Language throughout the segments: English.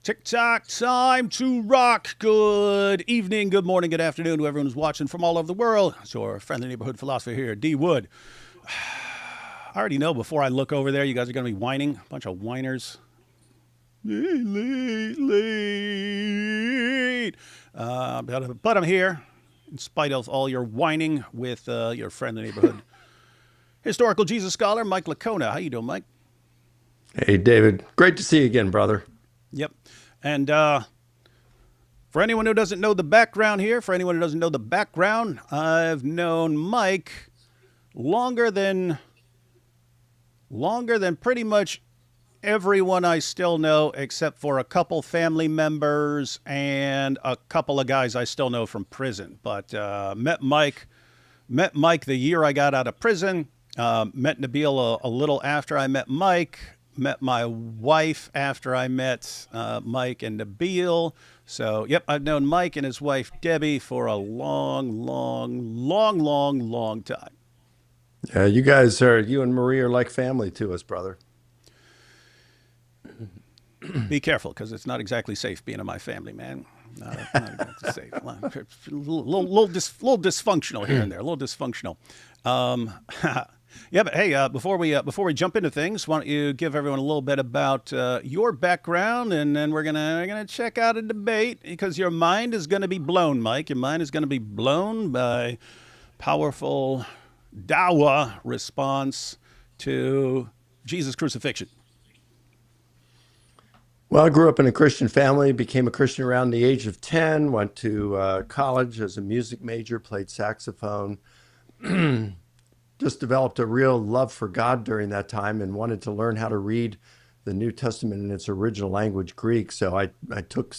Tick-tock, time to rock. Good evening, good morning, good afternoon to everyone who's watching from all over the world. It's your friendly neighborhood philosopher here, D. Wood. I already know before I look over there, you guys are going to be whining. A bunch of whiners. Late. But I'm here, in spite of all your whining, with your friendly neighborhood historical Jesus scholar, Mike Licona. How you doing, Mike? Hey, David. Great to see you again, brother. Yep. And for anyone who doesn't know the background here, I've known Mike longer than pretty much everyone I still know, except for a couple family members and a couple of guys I still know from prison. But met Mike the year I got out of prison. Met Nabeel a little after I met Mike. Met my wife after I met Mike and Nabeel. So, yep, I've known Mike and his wife, Debbie, for a long time. Yeah, you and Marie are like family to us, brother. Be careful, because it's not exactly safe being in my family, man. Not exactly safe. A little dysfunctional here and there, a little dysfunctional. Yeah, but hey, before we jump into things, why don't you give everyone a little bit about your background, and then we're gonna check out a debate, because your mind is gonna be blown, Mike. Your mind is gonna be blown by powerful Dawa response to Jesus' crucifixion. Well, I grew up in a Christian family, became a Christian around the age of 10, went to college as a music major, played saxophone. Just developed a real love for God during that time and wanted to learn how to read the New Testament in its original language, Greek. So I took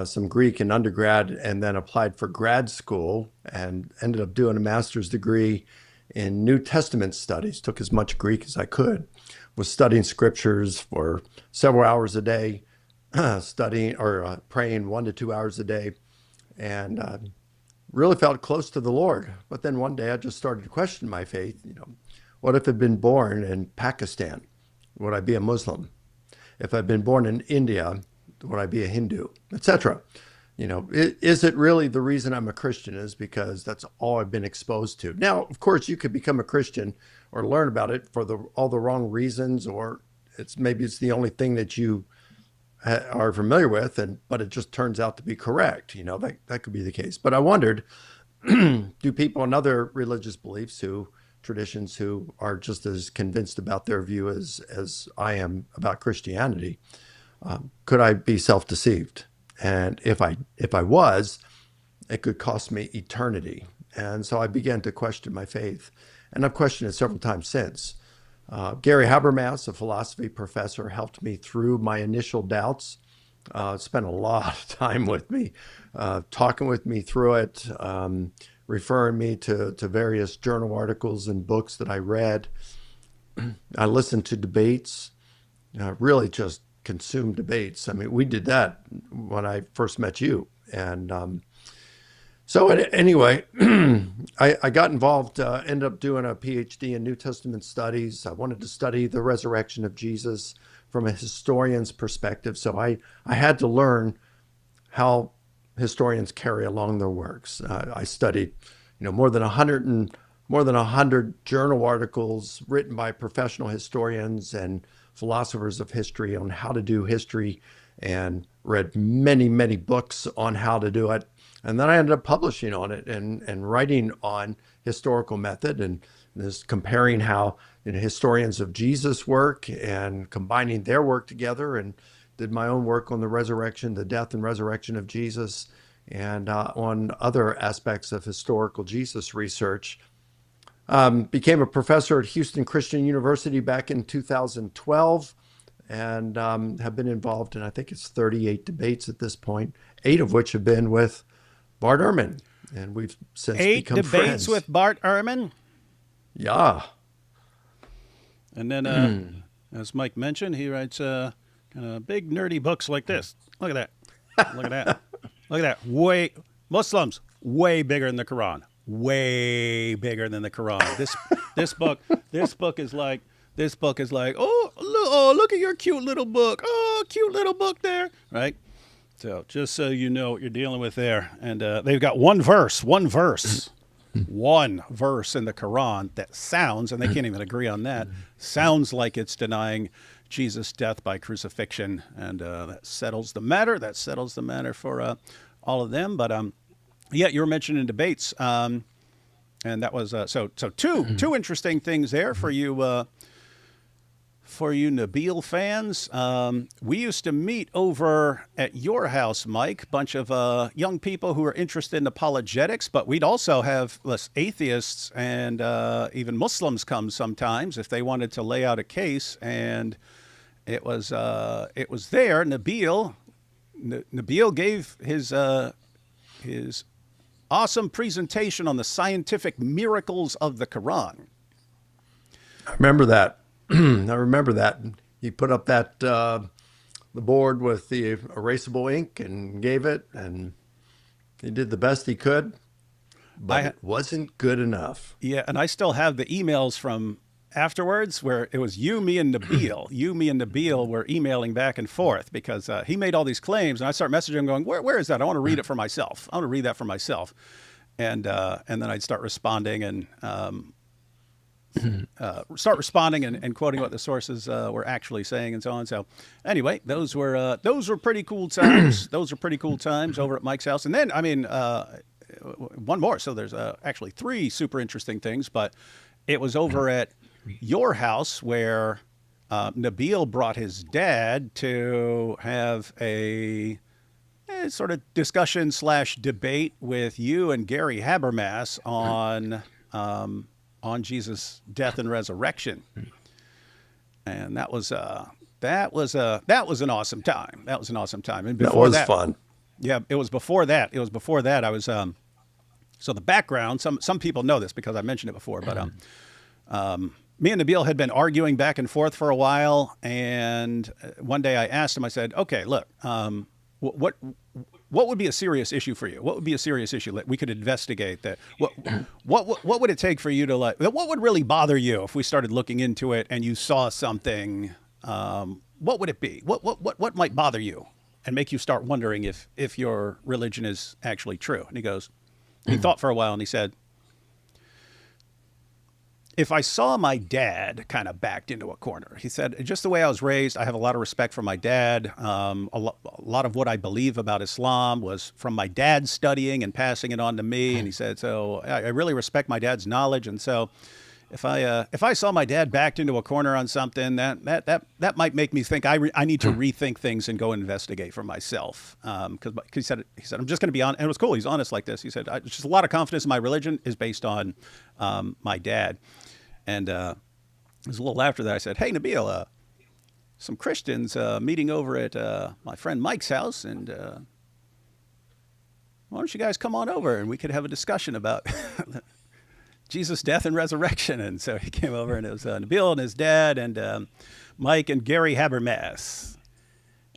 some Greek in undergrad and then applied for grad school and ended up doing a master's degree in New Testament studies. Took as much Greek as I could. Was studying scriptures for several hours a day, studying or praying 1 to 2 hours a day, and really felt close to the Lord. But then one day I just started to question my faith. What if I'd been born in Pakistan? Would I be a Muslim? If I'd been born in India, would I be a Hindu, etc.? Is it really the reason I'm a Christian is because that's all I've been exposed to? Now, of course, you could become a Christian or learn about it for all the wrong reasons, or maybe it's the only thing that you are familiar with, but it just turns out to be correct. That could be the case. But I wondered, do people in other religious beliefs, traditions, who are just as convinced about their view as I am about Christianity, could I be self-deceived? And if I was, it could cost me eternity. And so I began to question my faith, and I've questioned it several times since. Gary Habermas, a philosophy professor, helped me through my initial doubts, spent a lot of time with me, talking with me through it, referring me to various journal articles and books that I read. I listened to debates, really just consumed debates. I mean, we did that when I first met you. And so anyway, I got involved, ended up doing a PhD in New Testament studies. I wanted to study the resurrection of Jesus from a historian's perspective. So I had to learn how historians carry along their works. I studied, more than 100 journal articles written by professional historians and philosophers of history on how to do history, and read many, many books on how to do it. And then I ended up publishing on it and writing on historical method, and this comparing how historians of Jesus work and combining their work together, and did my own work on the resurrection, the death and resurrection of Jesus, and on other aspects of historical Jesus research. Became a professor at Houston Christian University back in 2012, and have been involved in, I think it's 38 debates at this point, 8 of which have been with Bart Ehrman, and we've since become friends. 8 debates with Bart Ehrman? Yeah. And then, as Mike mentioned, he writes kind of big nerdy books like this. Look at that. Look at that. Look at that. Muslims, way bigger than the Quran. Way bigger than the Quran. This book is like, oh, oh, look at your cute little book. Oh, cute little book there, right? So just so you know what you're dealing with there. And they've got one verse in the Quran that sounds, and they can't even agree on that, sounds like it's denying Jesus' death by crucifixion. And that settles the matter. That settles the matter for all of them. But yeah, you were mentioning debates. And that was so two interesting things there for you Nabeel fans. We used to meet over at your house, Mike, bunch of young people who are interested in apologetics, but we'd also have atheists and even Muslims come sometimes if they wanted to lay out a case. And it was there. Nabeel gave his awesome presentation on the scientific miracles of the Quran. I remember that. I remember that. He put up that the board with the erasable ink and gave it, and he did the best he could, but it wasn't good enough. Yeah, and I still have the emails from afterwards where it was me and Nabeel were emailing back and forth because he made all these claims, and I start messaging him going, where is that? I want to read it for myself. I want to read that for myself. And then I'd start responding and quoting what the sources were actually saying and so on. So anyway, those were pretty cool times. Those are pretty cool times over at Mike's house. And then, I mean, one more. So there's actually three super interesting things, but it was over at your house where Nabeel brought his dad to have a sort of discussion / debate with you and Gary Habermas on Jesus' death and resurrection. And that was an awesome time. That was an awesome time. And before that was fun. Yeah, it was before that. I was so the background, some people know this because I mentioned it before, but me and Nabeel had been arguing back and forth for a while, and one day I asked him, I said, okay, look, what would be a serious issue for you? What would be a serious issue that we could investigate? That what would it take for you to what would really bother you if we started looking into it and you saw something? What would it be? What might bother you and make you start wondering if your religion is actually true? And he thought for a while and he said, if I saw my dad kind of backed into a corner, he said, just the way I was raised, I have a lot of respect for my dad. A lot of what I believe about Islam was from my dad studying and passing it on to me. And he said, so I really respect my dad's knowledge. And so if I saw my dad backed into a corner on something, that might make me think I need to rethink things and go investigate for myself. Because he said, I'm just going to be honest. And it was cool. He's honest like this. He said, just a lot of confidence in my religion is based on my dad. And it was a little after that I said, hey, Nabeel, some Christians meeting over at my friend Mike's house, and why don't you guys come on over and we could have a discussion about Jesus' death and resurrection. And so he came over, and it was Nabeel and his dad and Mike and Gary Habermas.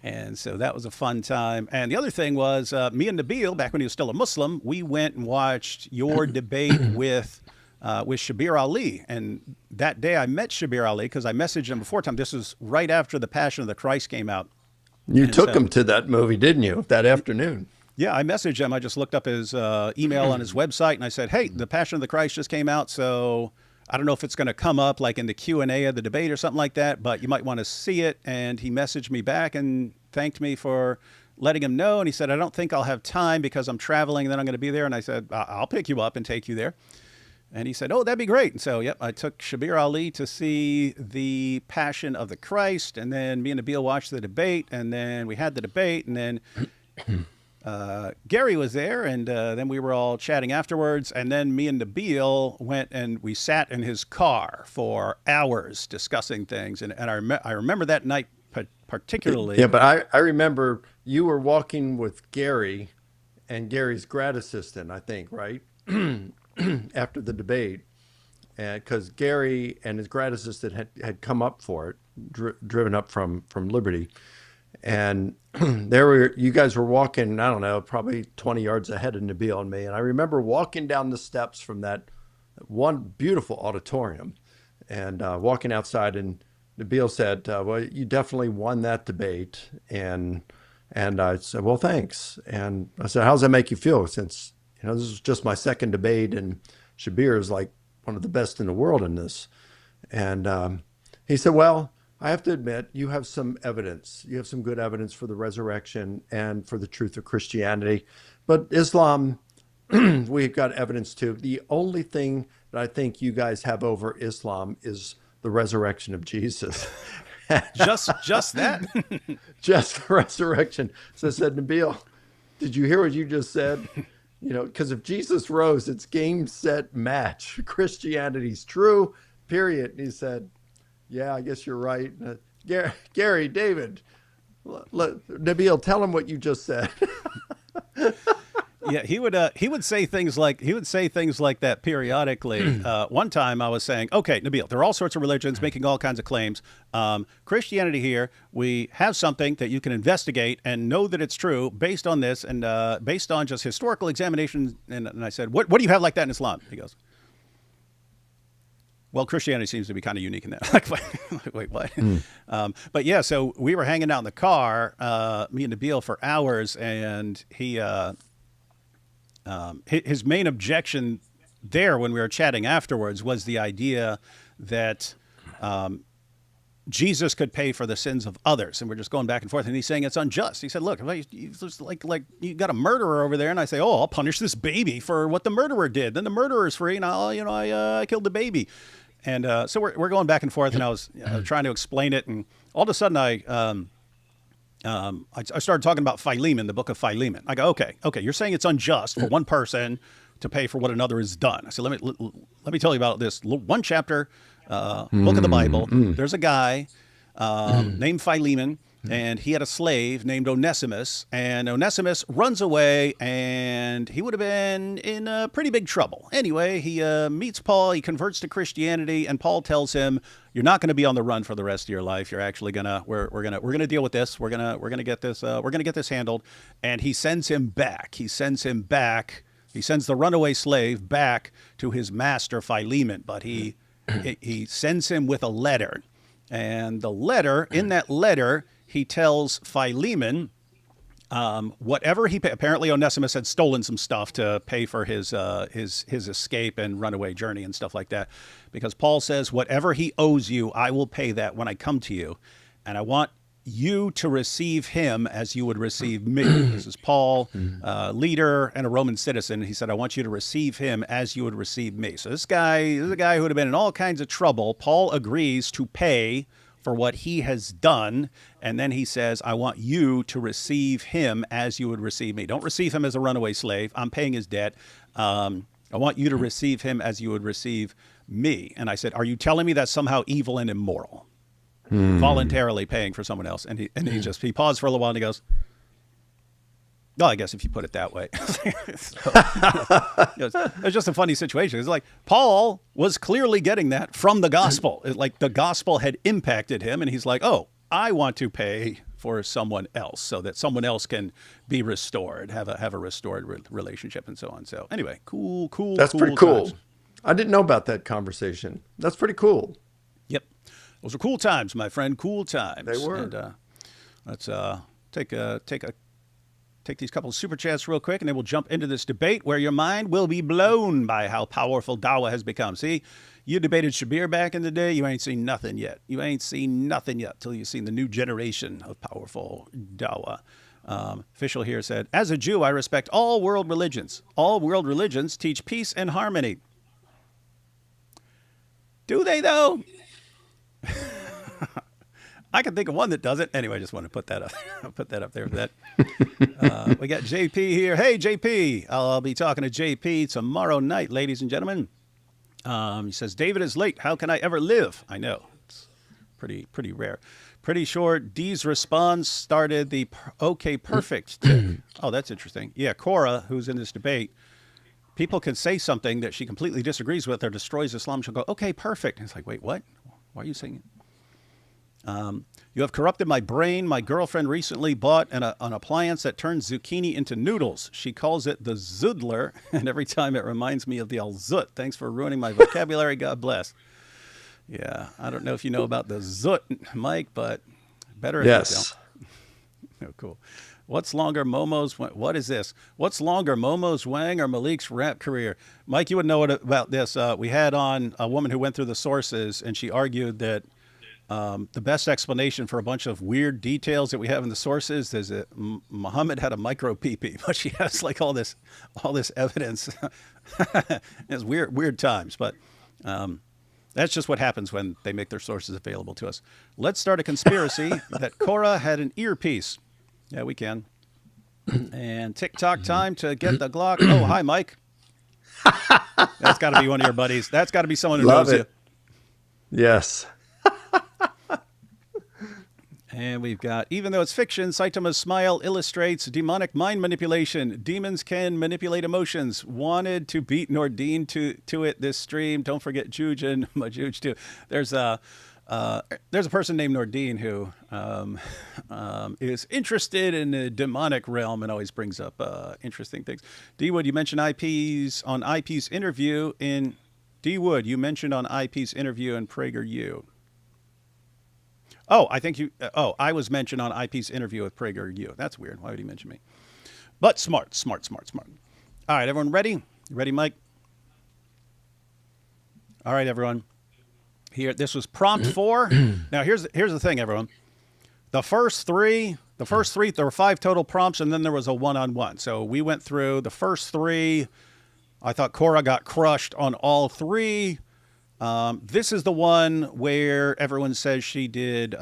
And so that was a fun time. And the other thing was me and Nabeel, back when he was still a Muslim, we went and watched your debate with Shabir Ali. And that day I met Shabir Ali because I messaged him before time. This was right after The Passion of the Christ came out. You took him to that movie, didn't you, that afternoon? Yeah, I messaged him. I just looked up his email on his website, and I said, hey, The Passion of the Christ just came out, so I don't know if it's going to come up like in the Q&A of the debate or something like that, but you might want to see it. And he messaged me back and thanked me for letting him know. And he said, I don't think I'll have time because I'm traveling and then I'm going to be there. And I said, I'll pick you up and take you there. And he said, oh, that'd be great. And so, yep, I took Shabir Ali to see The Passion of the Christ. And then me and Nabeel watched the debate. And then we had the debate. And then Gary was there. And then we were all chatting afterwards. And then me and Nabeel went and we sat in his car for hours discussing things. And I remember that night particularly. Yeah, but I remember you were walking with Gary and Gary's grad assistant, I think, right? After the debate, because Gary and his grad assistant had come up for it, driven up from Liberty, and you guys were walking, I don't know, probably 20 yards ahead of Nabeel and me, and I remember walking down the steps from that one beautiful auditorium, and walking outside, and Nabeel said, well, you definitely won that debate. And I said, well, thanks. And I said, how does that make you feel? Since, this is just my second debate, and Shabir is like one of the best in the world in this. And he said, well, I have to admit, you have some evidence. You have some good evidence for the resurrection and for the truth of Christianity. But Islam, we've got evidence too. The only thing that I think you guys have over Islam is the resurrection of Jesus. Just that? Just the resurrection. So I said, Nabeel, did you hear what you just said? Because if Jesus rose, it's game, set, match. Christianity's true, period. And he said, yeah, I guess you're right. Gary, David, Nabeel, tell him what you just said. Yeah, he would say things like that periodically. One time I was saying, okay, Nabeel, there are all sorts of religions making all kinds of claims. Christianity here, we have something that you can investigate and know that it's true based on this and based on just historical examination. And I said, what do you have like that in Islam? He goes, well, Christianity seems to be kind of unique in that. Wait, what? But yeah, so we were hanging out in the car, me and Nabeel, for hours, and he. His main objection there when we were chatting afterwards was the idea that Jesus could pay for the sins of others. And we're just going back and forth. And he's saying it's unjust. He said, look, like you got a murderer over there. And I say, oh, I'll punish this baby for what the murderer did. Then the murderer's free. And I killed the baby. And so we're going back and forth. And I was trying to explain it. And all of a sudden I started talking about Philemon, the book of Philemon. I go, okay, you're saying it's unjust for one person to pay for what another has done. I said, let me tell you about this one chapter, book of the Bible. There's a guy named Philemon, and he had a slave named Onesimus, and Onesimus runs away, and he would have been in pretty big trouble. Anyway, he meets Paul, he converts to Christianity, and Paul tells him, you're not going to be on the run for the rest of your life. You're actually we're gonna deal with this. We're gonna get this handled. And he sends him back. He sends the runaway slave back to his master Philemon, but he sends him with a letter. And in that letter, he tells Philemon whatever apparently Onesimus had stolen some stuff to pay for his escape and runaway journey and stuff like that. Because Paul says, whatever he owes you, I will pay that when I come to you. And I want you to receive him as you would receive me. This is Paul, leader and a Roman citizen. He said, I want you to receive him as you would receive me. So this is a guy who would have been in all kinds of trouble. Paul agrees to pay for what he has done. And then he says, I want you to receive him as you would receive me. Don't receive him as a runaway slave. I'm paying his debt. I want you to receive him as you would receive me. And I said, are you telling me that's somehow evil and immoral? Voluntarily paying for someone else. And he paused for a little while and he goes, no, I guess if you put it that way. It was just a funny situation. It's like Paul was clearly getting that from the gospel. Like the gospel had impacted him, and he's like, oh, I want to pay for someone else so that someone else can be restored, have a restored relationship and so on. So anyway, cool. That's pretty cool. Times. I didn't know about that conversation. That's pretty cool. Yep. Those were cool times, my friend. Cool times. They were. And let's take these couple of super chats real quick, and then we'll jump into this debate where your mind will be blown by how powerful dawah has become. See, you debated Shabir back in the day. You ain't seen nothing yet. You ain't seen nothing yet till you've seen the new generation of powerful dawah. Official here said, as a Jew, I respect all world religions. All world religions teach peace and harmony. Do they, though? I can think of one that doesn't. Anyway, I just want to put that up. Put that up there for that. We got JP here. Hey, JP. I'll be talking to JP tomorrow night, ladies and gentlemen. He says, David is late. How can I ever live? I know. It's pretty rare. Pretty sure D's response started the okay, perfect. Oh, that's interesting. Yeah, Korra, who's in this debate, people can say something that she completely disagrees with or destroys Islam. She'll go, okay, perfect. And it's like, wait, what? Why are you saying it? You have corrupted my brain. My girlfriend recently bought an appliance that turns zucchini into noodles. She calls it the Zudler, and every time it reminds me of the Al-Zut. Thanks for ruining my vocabulary. God bless. Yeah, I don't know if you know about the Zut, Mike, but better if you don't. Yes. Oh, cool. What's longer, what is this? What's longer, Momo's Wang or Malik's rap career? Mike, you would know about this. We had on a woman who went through the sources, and she argued that the best explanation for a bunch of weird details that we have in the sources is that Muhammad had a micro pee-pee, but she has like all this evidence. It's weird times, but that's just what happens when they make their sources available to us. Let's start a conspiracy that Korra had an earpiece. Yeah, we can. And TikTok time to get the Glock. Oh, hi, Mike. That's got to be one of your buddies. That's got to be someone who Love knows it. Yes. And we've got, even though it's fiction, Saitama's smile illustrates demonic mind manipulation. Demons can manipulate emotions. Wanted to beat Nordine to it this stream. Don't forget Juge and Majuge too. There's a person named Nordine who is interested in the demonic realm and always brings up interesting things. D-Wood, you mentioned IP's interview in D-Wood. You mentioned on IP's interview in PragerU. Oh, I think you. I was mentioned on IP's interview with PragerU. That's weird. Why would he mention me? But smart. All right, everyone ready? You ready, Mike? All right, everyone. Here, this was prompt 4. Now, here's the thing, everyone. The first three, there were 5 total prompts, and then there was a one-on-one. So we went through the first 3. I thought Korra got crushed on all 3. This is the one where everyone says she did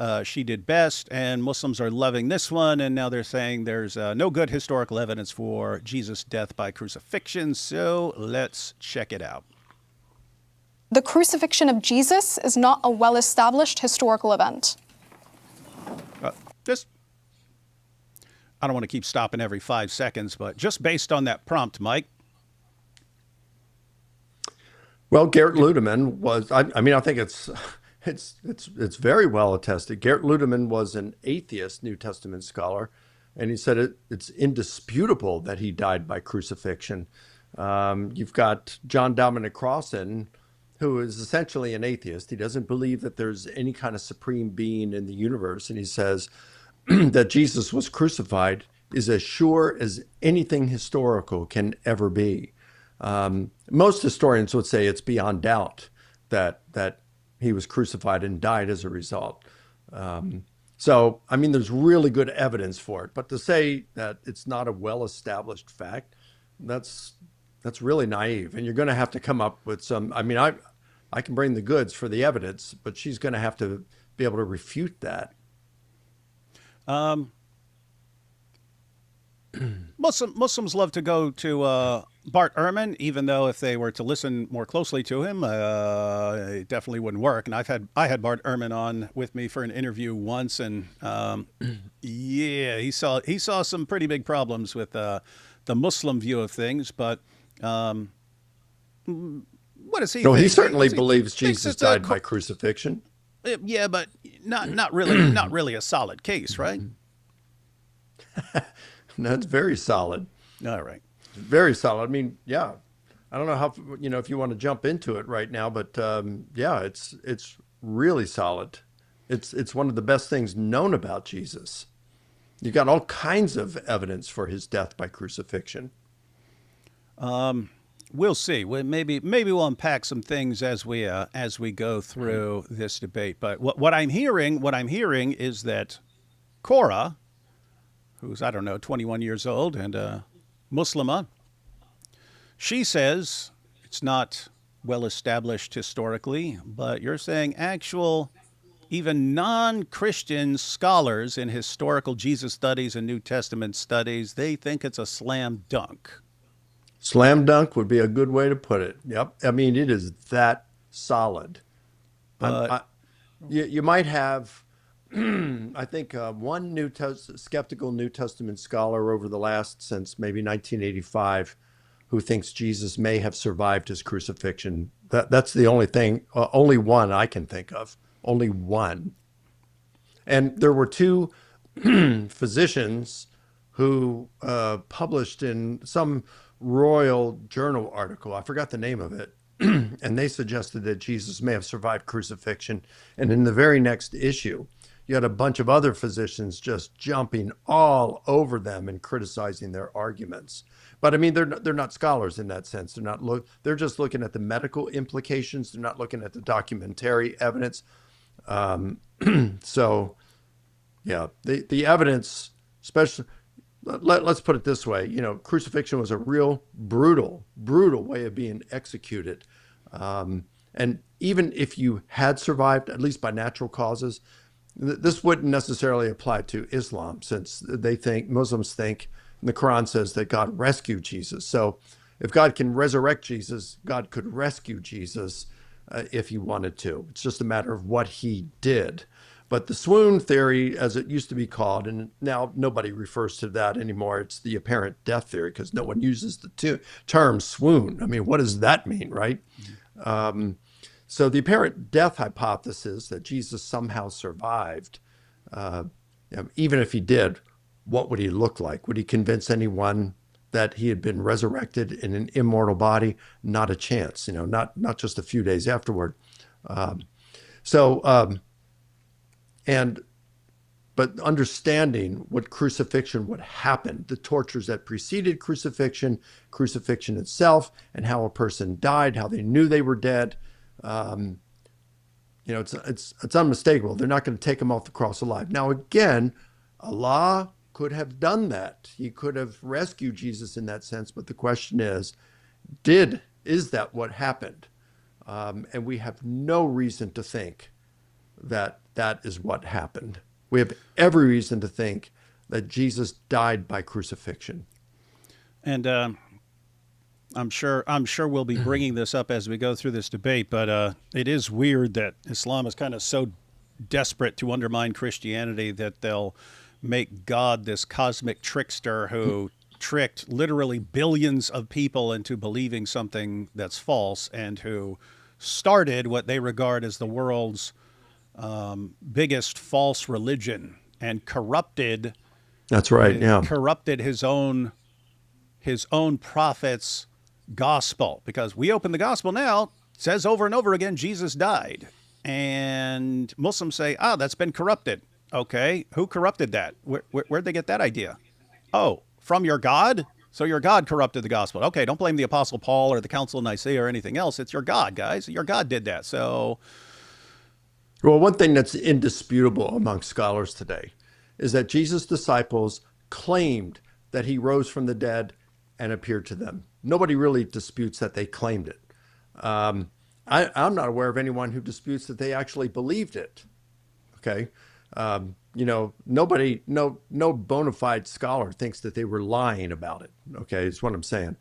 best, and Muslims are loving this one, and now they're saying there's no good historical evidence for Jesus' death by crucifixion. So let's check it out. The crucifixion of Jesus is not a well-established historical event. I don't want to keep stopping every 5 seconds, but just based on that prompt, Mike. Well, Gerrit Ludemann was, I think it's very well attested. Gerrit Ludemann was an atheist New Testament scholar, and he said it's indisputable that he died by crucifixion. You've got John Dominic Crossan, who is essentially an atheist. He doesn't believe that there's any kind of supreme being in the universe, and he says that Jesus was crucified is as sure as anything historical can ever be. Most historians would say it's beyond doubt that he was crucified and died as a result. So, there's really good evidence for it. But to say that it's not a well-established fact, that's really naive. And you're going to have to come up with some. I can bring the goods for the evidence, but she's going to have to be able to refute that. Muslims love to go to Bart Ehrman, even though if they were to listen more closely to him, it definitely wouldn't work. And I had Bart Ehrman on with me for an interview once, and yeah, he saw some pretty big problems with the Muslim view of things. But what does he? No, think? he certainly believes Jesus died by crucifixion. Yeah, but not really a solid case, right? That's very solid. All right. Very solid. Yeah. I don't know how, if you want to jump into it right now, but yeah, it's really solid. It's one of the best things known about Jesus. You've got all kinds of evidence for his death by crucifixion. We'll see. Maybe we'll unpack some things as we go through this debate. But what I'm hearing is that Korra, who's, 21 years old and a Muslimah, she says it's not well established historically, but you're saying even non-Christian scholars in historical Jesus studies and New Testament studies, they think it's a slam dunk. Slam dunk would be a good way to put it. Yep. It is that solid. You might have, I think, one skeptical New Testament scholar over the since maybe 1985 who thinks Jesus may have survived his crucifixion. That's the only one I can think of. Only one. And there were 2 physicians who published in some Royal Journal article. I forgot the name of it. And they suggested that Jesus may have survived crucifixion. And in the very next issue, you had a bunch of other physicians just jumping all over them and criticizing their arguments. But I mean, they're not scholars in that sense. They're just looking at the medical implications. They're not looking at the documentary evidence. So, yeah, the evidence, especially, let's put it this way, crucifixion was a real brutal way of being executed. And even if you had survived, at least by natural causes, this wouldn't necessarily apply to Islam, since Muslims think, and the Quran says that God rescued Jesus. So if God can resurrect Jesus, God could rescue Jesus if he wanted to. It's just a matter of what he did. But the swoon theory, as it used to be called, and now nobody refers to that anymore, it's the apparent death theory, because no one uses the term swoon. I mean, what does that mean, right? So the apparent death hypothesis that Jesus somehow survived, even if he did, what would he look like? Would he convince anyone that he had been resurrected in an immortal body? Not a chance, not just a few days afterward. But understanding what crucifixion would happen, the tortures that preceded crucifixion itself, and how a person died, how they knew they were dead, it's unmistakable. They're not going to take him off the cross alive. Now, again, Allah could have done that. He could have rescued Jesus in that sense. But the question is that what happened? And we have no reason to think that is what happened. We have every reason to think that Jesus died by crucifixion. And I'm sure we'll be bringing this up as we go through this debate, but it is weird that Islam is kind of so desperate to undermine Christianity that they'll make God this cosmic trickster who tricked literally billions of people into believing something that's false, and who started what they regard as the world's biggest false religion, and corrupted. That's right. Yeah. Corrupted his own prophet's gospel, because we open the gospel now, it says over and over again, Jesus died. And Muslims say, that's been corrupted. Okay. Who corrupted that? Where'd they get that idea? Oh, from your God? So your God corrupted the gospel. Okay. Don't blame the Apostle Paul or the Council of Nicaea or anything else. It's your God, guys. Your God did that. So, well, one thing that's indisputable among scholars today is that Jesus' disciples claimed that he rose from the dead and appeared to them. Nobody really disputes that they claimed it. I'm not aware of anyone who disputes that they actually believed it. Okay. Nobody, no bona fide scholar thinks that they were lying about it. Okay. Is what I'm saying.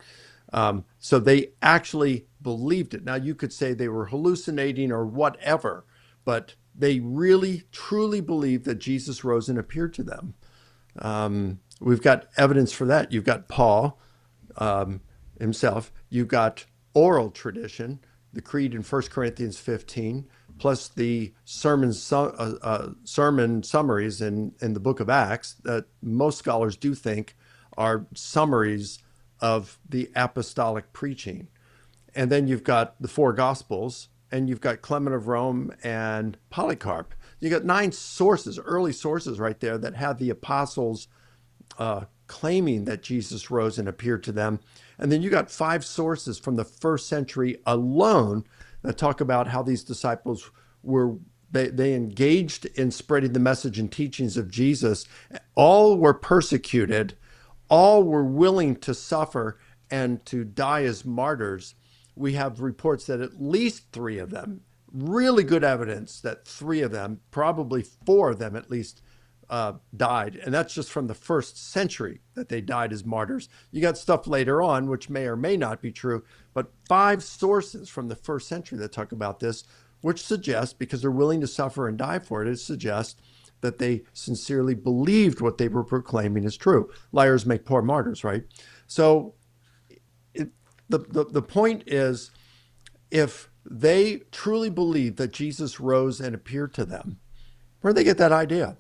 So they actually believed it. Now, you could say they were hallucinating or whatever, but they really, truly believed that Jesus rose and appeared to them. We've got evidence for that. You've got Paul himself. You've got oral tradition, the creed in 1 Corinthians 15, plus the sermon summaries in the book of Acts that most scholars do think are summaries of the apostolic preaching. And then you've got the four Gospels, and you've got Clement of Rome and Polycarp. You got 9 sources, early sources right there, that have the apostles claiming that Jesus rose and appeared to them. And then you got 5 sources from the first century alone that talk about how these disciples they engaged in spreading the message and teachings of Jesus. All were persecuted, all were willing to suffer and to die as martyrs. We have reports that at least 3 of them, really good evidence that 3 of them, probably 4 of them at least, died. And that's just from the first century that they died as martyrs. You got stuff later on, which may or may not be true, but 5 sources from the first century that talk about this, which suggests, because they're willing to suffer and die for it, it suggests that they sincerely believed what they were proclaiming is true. Liars make poor martyrs, right? So the point is, if they truly believed that Jesus rose and appeared to them, where'd they get that idea?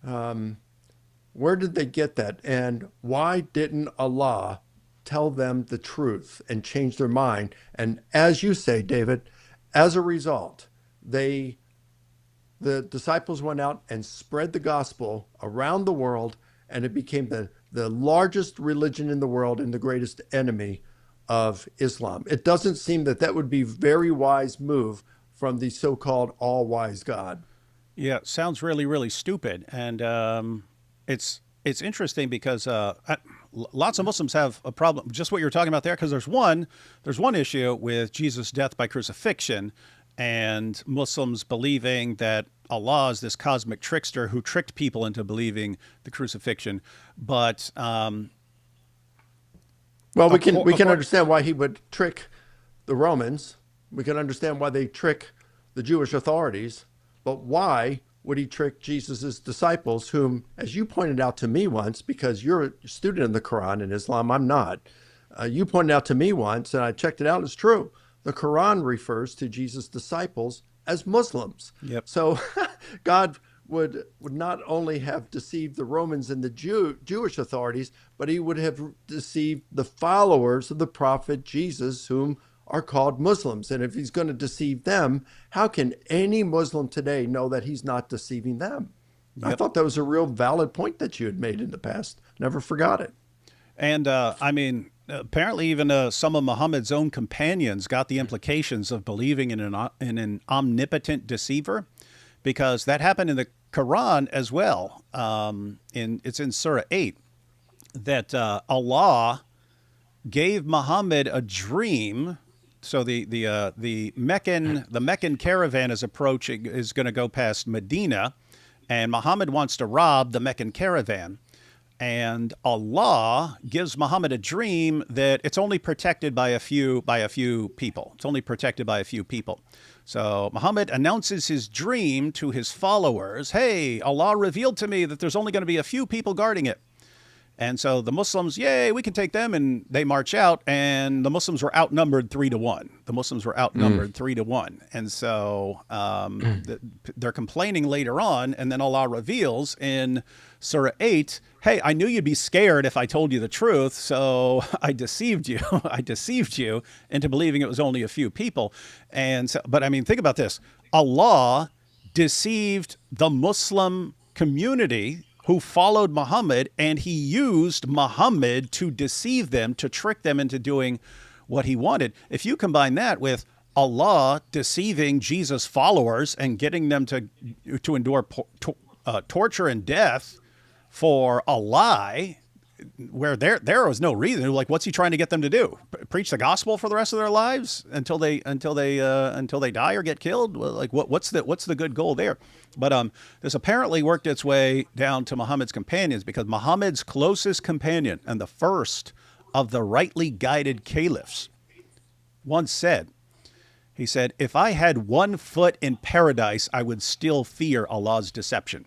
Where did they get that? And why didn't Allah tell them the truth and change their mind. And as you say, David, as a result, the disciples went out and spread the gospel around the world, and it became the largest religion in the world and the greatest enemy of Islam. It doesn't seem that would be a very wise move from the so-called all-wise God. Yeah, it sounds really, really stupid. And it's interesting because lots of Muslims have a problem, just what you're talking about there, because there's one issue with Jesus' death by crucifixion and Muslims believing that Allah is this cosmic trickster who tricked people into believing the crucifixion. But well, we can understand why he would trick the Romans. We can understand why they trick the Jewish authorities. But why would he trick Jesus' disciples, whom, as you pointed out to me once, because you're a student of the Quran in Islam, I'm not. You pointed out to me once, and I checked it out, it's true. The Quran refers to Jesus' disciples as Muslims. Yep. So God would not only have deceived the Romans and the Jewish authorities, but he would have deceived the followers of the prophet Jesus, whom are called Muslims. And if he's going to deceive them, how can any Muslim today know that he's not deceiving them? Yep. I thought that was a real valid point that you had made in the past. Never forgot it. And I mean, apparently even some of Muhammad's own companions got the implications of believing in an omnipotent deceiver, because that happened in the Quran as well. It's in Surah 8 that Allah gave Muhammad a dream. So the Meccan caravan is going to go past Medina, and Muhammad wants to rob the Meccan caravan. And Allah gives Muhammad a dream that it's only protected by a few people. It's only protected by a few people. So Muhammad announces his dream to his followers. Hey, Allah revealed to me that there's only going to be a few people guarding it. And so the Muslims, yay, we can take them. And they march out, and the Muslims were outnumbered 3-1. The Muslims were outnumbered 3-1. And so they're complaining later on. And then Allah reveals in Surah 8, hey, I knew you'd be scared if I told you the truth. So I deceived you. I deceived you into believing it was only a few people. And so, but I mean, think about this. Allah deceived the Muslim community who followed Muhammad, and he used Muhammad to deceive them, to trick them into doing what he wanted. If you combine that with Allah deceiving Jesus' followers and getting them to endure torture and death for a lie, where there was no reason, like, what's he trying to get them to do? Preach the gospel for the rest of their lives until they die or get killed? Like, what's the good goal there? But this apparently worked its way down to Muhammad's companions, because Muhammad's closest companion and the first of the rightly guided caliphs once said, he said, if I had 1 foot in paradise, I would still fear Allah's deception.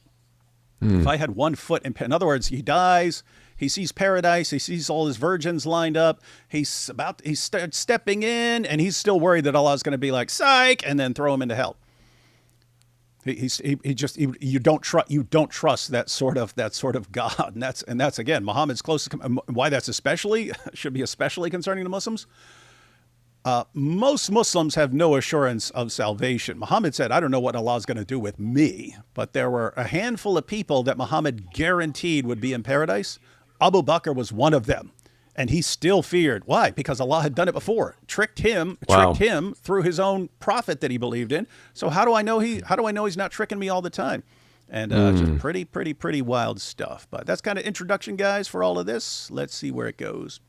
If I had 1 foot in other words, he dies, he sees paradise, he sees all his virgins lined up, he starts stepping in, and he's still worried that Allah's going to be like, psych, and then throw him into hell. You don't trust that sort of God, and that's again Muhammad's closest. Why that's should be especially concerning to Muslims. Most Muslims have no assurance of salvation. Muhammad said, I don't know what Allah's going to do with me, but there were a handful of people that Muhammad guaranteed would be in paradise. Abu Bakr was one of them, and he still feared. Why? Because Allah had done it before, tricked him through his own prophet that he believed in. So how do I know he's not tricking me all the time? And just pretty wild stuff. But that's kind of introduction, guys, for all of this. Let's see where it goes.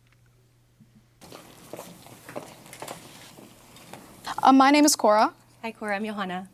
My name is Korra. Hi, Korra. I'm Johanna.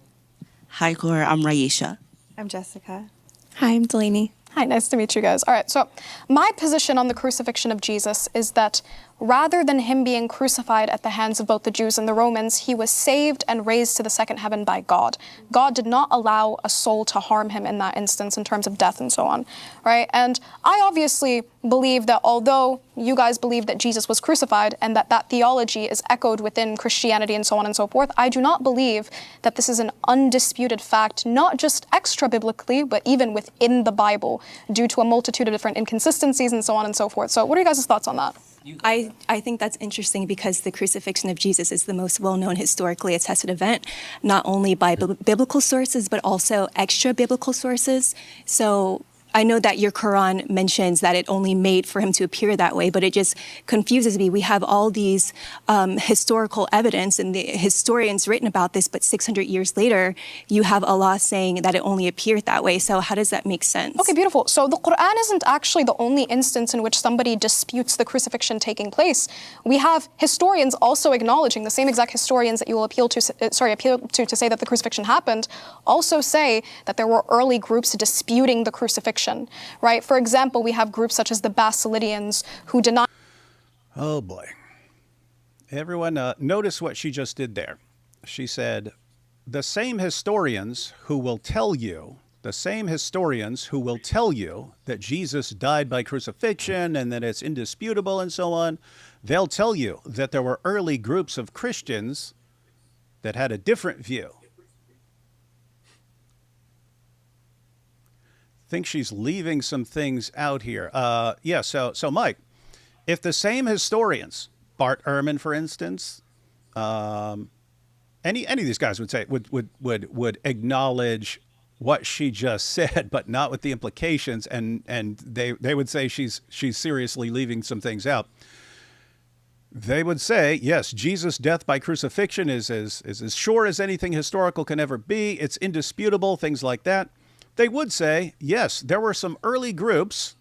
Hi, Korra. I'm Raisha. I'm Jessica. Hi, I'm Delaney. Hi, nice to meet you guys. All right, so my position on the crucifixion of Jesus is that rather than him being crucified at the hands of both the Jews and the Romans, he was saved and raised to the second heaven by God. God did not allow a soul to harm him in that instance in terms of death and so on, right? And I obviously believe that although you guys believe that Jesus was crucified and that theology is echoed within Christianity and so on and so forth, I do not believe that this is an undisputed fact, not just extra-biblically, but even within the Bible, due to a multitude of different inconsistencies and so on and so forth. So what are you guys' thoughts on that? I think that's interesting because the crucifixion of Jesus is the most well-known historically attested event, not only by biblical sources, but also extra biblical sources. So I know that your Quran mentions that it only made for him to appear that way, but it just confuses me. We have all these historical evidence, and the historians written about this, but 600 years later, you have Allah saying that it only appeared that way. So how does that make sense? Okay, beautiful. So the Quran isn't actually the only instance in which somebody disputes the crucifixion taking place. We have historians also acknowledging, the same exact historians that you will appeal to say that the crucifixion happened, also say that there were early groups disputing the crucifixion. Right? For example, we have groups such as the Basilidians who deny. Oh boy. Everyone, notice what she just did there. She said, the same historians who will tell you that Jesus died by crucifixion and that it's indisputable and so on, they'll tell you that there were early groups of Christians that had a different view. Think she's leaving some things out here. So Mike, if the same historians, Bart Ehrman, for instance, any of these guys would say would acknowledge what she just said, but not with the implications, and they would say she's seriously leaving some things out. They would say, yes, Jesus' death by crucifixion is as sure as anything historical can ever be. It's indisputable, things like that. They would say, yes, there were some early groups,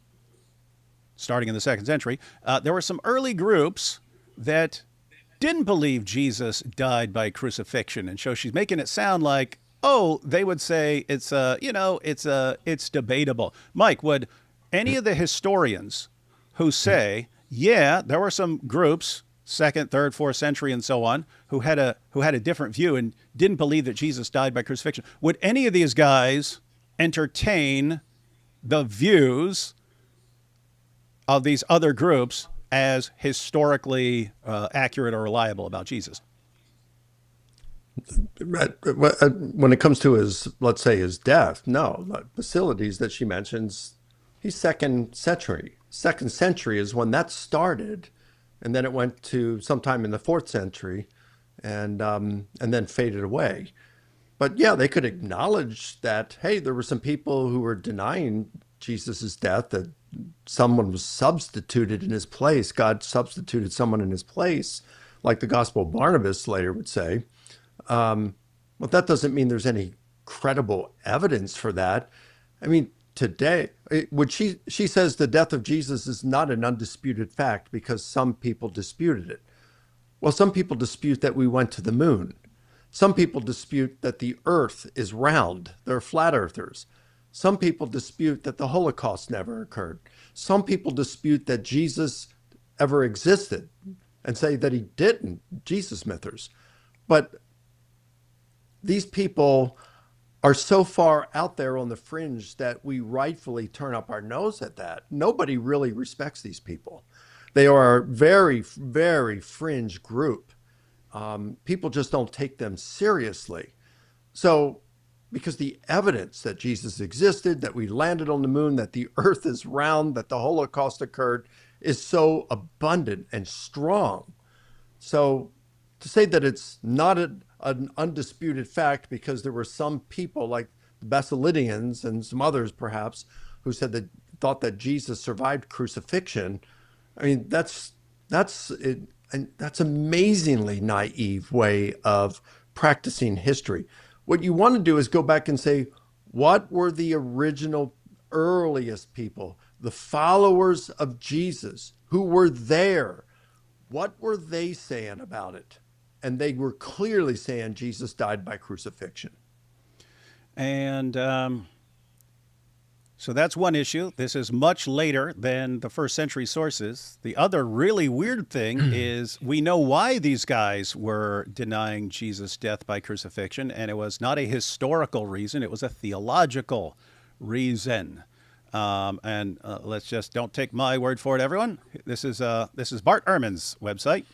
starting in the 2nd century, there were some early groups that didn't believe Jesus died by crucifixion. And so she's making it sound like, oh, they would say it's debatable. Mike, would any of the historians who say, yeah, there were some groups, 2nd, 3rd, 4th century and so on, who had a different view and didn't believe that Jesus died by crucifixion, would any of these guys entertain the views of these other groups as historically accurate or reliable about Jesus? When it comes to his, let's say, his death, no. Basilides that she mentions, he's 2nd century. 2nd century is when that started, and then it went to sometime in the 4th century, and then faded away. But yeah, they could acknowledge that, hey, there were some people who were denying Jesus's death, that someone was substituted in his place. God substituted someone in his place, like the Gospel of Barnabas later would say. But that doesn't mean there's any credible evidence for that. I mean, today, she says the death of Jesus is not an undisputed fact because some people disputed it. Well, some people dispute that we went to the moon. Some people dispute that the earth is round. They're flat earthers. Some people dispute that the Holocaust never occurred. Some people dispute that Jesus ever existed and say that he didn't, Jesus mythers. But these people are so far out there on the fringe that we rightfully turn up our nose at that. Nobody really respects these people. They are a very, very fringe group. People just don't take them seriously. So, because the evidence that Jesus existed, that we landed on the moon, that the earth is round, that the Holocaust occurred, is so abundant and strong. So, to say that it's not an undisputed fact because there were some people like the Basilidians and some others perhaps who said that thought that Jesus survived crucifixion, I mean, that's it. And that's an amazingly naive way of practicing history. What you want to do is go back and say, what were the original earliest people, the followers of Jesus who were there? What were they saying about it? And they were clearly saying Jesus died by crucifixion. And so that's one issue. This is much later than the 1st century sources. The other really weird thing is we know why these guys were denying Jesus' death by crucifixion, and it was not a historical reason. It was a theological reason. Let's just don't take my word for it, everyone. This is Bart Ehrman's website.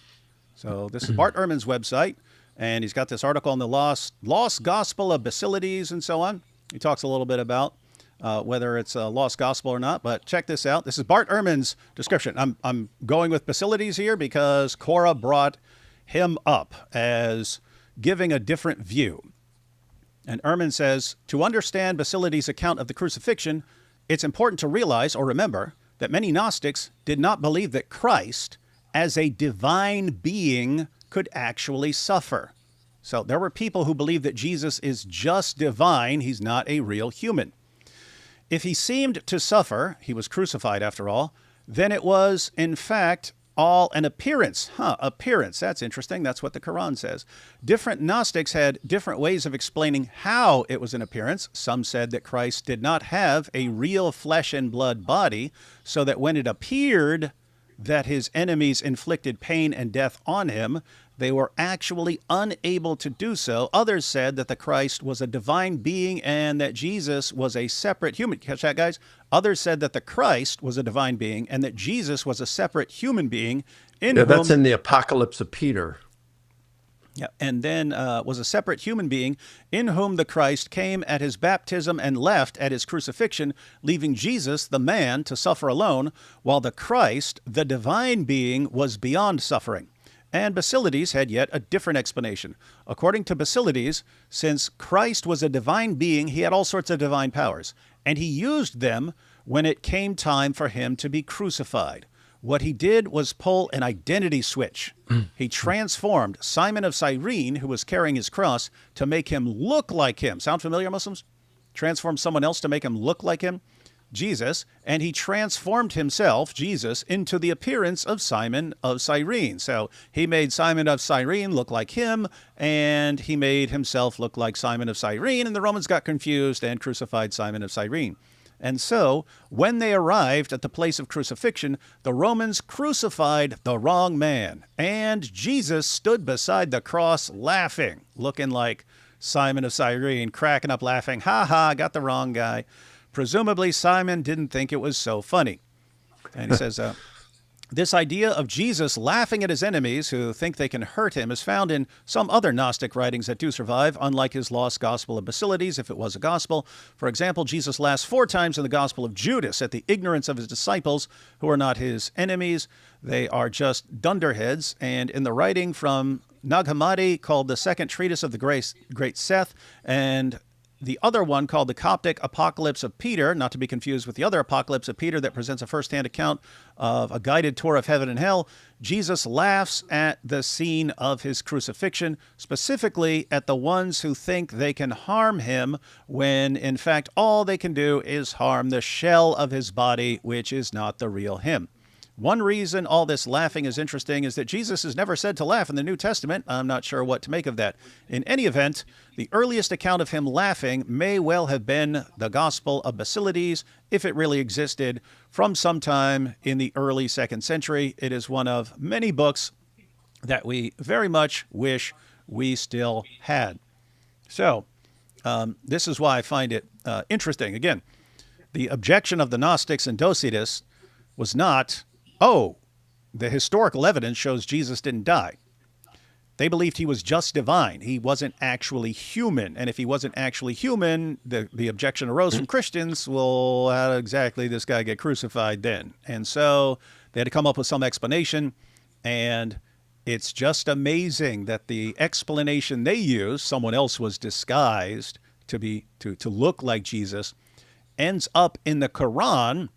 So this is Bart Ehrman's website, and he's got this article on the lost gospel of Basilides and so on. He talks a little bit about whether it's a lost gospel or not. But check this out. This is Bart Ehrman's description. I'm going with Basilides here because Korra brought him up as giving a different view. And Ehrman says, to understand Basilides' account of the crucifixion, it's important to realize or remember that many Gnostics did not believe that Christ, as a divine being, could actually suffer. So there were people who believed that Jesus is just divine. He's not a real human. If he seemed to suffer, he was crucified after all, then it was, in fact, all an appearance. Appearance. That's interesting. That's what the Quran says. Different Gnostics had different ways of explaining how it was an appearance. Some said that Christ did not have a real flesh and blood body, so that when it appeared that his enemies inflicted pain and death on him, they were actually unable to do so. Others said that the Christ was a divine being and that Jesus was a separate human. Catch that, guys? Others said that the Christ was a divine being and that Jesus was a separate human being that's in the Apocalypse of Peter. Yeah, and then was a separate human being in whom the Christ came at his baptism and left at his crucifixion, leaving Jesus, the man, to suffer alone, while the Christ, the divine being, was beyond suffering. And Basilides had yet a different explanation. According to Basilides, since Christ was a divine being, he had all sorts of divine powers, and he used them when it came time for him to be crucified. What he did was pull an identity switch. He transformed Simon of Cyrene, who was carrying his cross, to make him look like him. Sound familiar, Muslims? Transform someone else to make him look like him? Jesus. And he transformed himself, Jesus, into the appearance of Simon of Cyrene. So he made Simon of Cyrene look like him, and he made himself look like Simon of Cyrene, and the Romans got confused and crucified Simon of Cyrene. And so, when they arrived at the place of crucifixion, the Romans crucified the wrong man. And Jesus stood beside the cross laughing, looking like Simon of Cyrene, cracking up laughing. Ha ha, got the wrong guy. Presumably, Simon didn't think it was so funny. And he says, this idea of Jesus laughing at his enemies who think they can hurt him is found in some other Gnostic writings that do survive, unlike his lost Gospel of Basilides, if it was a gospel. For example, Jesus laughs 4 times in the Gospel of Judas at the ignorance of his disciples, who are not his enemies. They are just dunderheads. And in the writing from Nag Hammadi called the Second Treatise of the Great Seth, and the other one called the Coptic Apocalypse of Peter, not to be confused with the other Apocalypse of Peter that presents a first-hand account of a guided tour of heaven and hell, Jesus laughs at the scene of his crucifixion, specifically at the ones who think they can harm him when, in fact, all they can do is harm the shell of his body, which is not the real him. One reason all this laughing is interesting is that Jesus is never said to laugh in the New Testament. I'm not sure what to make of that. In any event, the earliest account of him laughing may well have been the Gospel of Basilides, if it really existed, from sometime in the early 2nd century. It is one of many books that we very much wish we still had. So, this is why I find it interesting. Again, the objection of the Gnostics and Josephus was not, oh, the historical evidence shows Jesus didn't die. They believed he was just divine. He wasn't actually human. And if he wasn't actually human, the objection arose from Christians, well, how did exactly this guy get crucified then? And so they had to come up with some explanation. And it's just amazing that the explanation they used, someone else was disguised to look like Jesus, ends up in the Quran,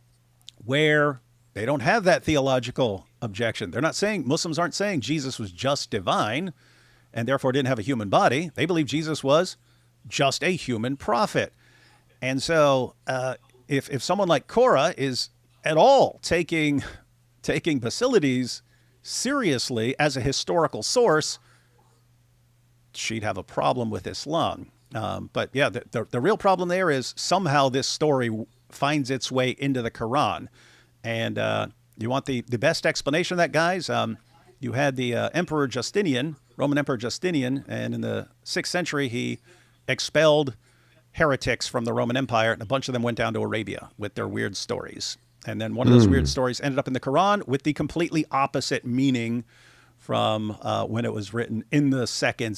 where they don't have that theological objection. They're not saying, Muslims aren't saying Jesus was just divine and therefore didn't have a human body. They believe Jesus was just a human prophet. And so if someone like Korra is at all taking Basilides seriously as a historical source, she'd have a problem with Islam. But yeah, the real problem there is somehow this story finds its way into the Quran. And you want the best explanation of that, guys? You had the Emperor Justinian, Roman Emperor Justinian, and in the 6th century, he expelled heretics from the Roman Empire, and a bunch of them went down to Arabia with their weird stories. And then one of those weird stories ended up in the Quran with the completely opposite meaning from when it was written in the second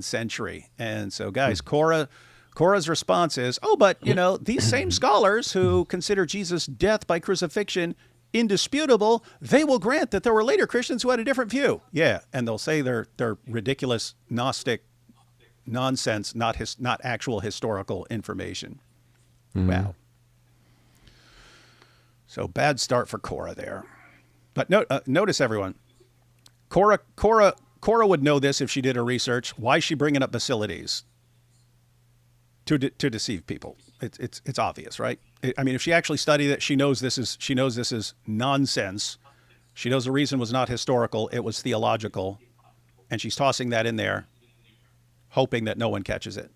century. And so, guys, Korra Korra's response is, oh, but, these same scholars who consider Jesus' death by crucifixion indisputable, they will grant that there were later Christians who had a different view. Yeah, and they'll say they're ridiculous Gnostic nonsense, not actual historical information. Wow. So bad start for Korra there. But notice, everyone, Korra would know this if she did her research. Why is she bringing up Basilides? To deceive people. It's obvious, right? If she actually studied it, she knows this is nonsense. She knows the reason was not historical; it was theological, and she's tossing that in there, hoping that no one catches it.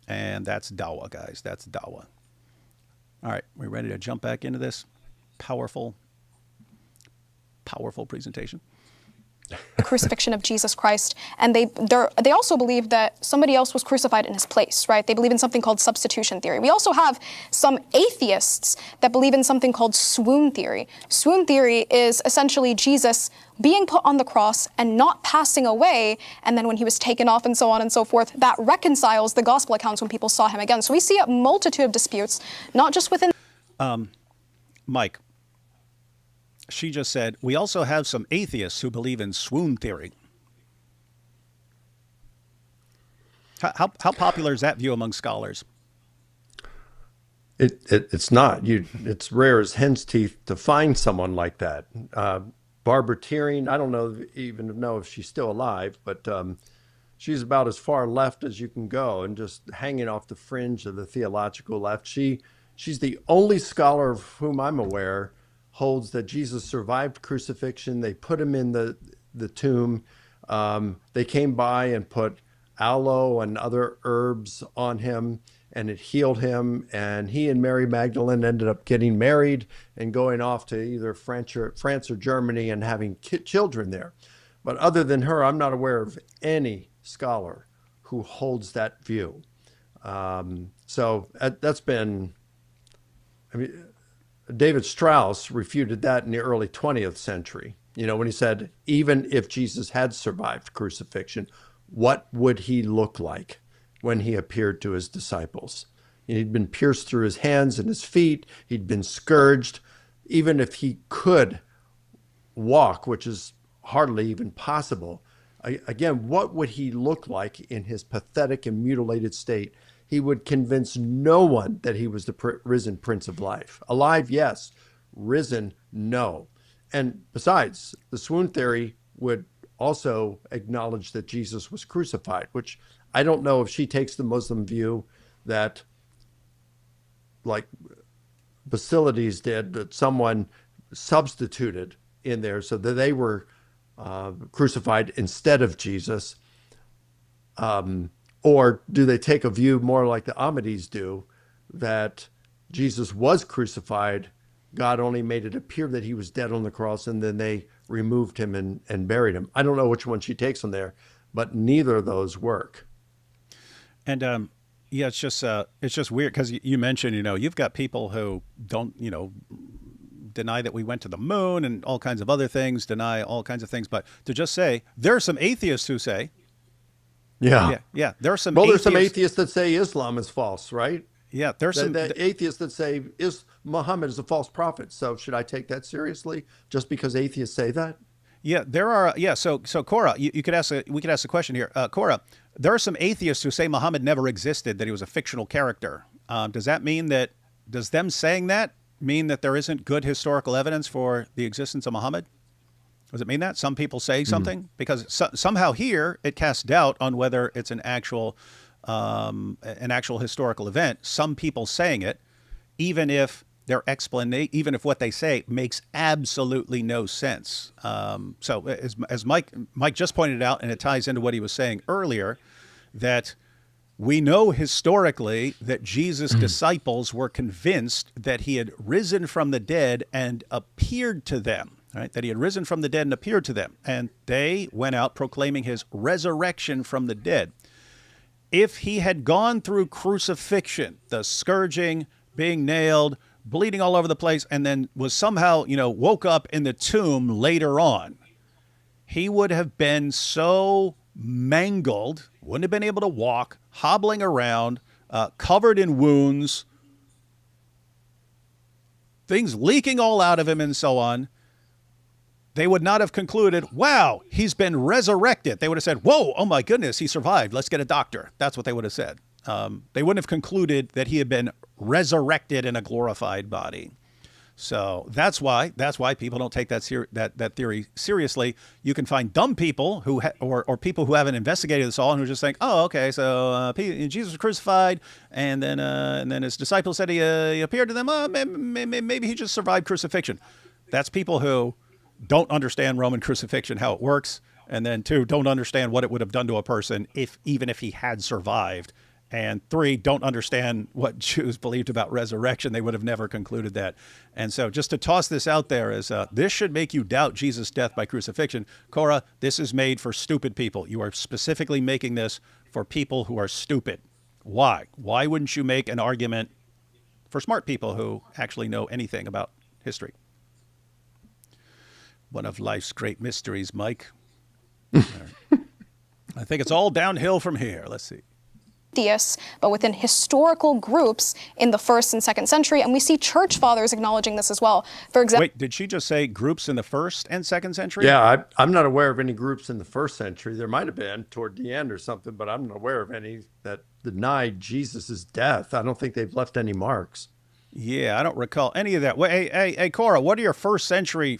And that's Dawa, guys. That's Dawa. All right, we ready to jump back into this powerful presentation? The crucifixion of Jesus Christ, and they also believe that somebody else was crucified in his place, right? They believe in something called substitution theory. We also have some atheists that believe in something called swoon theory. Swoon theory is essentially Jesus being put on the cross and not passing away, and then when he was taken off and so on and so forth, that reconciles the gospel accounts when people saw him again. So we see a multitude of disputes, not just within... Mike, she just said, we also have some atheists who believe in swoon theory. How popular is that view among scholars? It's not. It's rare as hen's teeth to find someone like that. Barbara Teering, I don't even know if she's still alive, but she's about as far left as you can go and just hanging off the fringe of the theological left. She's the only scholar of whom I'm aware holds that Jesus survived crucifixion. They put him in the tomb. They came by and put aloe and other herbs on him, and it healed him. And he and Mary Magdalene ended up getting married and going off to either France or Germany and having children there. But other than her, I'm not aware of any scholar who holds that view. So that's been, David Strauss refuted that in the early 20th century, when he said, even if Jesus had survived crucifixion, what would he look like when he appeared to his disciples? He'd been pierced through his hands and his feet. He'd been scourged. Even if he could walk, which is hardly even possible, again, what would he look like in his pathetic and mutilated state? He would convince no one that he was the risen Prince of Life. Alive, yes. Risen, no. And besides, the swoon theory would also acknowledge that Jesus was crucified, which I don't know if she takes the Muslim view that, like Basilides did, that someone substituted in there so that they were crucified instead of Jesus. Or do they take a view more like the Ahmadis do, that Jesus was crucified, God only made it appear that he was dead on the cross, and then they removed him and buried him? I don't know which one she takes on there, but neither of those work. And yeah, it's just weird because you mentioned, you've got people who don't, deny that we went to the moon and all kinds of other things, deny all kinds of things, but to just say there are some atheists who say. Yeah. There are some. Well, there's some atheists that say Islam is false, right? Yeah, there's some atheists that say Muhammad is a false prophet. So should I take that seriously just because atheists say that? Yeah, there are. Yeah, so Korra, we could ask the question here, Korra. There are some atheists who say Muhammad never existed, that he was a fictional character. Does that mean that? Does them saying that mean that there isn't good historical evidence for the existence of Muhammad? Does it mean that? Some people say something? Because somehow here it casts doubt on whether it's an actual historical event. Some people saying it, even if their explanation, even if what they say makes absolutely no sense. So as Mike just pointed out, and it ties into what he was saying earlier, that we know historically that Jesus' disciples were convinced that he had risen from the dead and appeared to them. Right, that he had risen from the dead and appeared to them, and they went out proclaiming his resurrection from the dead. If he had gone through crucifixion, the scourging, being nailed, bleeding all over the place, and then was somehow, woke up in the tomb later on, he would have been so mangled, wouldn't have been able to walk, hobbling around, covered in wounds, things leaking all out of him and so on, they would not have concluded, wow, he's been resurrected. They would have said, whoa, oh my goodness, he survived. Let's get a doctor. That's what they would have said. They wouldn't have concluded that he had been resurrected in a glorified body. So that's why people don't take that theory seriously. You can find dumb people who or people who haven't investigated this all and who just think, oh, okay, so Jesus was crucified, and then his disciples said he appeared to them. Oh, maybe he just survived crucifixion. That's people who don't understand Roman crucifixion, how it works, and then 2, don't understand what it would have done to a person even if he had survived. And 3, don't understand what Jews believed about resurrection. They would have never concluded that. And so just to toss this out there is, this should make you doubt Jesus' death by crucifixion. Korra, this is made for stupid people. You are specifically making this for people who are stupid. Why? Why wouldn't you make an argument for smart people who actually know anything about history? One of life's great mysteries, Mike. I think it's all downhill from here. Let's see. Theists, but within historical groups in the 1st and 2nd century, and we see church fathers acknowledging this as well. For example, wait, did she just say groups in the 1st and 2nd century? Yeah, I'm not aware of any groups in the 1st century. There might have been toward the end or something, but I'm not aware of any that denied Jesus' death. I don't think they've left any marks. Yeah, I don't recall any of that. Well, hey, Korra, what are your first century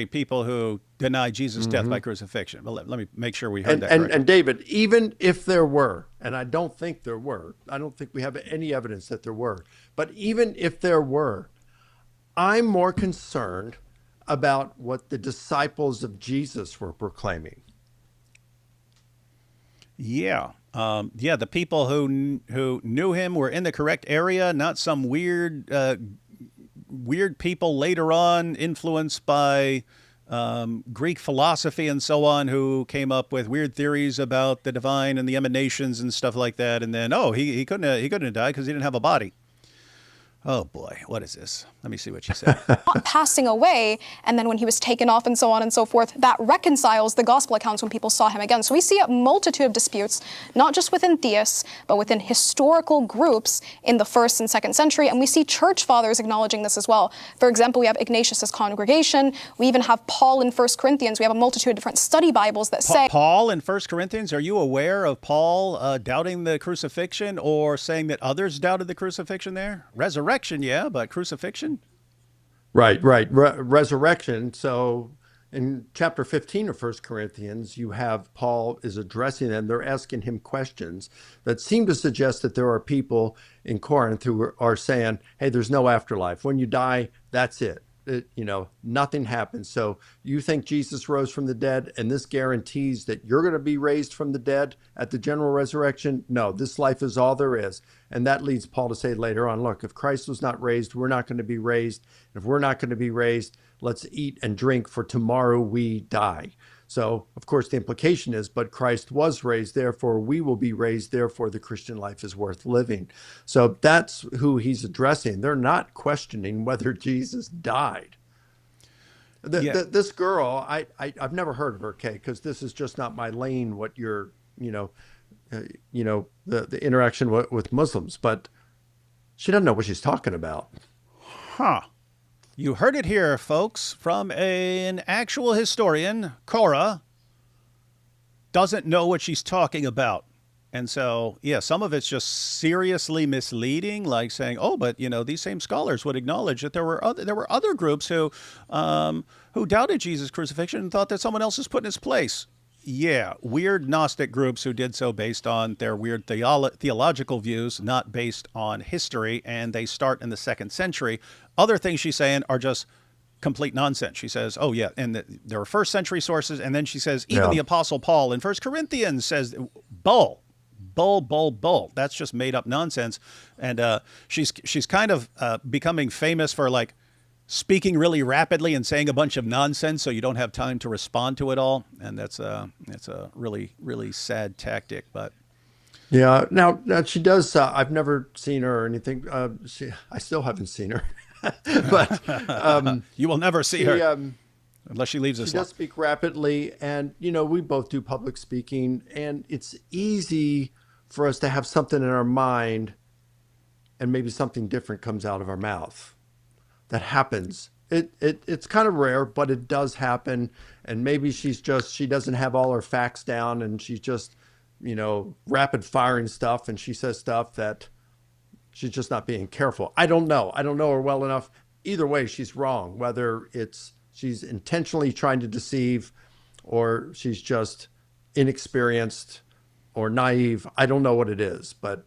people who deny Jesus' death by crucifixion? Well, let me make sure we heard that correctly. And David, even if there were, and I don't think there were, I don't think we have any evidence that there were, but even if there were, I'm more concerned about what the disciples of Jesus were proclaiming. Yeah. The people who knew him were in the correct area, not some weird people later on influenced by Greek philosophy and so on, who came up with weird theories about the divine and the emanations and stuff like that. And then, he couldn't have died because he didn't have a body. Oh boy, what is this? Let me see what she said. passing away, and then when he was taken off and so on and so forth, that reconciles the gospel accounts when people saw him again. So we see a multitude of disputes, not just within theists, but within historical groups in the 1st and 2nd century, and we see church fathers acknowledging this as well. For example, we have Ignatius's congregation. We even have Paul in 1 Corinthians. We have a multitude of different study Bibles that say... Paul in 1 Corinthians, are you aware of Paul doubting the crucifixion or saying that others doubted the crucifixion there? Resurrection, yeah, but crucifixion? Right. Resurrection. So in chapter 15 of 1 Corinthians, you have Paul is addressing them. They're asking him questions that seem to suggest that there are people in Corinth who are saying, hey, there's no afterlife. When you die, that's it. Nothing happens. So you think Jesus rose from the dead, and this guarantees that you're going to be raised from the dead at the general resurrection? No, this life is all there is. And that leads Paul to say later on, look, if Christ was not raised, we're not going to be raised. If we're not going to be raised, let's eat and drink, for tomorrow we die. So, of course, the implication is, but Christ was raised, therefore we will be raised, therefore the Christian life is worth living. So that's who he's addressing. They're not questioning whether Jesus died. This girl, I've never heard of her, Kay, because this is just not my lane, what you're, the interaction with Muslims, but she doesn't know what she's talking about. Huh. You heard it here, folks, from an actual historian. Korra doesn't know what she's talking about. And so, yeah, some of it's just seriously misleading, like saying, oh, but, these same scholars would acknowledge that there were other groups who doubted Jesus' crucifixion and thought that someone else was put in his place. Yeah, weird Gnostic groups who did so based on their weird theological views, not based on history, and they start in the 2nd century. Other things she's saying are just complete nonsense. She says, oh yeah, and there are 1st century sources, and then she says, even the Apostle Paul in 1 Corinthians says, bull. That's just made up nonsense. And she's kind of becoming famous for speaking really rapidly and saying a bunch of nonsense so you don't have time to respond to it all. And that's a really, really sad tactic. But yeah, now she does. I've never seen her or anything. I still haven't seen her, but you will never see her unless she leaves us. She does speak rapidly, and we both do public speaking, and it's easy for us to have something in our mind and maybe something different comes out of our mouth. That happens. It's kind of rare, but it does happen. And maybe she doesn't have all her facts down, and she's just, rapid firing stuff, and she says stuff that she's just not being careful. I don't know her well enough. Either way, she's wrong, whether she's intentionally trying to deceive or she's just inexperienced or naive. I don't know what it is, but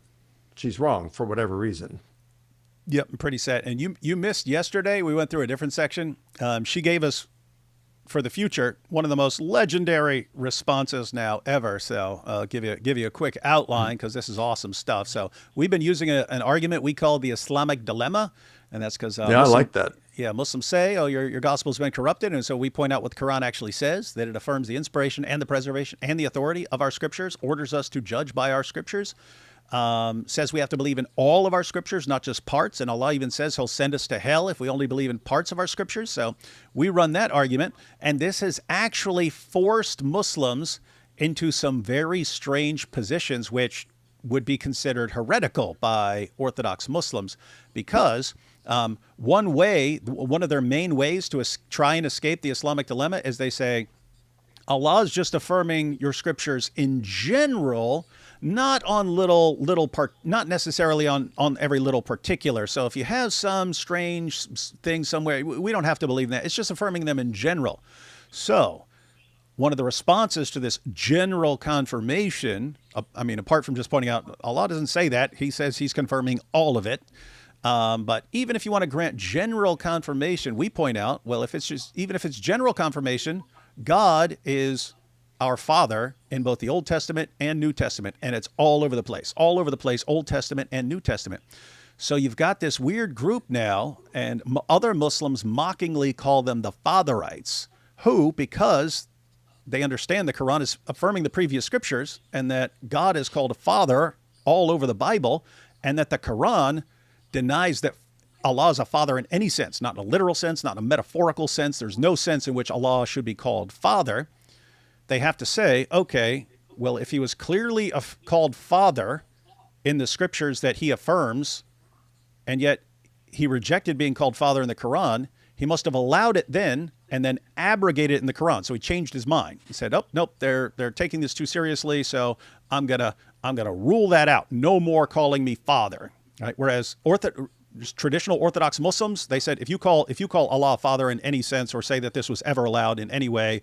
she's wrong for whatever reason. Yep, pretty sad. And you missed yesterday. We went through a different section. She gave us, for the future, one of the most legendary responses now ever. So I'll give you a quick outline because this is awesome stuff. So we've been using an argument we call the Islamic dilemma, and that's because I like that. Yeah, Muslims say, your gospel's been corrupted, and so we point out what the Quran actually says, that it affirms the inspiration and the preservation and the authority of our scriptures, orders us to judge by our scriptures. Says we have to believe in all of our scriptures, not just parts. And Allah even says he'll send us to hell if we only believe in parts of our scriptures. So we run that argument. And this has actually forced Muslims into some very strange positions, which would be considered heretical by Orthodox Muslims, because one of their main ways to try and escape the Islamic dilemma is they say, Allah is just affirming your scriptures in general, not on not necessarily on every little particular. So if you have some strange thing somewhere, we don't have to believe in that. It's just affirming them in general. So one of the responses to this general confirmation, apart from just pointing out, Allah doesn't say that. He says he's confirming all of it. But even if you want to grant general confirmation, we point out, well, even if it's general confirmation, God is our Father in both the Old Testament and New Testament, and it's all over the place, Old Testament and New Testament. So you've got this weird group now, and other Muslims mockingly call them the Fatherites, who, because they understand the Quran is affirming the previous scriptures and that God is called a Father all over the Bible, and that the Quran denies that Allah is a father in any sense, not in a literal sense, not in a metaphorical sense. There's no sense in which Allah should be called Father. They have to say, okay, well, if he was clearly called Father in the scriptures that he affirms, and yet he rejected being called Father in the Quran, he must have allowed it then and then abrogated it in the Quran. So he changed his mind. He said, oh, nope, they're taking this too seriously, so I'm gonna rule that out. No more calling me Father. Right? Whereas traditional Orthodox Muslims, they said, if you call Allah Father in any sense or say that this was ever allowed in any way,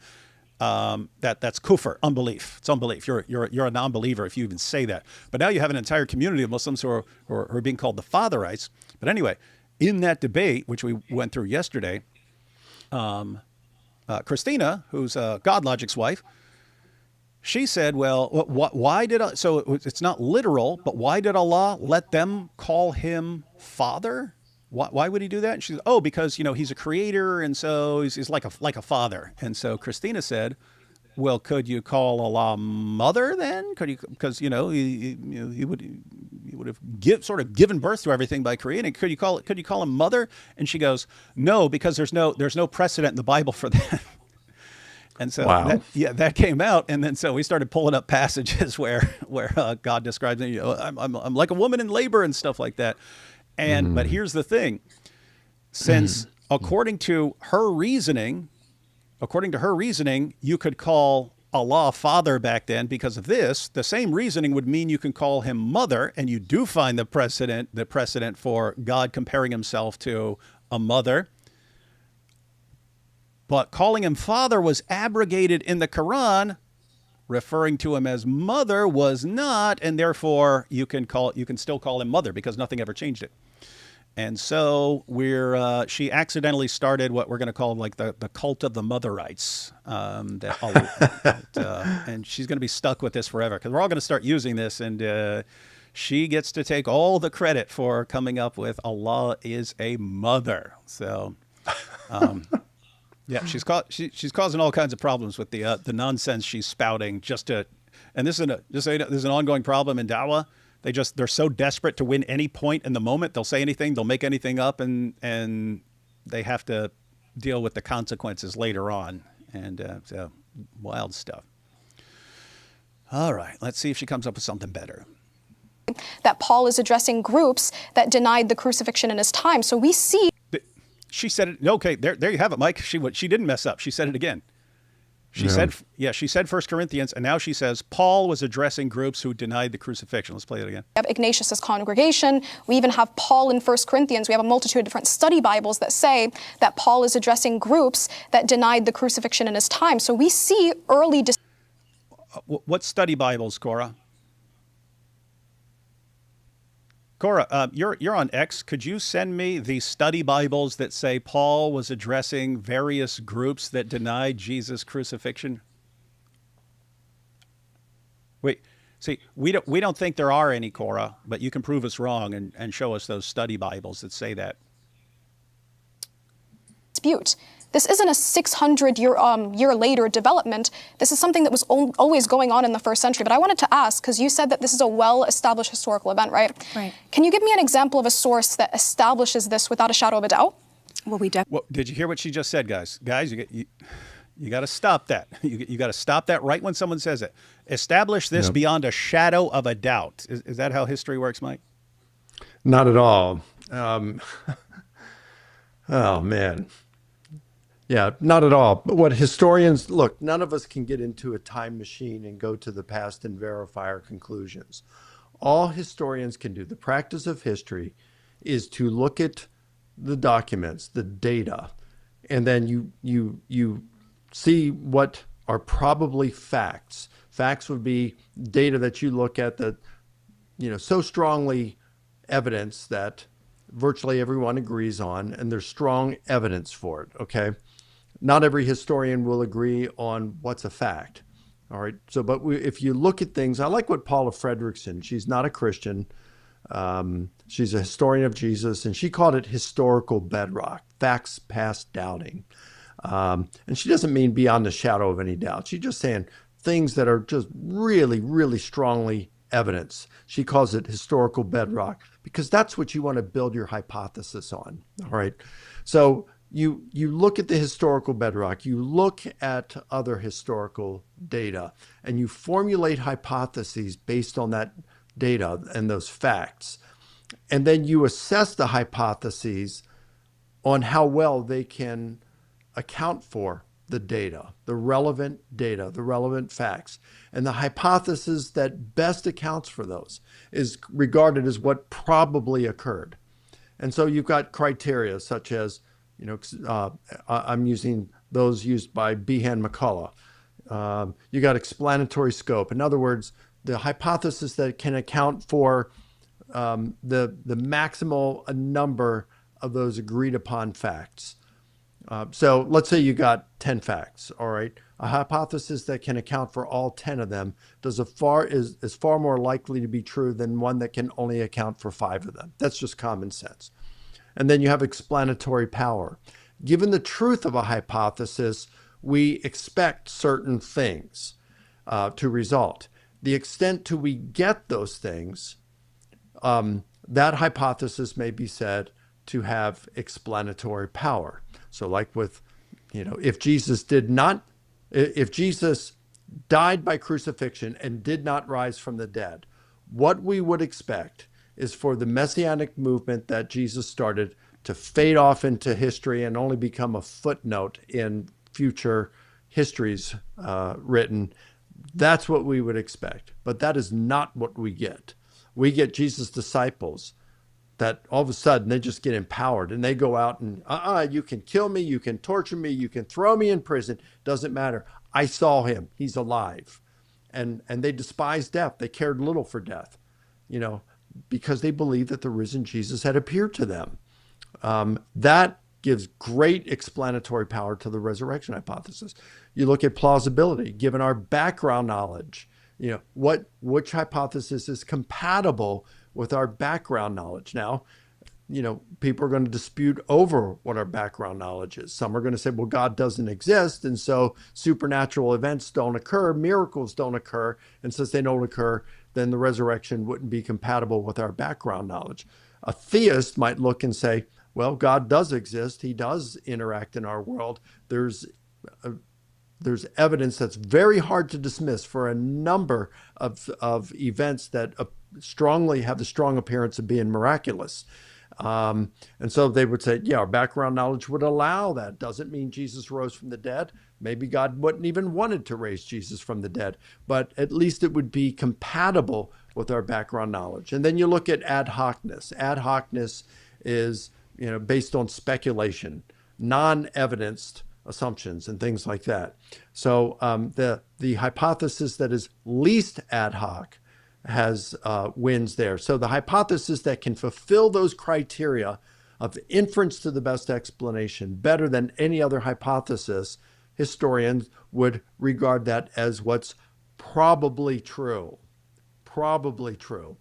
that's kufr, unbelief. It's unbelief. You're a non-believer if you even say that. But now you have an entire community of Muslims who are being called the Fatherites. But anyway, in that debate, which we went through yesterday, Christina, who's GodLogic's wife, she said, well, why did so it's not literal, but why did Allah let them call him Father? Why would he do that? And she said, oh, because, he's a creator, and so he's like a father. And so Christina said, well, could you call Allah Mother then? Could you, because, he would have sort of given birth to everything by creating. Could you call him Mother? And she goes, no, because there's no precedent in the Bible for that. And so that came out, and then so we started pulling up passages where God describes me. I'm like a woman in labor and stuff like that. And but here's the thing: since according to her reasoning, you could call Allah Father back then because of this. The same reasoning would mean you can call him Mother, and you do find the precedent for God comparing himself to a mother. But calling him Father was abrogated in the Quran. Referring to him as Mother was not, and therefore you can still call him Mother because nothing ever changed it. And so she accidentally started what we're going to call like the cult of the Motherites, and she's going to be stuck with this forever because we're all going to start using this, and she gets to take all the credit for coming up with Allah is a mother. So. Yeah, she's causing all kinds of problems with the nonsense she's spouting. And this is an ongoing problem in da'wah. They're so desperate to win any point in the moment. They'll say anything, they'll make anything up, and they have to deal with the consequences later on. And wild stuff. All right, let's see if she comes up with something better. that Paul is addressing groups that denied the crucifixion in his time. So we see. She said it. Okay, there you have it, Mike. She didn't mess up. She said it again. She said 1 Corinthians, and now she says Paul was addressing groups who denied the crucifixion. Let's play it again. We have Ignatius's congregation. We even have Paul in 1 Corinthians. We have a multitude of different study Bibles that say that Paul is addressing groups that denied the crucifixion in his time. So we see early. What study Bibles, Korra? Korra, you're on X. Could you send me the study Bibles that say Paul was addressing various groups that denied Jesus' crucifixion? Wait, see, we don't think there are any, Korra, but you can prove us wrong and show us those study Bibles that say that. Dispute. This isn't a 600-year later development. This is something that was always going on in the first century. But I wanted to ask, because you said that this is a well-established historical event, right? Right. Can you give me an example of a source that establishes this without a shadow of a doubt? Well, Did you hear what she just said, guys? Guys, you got to stop that. You got to stop that right when someone says it. Establish this beyond a shadow of a doubt. Is that how history works, Mike? Not at all. Oh, man. Yeah, not at all. But what historians, look, none of us can get into a time machine and go to the past and verify our conclusions. All historians can do, the practice of history, is to look at the documents, the data, and then you see what are probably facts. Facts would be data that you look at that, so strongly evidence that virtually everyone agrees on, and there's strong evidence for it, okay? Not every historian will agree on what's a fact, all right? So, but if you look at things, I like what Paula Fredrickson, she's not a Christian, she's a historian of Jesus, and she called it historical bedrock, facts past doubting. And she doesn't mean beyond the shadow of any doubt. She's just saying things that are just really, really strongly evidence. She calls it historical bedrock because that's what you want to build your hypothesis on, all right? So you look at the historical bedrock, you look at other historical data, and you formulate hypotheses based on that data and those facts. And then you assess the hypotheses on how well they can account for the data, the relevant facts. And the hypothesis that best accounts for those is regarded as what probably occurred. And so you've got criteria such as, I'm using those used by Behan McCullough. You got explanatory scope. In other words, the hypothesis that can account for the maximal number of those agreed upon facts. So let's say you got 10 facts, all right? A hypothesis that can account for all 10 of them is far more likely to be true than one that can only account for 5 of them. That's just common sense. And then you have explanatory power. Given the truth of a hypothesis, we expect certain things to result. The extent to we get those things, that hypothesis may be said to have explanatory power. So like with, if Jesus died by crucifixion and did not rise from the dead, what we would expect is for the messianic movement that Jesus started to fade off into history and only become a footnote in future histories written. That's what we would expect. But that is not what we get. We get Jesus' disciples that all of a sudden they just get empowered and they go out and, you can kill me, you can torture me, you can throw me in prison, doesn't matter. I saw him, he's alive. And they despised death. They cared little for death, because they believed that the risen Jesus had appeared to them. That gives great explanatory power to the resurrection hypothesis. You look at plausibility, given our background knowledge, which hypothesis is compatible with our background knowledge. Now, people are going to dispute over what our background knowledge is. Some are going to say, well, God doesn't exist, and so supernatural events don't occur, miracles don't occur, and since they don't occur, then the resurrection wouldn't be compatible with our background knowledge. A theist might look and say, well, God does exist. He does interact in our world. There's evidence that's very hard to dismiss for a number of events that strongly have the strong appearance of being miraculous. And so they would say, yeah, our background knowledge would allow that. Doesn't mean Jesus rose from the dead. Maybe God wouldn't even wanted to raise Jesus from the dead, but at least it would be compatible with our background knowledge. And then you look at ad hocness. Ad hocness is, based on speculation, non-evidenced assumptions and things like that. So the hypothesis that is least ad hoc has wins there. So the hypothesis that can fulfill those criteria of inference to the best explanation better than any other hypothesis, historians would regard that as what's probably true. Probably true.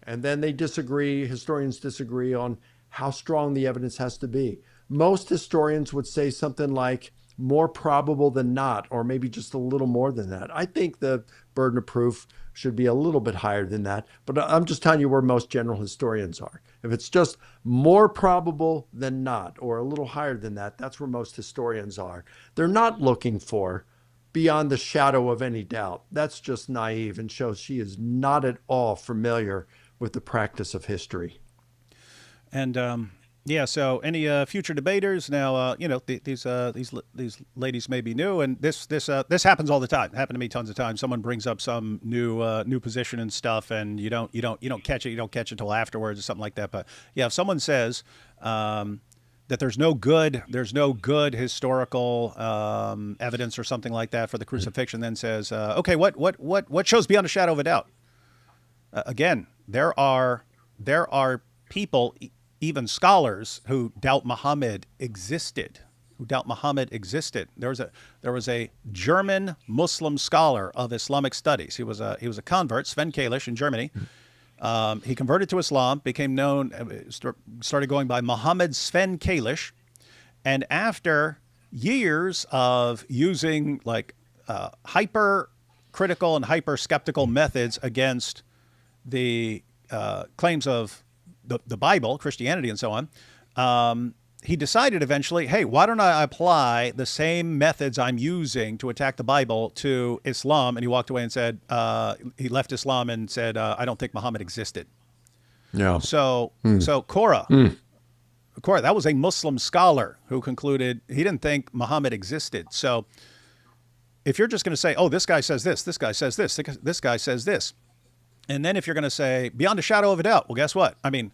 And then historians disagree on how strong the evidence has to be. Most historians would say something like more probable than not, or maybe just a little more than that. I think the burden of proof should be a little bit higher than that, but I'm just telling you where most general historians are. If it's just more probable than not, or a little higher than that, that's where most historians are. They're not looking for beyond the shadow of any doubt. That's just naive and shows she is not at all familiar with the practice of history. And yeah, so any future debaters now? These ladies may be new, and this happens all the time. It happened to me tons of times. Someone brings up some new position and stuff, and you don't catch it. You don't catch it until afterwards or something like that. But yeah, if someone says that there's no good historical evidence or something like that for the crucifixion, then says, okay, what shows beyond a shadow of a doubt? Again, there are people, even scholars, who doubt Muhammad existed. There was a German Muslim scholar of Islamic studies. He was a convert, Sven Kalisch, in Germany. He converted to Islam, became known, started going by Muhammad Sven Kalisch, and after years of using hyper critical and hyper skeptical methods against the claims of the Bible, Christianity, and so on, he decided eventually, hey, why don't I apply the same methods I'm using to attack the Bible to Islam? And he walked away and said, he left Islam and said, I don't think Muhammad existed. Yeah. So Korra, that was a Muslim scholar who concluded he didn't think Muhammad existed. So if you're just going to say, oh, this guy says this guy says this, this guy says this, and then if you're going to say beyond a shadow of a doubt, well, guess what? I mean,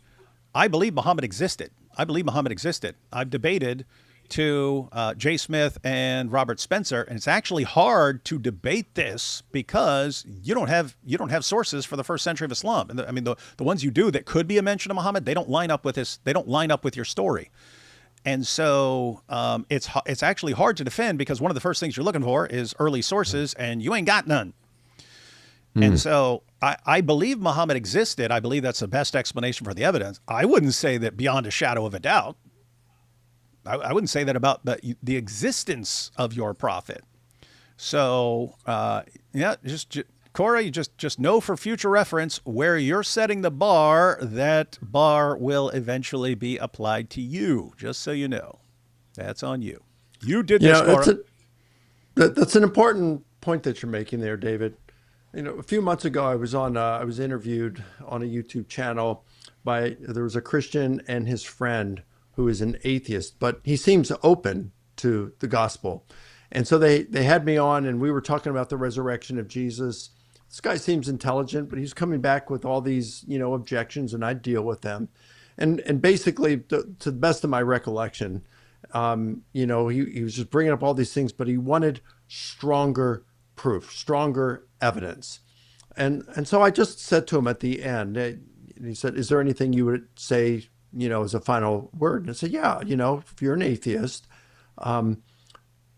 I believe Muhammad existed. I've debated to Jay Smith and Robert Spencer, and it's actually hard to debate this because you don't have sources for the first century of Islam. And the ones you do that could be a mention of Muhammad, they don't line up with this. They don't line up with your story. And so it's actually hard to defend because one of the first things you're looking for is early sources, and you ain't got none. And so I believe Muhammad existed. I believe that's the best explanation for the evidence. I wouldn't say that beyond a shadow of a doubt. I wouldn't say that about the existence of your prophet. So, Korra, you just know for future reference where you're setting the bar, that bar will eventually be applied to you, just so you know. That's on you. You did this, Korra. That's an important point that you're making there, David. A few months ago, I was interviewed on a YouTube channel there was a Christian and his friend who is an atheist, but he seems open to the gospel. And so they had me on, and we were talking about the resurrection of Jesus. This guy seems intelligent, but he's coming back with all these, objections, and I deal with them. And basically, to the best of my recollection, he was just bringing up all these things, but he wanted stronger proof, stronger evidence. And so I just said to him at the end, he said, is there anything you would say, as a final word? And I said, yeah, if you're an atheist,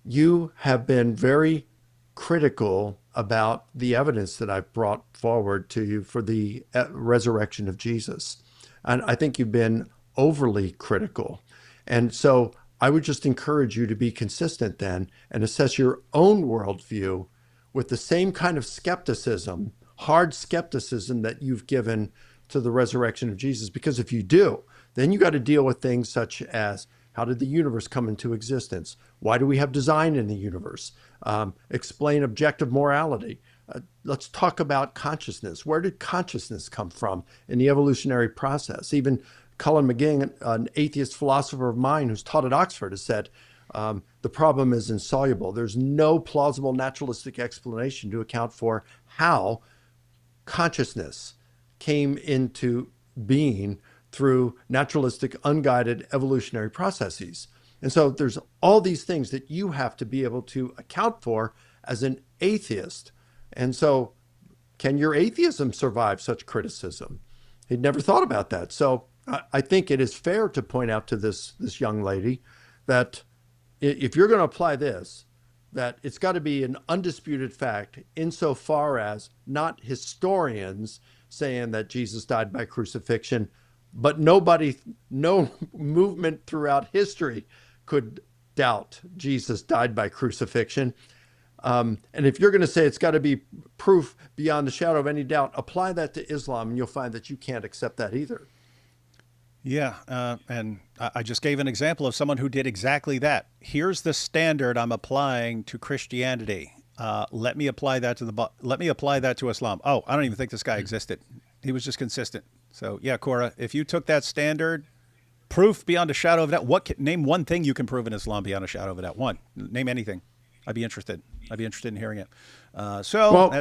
you have been very critical about the evidence that I've brought forward to you for the resurrection of Jesus. And I think you've been overly critical. And so I would just encourage you to be consistent then and assess your own worldview with the same kind of skepticism, hard skepticism that you've given to the resurrection of Jesus. Because if you do, then you got to deal with things such as, how did the universe come into existence? Why do we have design in the universe? Explain objective morality. let's talk about consciousness. Where did consciousness come from in the evolutionary process? Even Cullen McGing, an atheist philosopher of mind who's taught at Oxford, has said the problem is insoluble. There's no plausible naturalistic explanation to account for how consciousness came into being through naturalistic, unguided evolutionary processes. And so there's all these things that you have to be able to account for as an atheist. And so can your atheism survive such criticism? He'd never thought about that. So I think it is fair to point out to this young lady that if you're going to apply this, that it's got to be an undisputed fact insofar as not historians saying that Jesus died by crucifixion, but no movement throughout history could doubt Jesus died by crucifixion. And if you're going to say it's got to be proof beyond the shadow of any doubt, apply that to Islam and you'll find that you can't accept that either. Yeah, and I just gave an example of someone who did exactly that. Here's the standard I'm applying to Christianity. Let me apply that to Islam. Oh, I don't even think this guy existed. He was just consistent. So yeah, Korra, if you took that standard, proof beyond a shadow of a doubt. Name one thing you can prove in Islam beyond a shadow of a doubt. One. Name anything. I'd be interested in hearing it.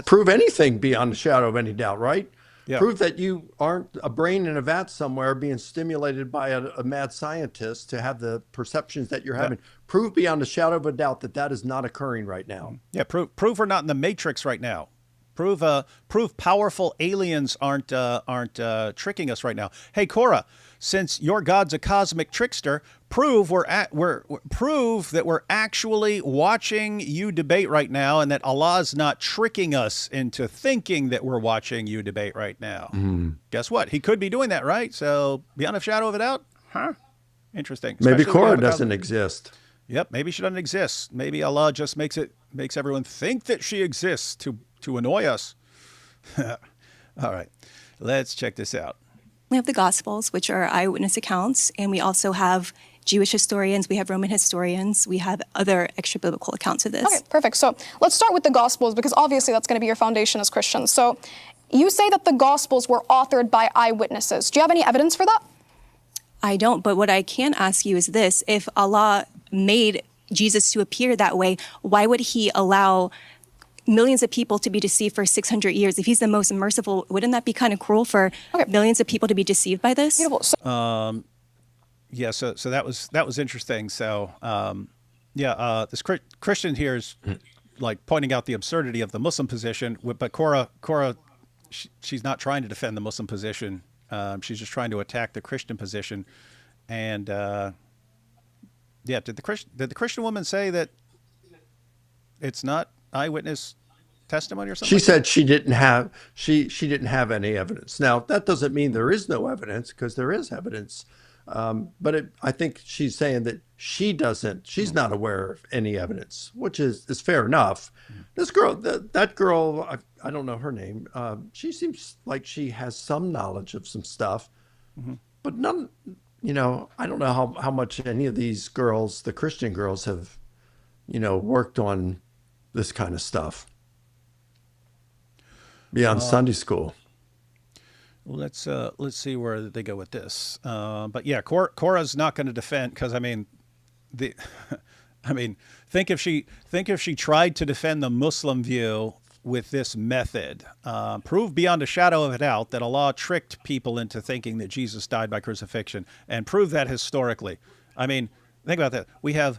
Prove anything beyond a shadow of any doubt, right? Yeah. Prove that you aren't a brain in a vat somewhere being stimulated by a mad scientist to have the perceptions that you're having. Prove beyond a shadow of a doubt that that is not occurring right now. Yeah, prove we're not in the Matrix right now. Prove powerful aliens aren't tricking us right now. Hey, Korra, since your God's a cosmic trickster, prove that we're actually watching you debate right now, and that Allah's not tricking us into thinking that we're watching you debate right now. Guess what? He could be doing that, right? So beyond a shadow of a doubt, interesting. Maybe Korra doesn't exist. Yep, maybe she doesn't exist. Maybe Allah just makes everyone think that she exists to annoy us. All right, let's check this out. We have the Gospels, which are eyewitness accounts, and we also have Jewish historians, we have Roman historians, we have other extra biblical accounts of this. Okay, perfect. So let's start with the Gospels, because obviously that's going to be your foundation as Christians. So you say that the Gospels were authored by eyewitnesses. Do you have any evidence for that? I don't, but what I can ask you is this. If Allah made Jesus to appear that way, why would he allow millions of people to be deceived for 600 years? If he's the most merciful, wouldn't that be kind of cruel for millions of people to be deceived by this? Beautiful. Yeah, so that was interesting. So this Christian here is like pointing out the absurdity of the Muslim position, but Korra, she's not trying to defend the Muslim position. She's just trying to attack the Christian position. And did the Christian woman say that it's not eyewitness testimony or something? She said she didn't have any evidence. Now that doesn't mean there is no evidence, because there is evidence. But I think she's saying that she's not aware of any evidence, which is fair enough. This girl, that girl, I don't know her name. She seems like she has some knowledge of some stuff, but none, I don't know how much any of these girls, the Christian girls, have, worked on this kind of stuff beyond Sunday school. Let's see where they go with this. But yeah, Korra's not going to defend, because think if she tried to defend the Muslim view with this method, prove beyond a shadow of a doubt that Allah tricked people into thinking that Jesus died by crucifixion, and prove that historically. Think about that. We have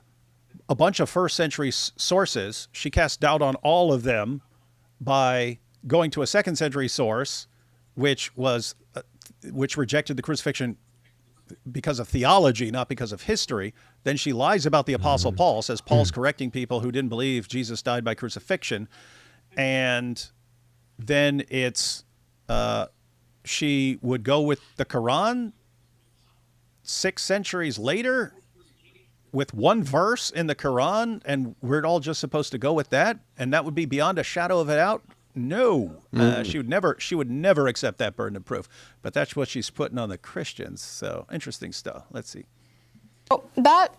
a bunch of first century sources. She cast doubt on all of them by going to a second century source, which rejected the crucifixion because of theology, not because of history. Then she lies about the Apostle Paul, says Paul's correcting people who didn't believe Jesus died by crucifixion. And then she would go with the Quran 6 centuries later with one verse in the Quran, and we're all just supposed to go with that, and that would be beyond a shadow of a doubt. No, she would never accept that burden of proof. But that's what she's putting on the Christians. So interesting stuff. Let's see. That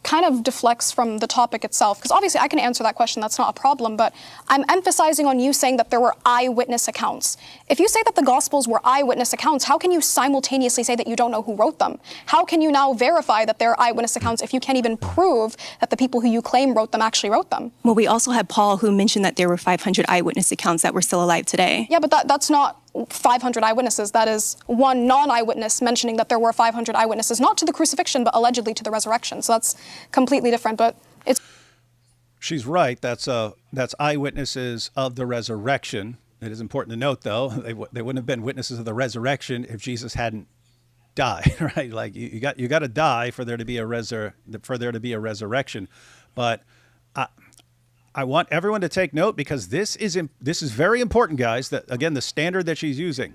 kind of deflects from the topic itself, because obviously I can answer that question, that's not a problem, but I'm emphasizing on you saying that there were eyewitness accounts. If you say that the Gospels were eyewitness accounts, how can you simultaneously say that you don't know who wrote them? How can you now verify that they're eyewitness accounts if you can't even prove that the people who you claim wrote them actually wrote them? Well, we also had Paul who mentioned that there were 500 eyewitness accounts that were still alive today. Yeah, but that's not 500 eyewitnesses. That is one non-eyewitness mentioning that there were 500 eyewitnesses, not to the crucifixion, but allegedly to the resurrection. So that's completely different, but it's... She's right. That's eyewitnesses of the resurrection. It is important to note, though, they wouldn't have been witnesses of the resurrection if Jesus hadn't died, right? Like you got to die for there to be a resurrection. But I want everyone to take note, because this is very important, guys. That again, the standard that she's using.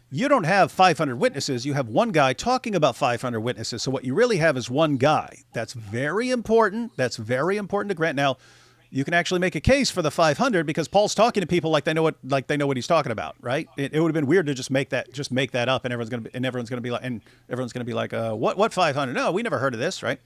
You don't have 500 witnesses. You have one guy talking about 500 witnesses. So what you really have is one guy. That's very important. That's very important to grant. Now, you can actually make a case for the 500 because Paul's talking to people like they know what he's talking about, right? It would have been weird to just make that up, and everyone's going to be like, what 500? No, we never heard of this, right?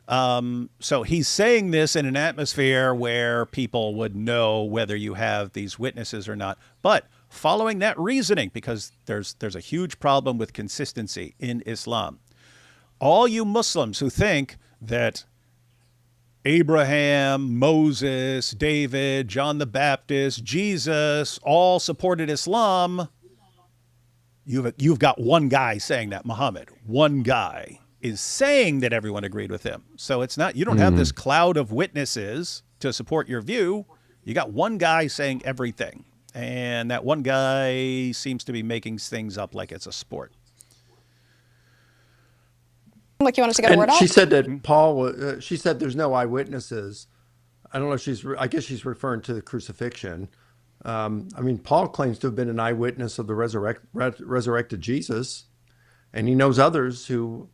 So he's saying this in an atmosphere where people would know whether you have these witnesses or not. But following that reasoning, because there's a huge problem with consistency in Islam. All you Muslims who think that Abraham, Moses, David, John the Baptist, Jesus all supported Islam, you've got one guy saying that, Muhammad. One guy is saying that everyone agreed with him. So it's not, you don't have this cloud of witnesses to support your view. You got one guy saying everything. And that one guy seems to be making things up like it's a sport. Like you wanted to get a word out? She said that she said there's no eyewitnesses. I don't know if I guess she's referring to the crucifixion. I mean, Paul claims to have been an eyewitness of the resurrected Jesus, and he knows others who,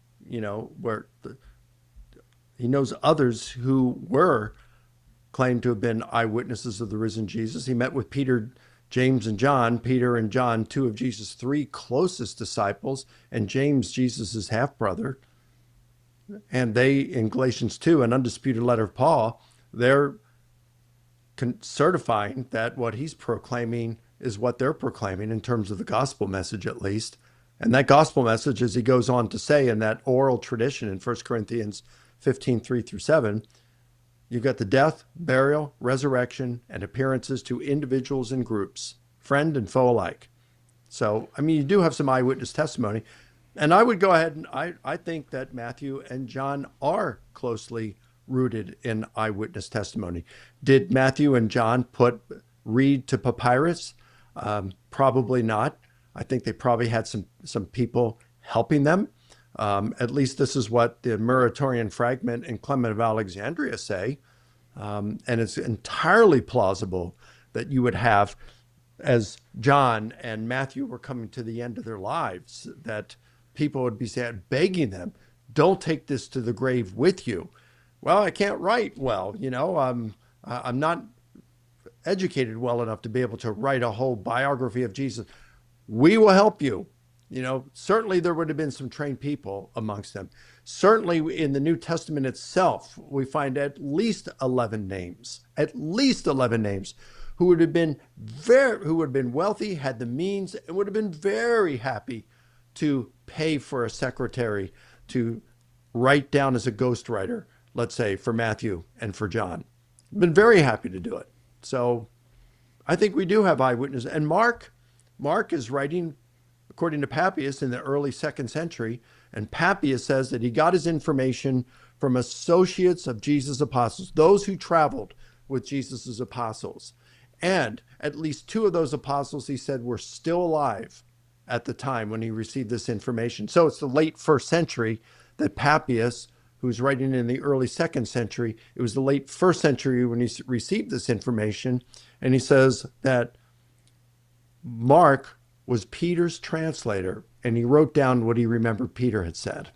were claimed to have been eyewitnesses of the risen Jesus. He met with Peter, James, and John. Peter and John, two of Jesus' three closest disciples, and James, Jesus' half-brother. And they, in Galatians 2, an undisputed letter of Paul, they're certifying that what he's proclaiming is what they're proclaiming in terms of the gospel message, at least. And that gospel message, as he goes on to say in that oral tradition in 1 Corinthians 15, 3-7, you've got the death, burial, resurrection, and appearances to individuals and groups, friend and foe alike. So, I mean, you do have some eyewitness testimony. And I would go ahead and I think that Matthew and John are closely rooted in eyewitness testimony. Did Matthew and John read to papyrus? Probably not. I think they probably had some people helping them. At least this is what the Muratorian fragment and Clement of Alexandria say. And it's entirely plausible that you would have, as John and Matthew were coming to the end of their lives, that people would be begging them, don't take this to the grave with you. Well, I can't write well, I'm not educated well enough to be able to write a whole biography of Jesus. We will help you. Certainly there would have been some trained people amongst them. Certainly in the New Testament itself, we find at least 11 names, who would have been wealthy, had the means, and would have been very happy to pay for a secretary to write down as a ghostwriter, let's say, for Matthew and for John. Been very happy to do it. So I think we do have eyewitnesses. And Mark is writing, according to Papias, in the early 2nd century. And Papias says that he got his information from associates of Jesus' apostles, those who traveled with Jesus' apostles. And at least 2 of those apostles, he said, were still alive at the time when he received this information. So it's the late 1st century that Papias, who's writing in the early 2nd century, it was the late 1st century when he received this information. And he says that Mark was Peter's translator, and he wrote down what he remembered Peter had said.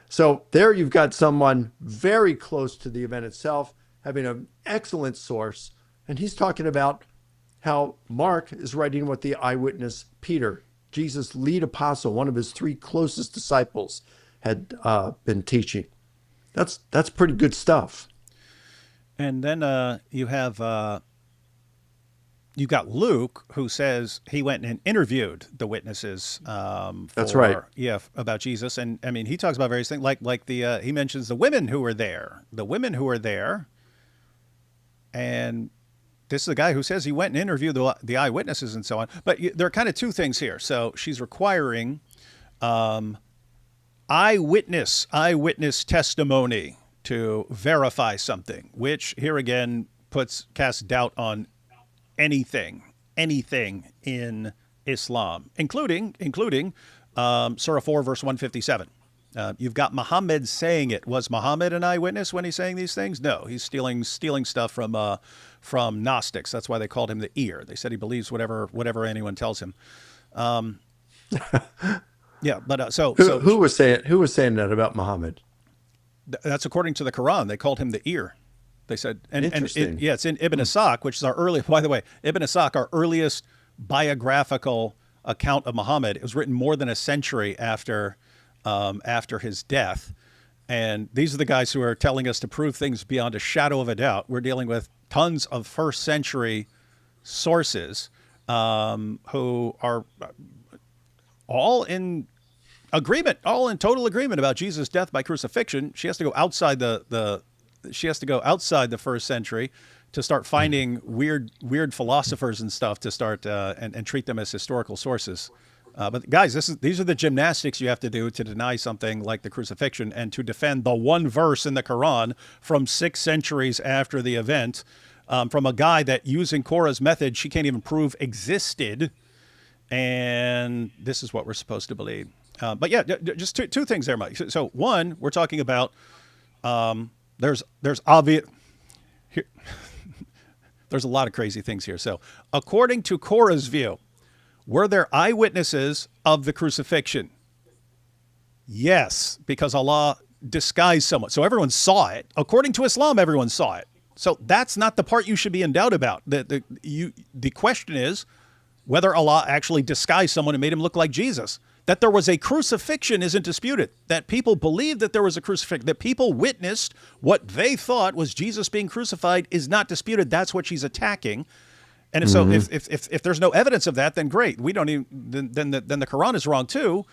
So there you've got someone very close to the event itself, having an excellent source. And he's talking about how Mark is writing what the eyewitness Peter, Jesus' lead apostle, one of his 3 closest disciples, had been teaching. That's pretty good stuff. And then you've got Luke, who says he went and interviewed the witnesses. That's right. Yeah, about Jesus, and I mean he talks about various things, like the he mentions the women who were there, and this is a guy who says he went and interviewed the eyewitnesses and so on. But there are kind of two things here. So she's requiring eyewitness testimony to verify something, which here again casts doubt on anything in Islam, including Surah 4, verse 157. You've got Muhammad saying it. Was Muhammad an eyewitness when he's saying these things? No, he's stealing stuff from Gnostics. That's why they called him the ear. They said he believes whatever anyone tells him. Yeah, but who was saying that about Muhammad? That's according to the Quran. They called him the ear. They said, Interesting. it's in Ibn Ishaq, which is by the way, Ibn Ishaq, our earliest biographical account of Muhammad. It was written more than a century after his death. And these are the guys who are telling us to prove things beyond a shadow of a doubt. We're dealing with tons of first century sources who are all in total agreement about Jesus' death by crucifixion. She has to go outside the first century to start finding weird philosophers and stuff to start and treat them as historical sources. But guys, these are the gymnastics you have to do to deny something like the crucifixion and to defend the one verse in the Quran from 6 centuries after the event, from a guy that, using Korra's method, she can't even prove existed. And this is what we're supposed to believe. But yeah, just two things there, Mike. So one, we're talking about there's obvious here. There's a lot of crazy things here. So according to Korra's view, were there eyewitnesses of the crucifixion? Yes, because Allah disguised someone. So everyone saw it. According to Islam, everyone saw it. So that's not the part you should be in doubt about. The question is whether Allah actually disguised someone and made him look like Jesus. That there was a crucifixion isn't disputed. That people believed that there was a crucifixion, that people witnessed what they thought was Jesus being crucified is not disputed. That's what she's attacking. And so if there's no evidence of that, then great. We don't even then the Quran is wrong too,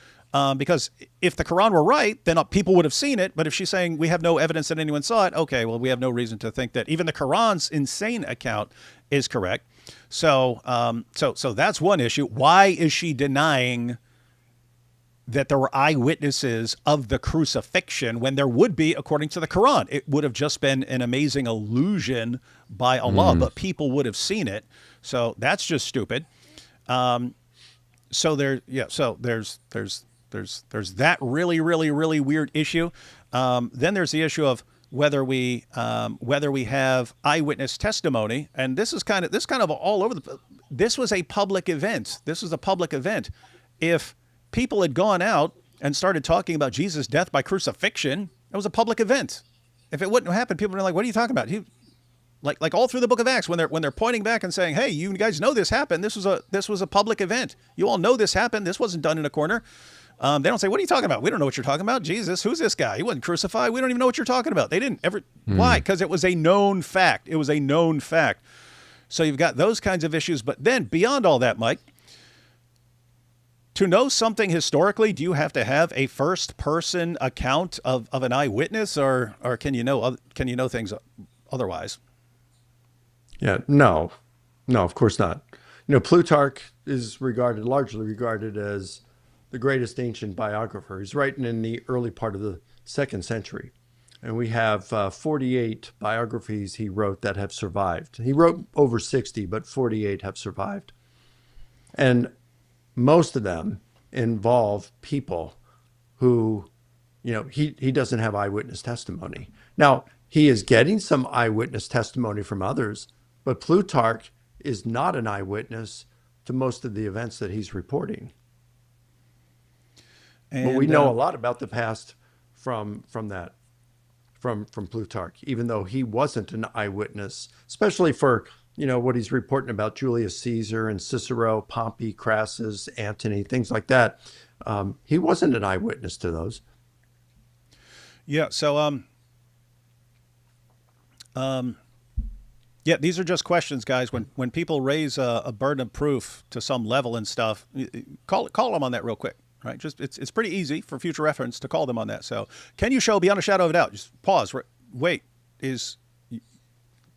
because if the Quran were right, then people would have seen it. But if she's saying we have no evidence that anyone saw it, okay, well, we have no reason to think that even the Quran's insane account is correct. So so that's one issue. Why is she denying that there were eyewitnesses of the crucifixion when there would be, according to the Quran? It would have just been an amazing illusion by Allah, but people would have seen it. So that's just stupid. So there's that really weird issue. Then there's the issue of whether we have eyewitness testimony, and this kind of all over the. This was a public event. If people had gone out and started talking about Jesus' death by crucifixion, it was a public event. If it wouldn't have happened, people would be like, "What are you talking about?" Like all through the book of Acts, when they're pointing back and saying, "Hey, you guys know this happened. This was a public event. You all know this happened. This wasn't done in a corner." They don't say, "What are you talking about? We don't know what you're talking about. Jesus, who's this guy? He wasn't crucified. We don't even know what you're talking about." They didn't ever. Why? Because it was a known fact. It was a known fact. So you've got those kinds of issues. But then beyond all that, Mike, to know something historically, do you have to have a first-person account of an eyewitness, or can you know things otherwise? Yeah, no, of course not. Plutarch is largely regarded as the greatest ancient biographer. He's writing in the early part of the 2nd century, and we have 48 biographies he wrote that have survived. He wrote over 60, but 48 have survived, and most of them involve people who, he doesn't have eyewitness testimony. Now, he is getting some eyewitness testimony from others, but Plutarch is not an eyewitness to most of the events that he's reporting. But we know a lot about the past from Plutarch, even though he wasn't an eyewitness, especially for what he's reporting about Julius Caesar and Cicero, Pompey, Crassus, Antony, things like that. He wasn't an eyewitness to those. Yeah. So Yeah, these are just questions, guys. When people raise a burden of proof to some level and stuff, call them on that real quick, right? Just it's pretty easy for future reference to call them on that. So, can you show beyond a shadow of a doubt? Just pause. Wait,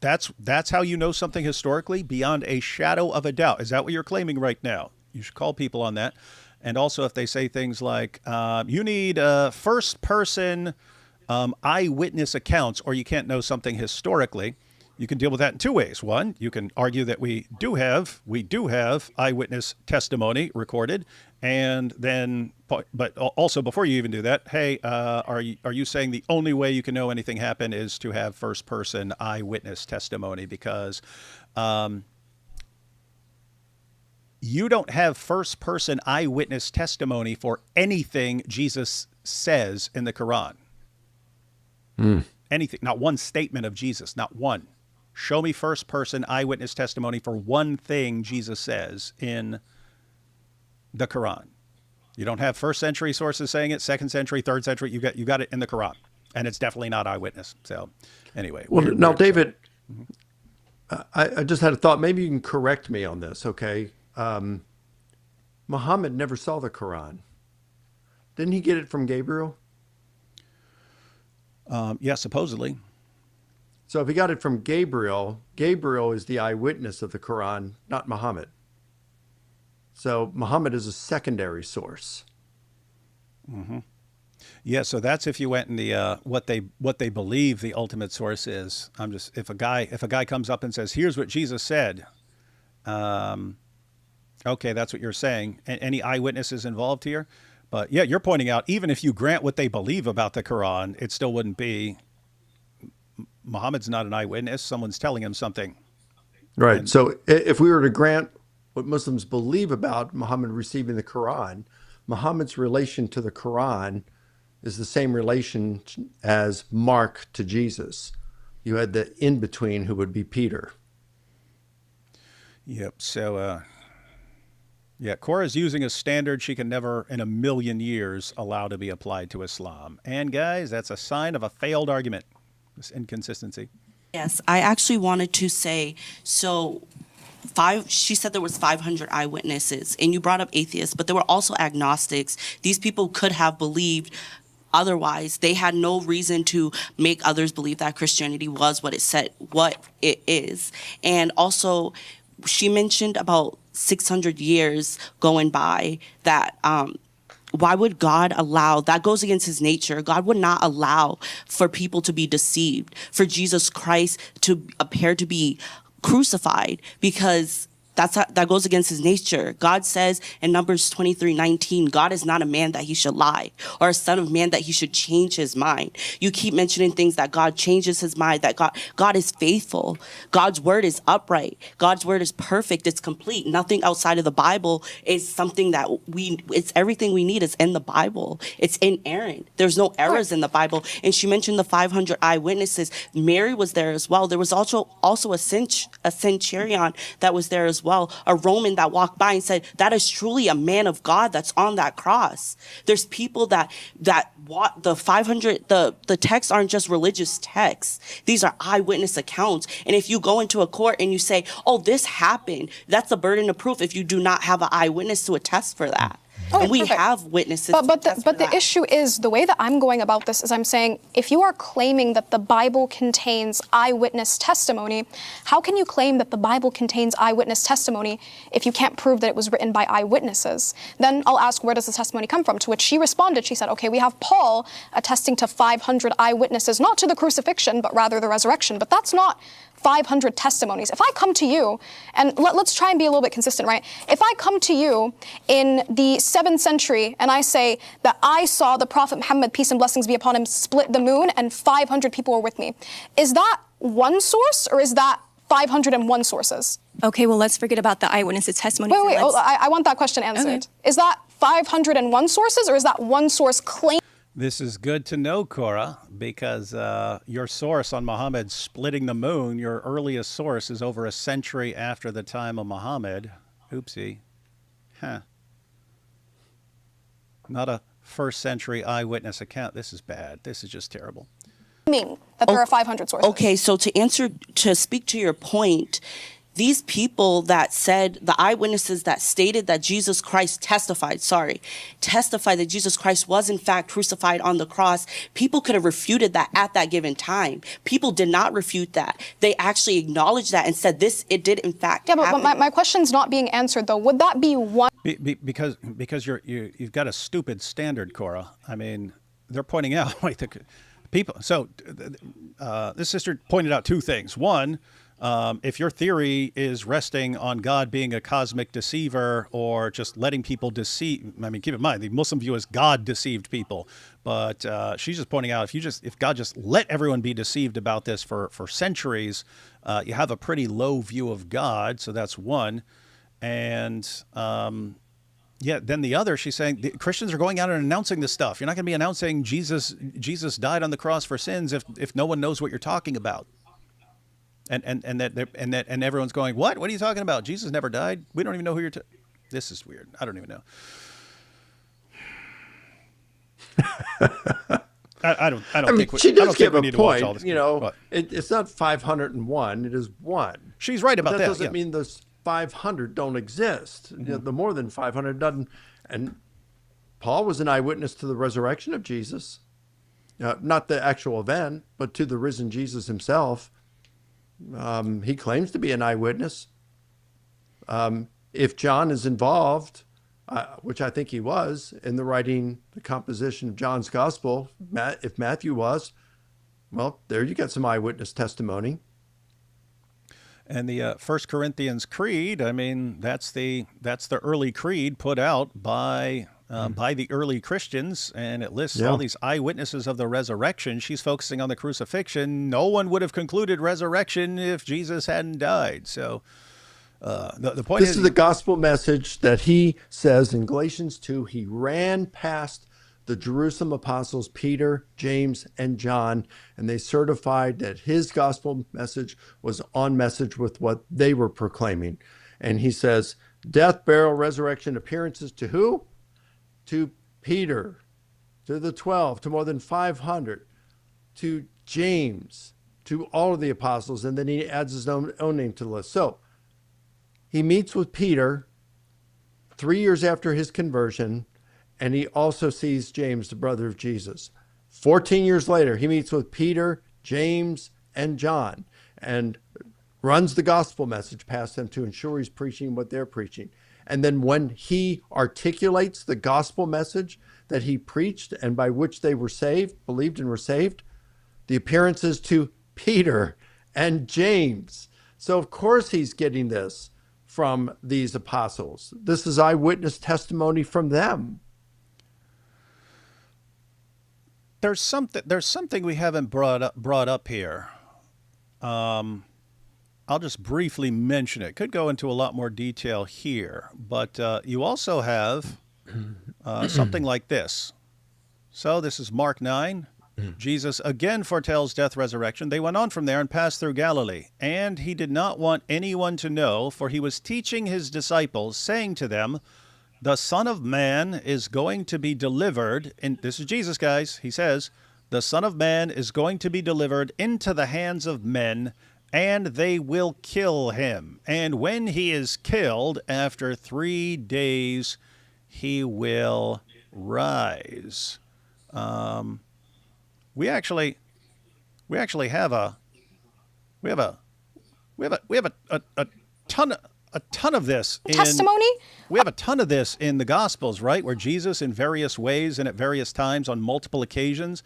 that's how you know something historically beyond a shadow of a doubt? Is that what you're claiming right now? You should call people on that. And also, if they say things like you need first person eyewitness accounts, or you can't know something historically. You can deal with that in two ways. One, you can argue that we do have eyewitness testimony recorded, and then, but also before you even do that, hey, are you saying the only way you can know anything happened is to have first-person eyewitness testimony? Because you don't have first-person eyewitness testimony for anything Jesus says in the Quran. Anything, not one statement of Jesus, not one. Show me first-person eyewitness testimony for one thing Jesus says in the Quran. You don't have first-century sources saying it, second century, third century. You got it in the Quran, and it's definitely not eyewitness. So, anyway. Well, now, David, I just had a thought. Maybe you can correct me on this, okay? Muhammad never saw the Quran. Didn't he get it from Gabriel? Yeah, supposedly. So if he got it from Gabriel, Gabriel is the eyewitness of the Quran, not Muhammad. So Muhammad is a secondary source. Mm-hmm. Yeah, so that's if you went in the what they believe the ultimate source is. If a guy comes up and says, "Here's what Jesus said," okay, that's what you're saying. Any eyewitnesses involved here? But yeah, you're pointing out even if you grant what they believe about the Quran, it still wouldn't be. Muhammad's not an eyewitness. Someone's telling him something. Right. So if we were to grant what Muslims believe about Muhammad receiving the Quran, Muhammad's relation to the Quran is the same relation as Mark to Jesus. You had the in-between who would be Peter. Yep. So, yeah, Korra's using a standard she can never in a million years allow to be applied to Islam. And guys, that's a sign of a failed argument. This inconsistency. Yes, I actually wanted to say, so she said there was 500 eyewitnesses, and you brought up atheists, but there were also agnostics. These people could have believed otherwise. They had no reason to make others believe that Christianity was what it is. And also, she mentioned about 600 years going by that why would God allow, that goes against his nature. God would not allow for people to be deceived, for Jesus Christ to appear to be crucified, because that goes against his nature. God says in Numbers 23:19, God is not a man that he should lie, or a son of man that he should change his mind. You keep mentioning things that God changes his mind, that God is faithful. God's word is upright. God's word is perfect. It's complete. Nothing outside of the Bible is something that it's everything we need is in the Bible. It's inerrant. There's no errors in the Bible. And she mentioned the 500 eyewitnesses. Mary was there as well. There was also a centurion that was there as well. A Roman that walked by and said, that is truly a man of God that's on that cross. There's people that the 500, the texts aren't just religious texts. These are eyewitness accounts. And if you go into a court and you say, oh, this happened, that's a burden of proof if you do not have an eyewitness to attest for that. Oh, and we perfect. have witnesses. But the issue is, the way that I'm going about this is I'm saying, if you are claiming that the Bible contains eyewitness testimony, how can you claim that the Bible contains eyewitness testimony if you can't prove that it was written by eyewitnesses? Then I'll ask, where does the testimony come from? To which she responded, she said, okay, we have Paul attesting to 500 eyewitnesses, not to the crucifixion, but rather the resurrection. But that's not 500 testimonies. If I come to you, and let's try and be a little bit consistent, right? If I come to you in the 7th century and I say that I saw the Prophet Muhammad, peace and blessings be upon him, split the moon and 500 people were with me, is that one source or is that 501 sources? Okay, well, let's forget about the eyewitnesses' testimony. Wait, I want that question answered. Okay. Is that 501 sources or is that one source claim? This is good to know, Korra, because your source on Muhammad splitting the moon, your earliest source is over a century after the time of Muhammad. Oopsie. Huh. Not a first century eyewitness account. This is bad. This is just terrible. Mean that there are 500 sources. Okay, so to speak to your point, these people that said, the eyewitnesses that stated that Jesus Christ testified that Jesus Christ was in fact crucified on the cross, people could have refuted that at that given time. People did not refute that. They actually acknowledged that and said it did in fact happen. But my question's not being answered though. Would that be one? Because you've got a stupid standard, Korra. I mean, they're pointing out like the people. So this sister pointed out two things. One, if your theory is resting on God being a cosmic deceiver or just letting people deceive, I mean, keep in mind, the Muslim view is God deceived people. But she's just pointing out if God just let everyone be deceived about this for centuries, you have a pretty low view of God. So that's one. And then the other, she's saying the Christians are going out and announcing this stuff. You're not going to be announcing Jesus died on the cross for sins if no one knows what you're talking about. And everyone's going, what are you talking about? Jesus never died. We don't even know who you're. This is weird. I don't even know. I don't think she does give a need to watch all point. this. It's not 501. It is one. She's right about that. That Doesn't mean those 500 don't exist. Mm-hmm. The more than 500 doesn't. And Paul was an eyewitness to the resurrection of Jesus, not the actual event, but to the risen Jesus himself. He claims to be an eyewitness. If John is involved, which I think he was, in the composition of John's gospel, if Matthew was, well, there you get some eyewitness testimony. And the 1 Corinthians Creed, I mean, that's the early creed put out by the early Christians, and it lists all these eyewitnesses of the resurrection. She's focusing on the crucifixion. No one would have concluded resurrection if Jesus hadn't died. So the point This is the gospel message that he says in Galatians 2. He ran past the Jerusalem apostles, Peter, James, and John, and they certified that his gospel message was on message with what they were proclaiming. And he says, death, burial, resurrection, appearances to who? To Peter, to the 12, to more than 500, to James, to all of the apostles, and then he adds his own name to the list. So he meets with Peter 3 years after his conversion, and he also sees James, the brother of Jesus. 14 years later, he meets with Peter, James, and John, and runs the gospel message past them to ensure he's preaching what they're preaching. And then when he articulates the gospel message that he preached and by which they were saved, believed and were saved, the appearances to Peter and James. So of course he's getting this from these apostles. This is eyewitness testimony from them. There's something we haven't brought up here. I'll just briefly mention it. Could go into a lot more detail here, but you also have something like this. So this is Mark 9. Jesus again foretells death, resurrection. They went on from there and passed through Galilee. And he did not want anyone to know, for he was teaching his disciples, saying to them, the Son of Man is going to be delivered. And this is Jesus, guys. He says, the Son of Man is going to be delivered into the hands of men, and they will kill him. And when he is killed, after 3 days, he will rise. We actually have a ton of this in testimony. We have a ton of this in the Gospels, right? Where Jesus, in various ways and at various times on multiple occasions,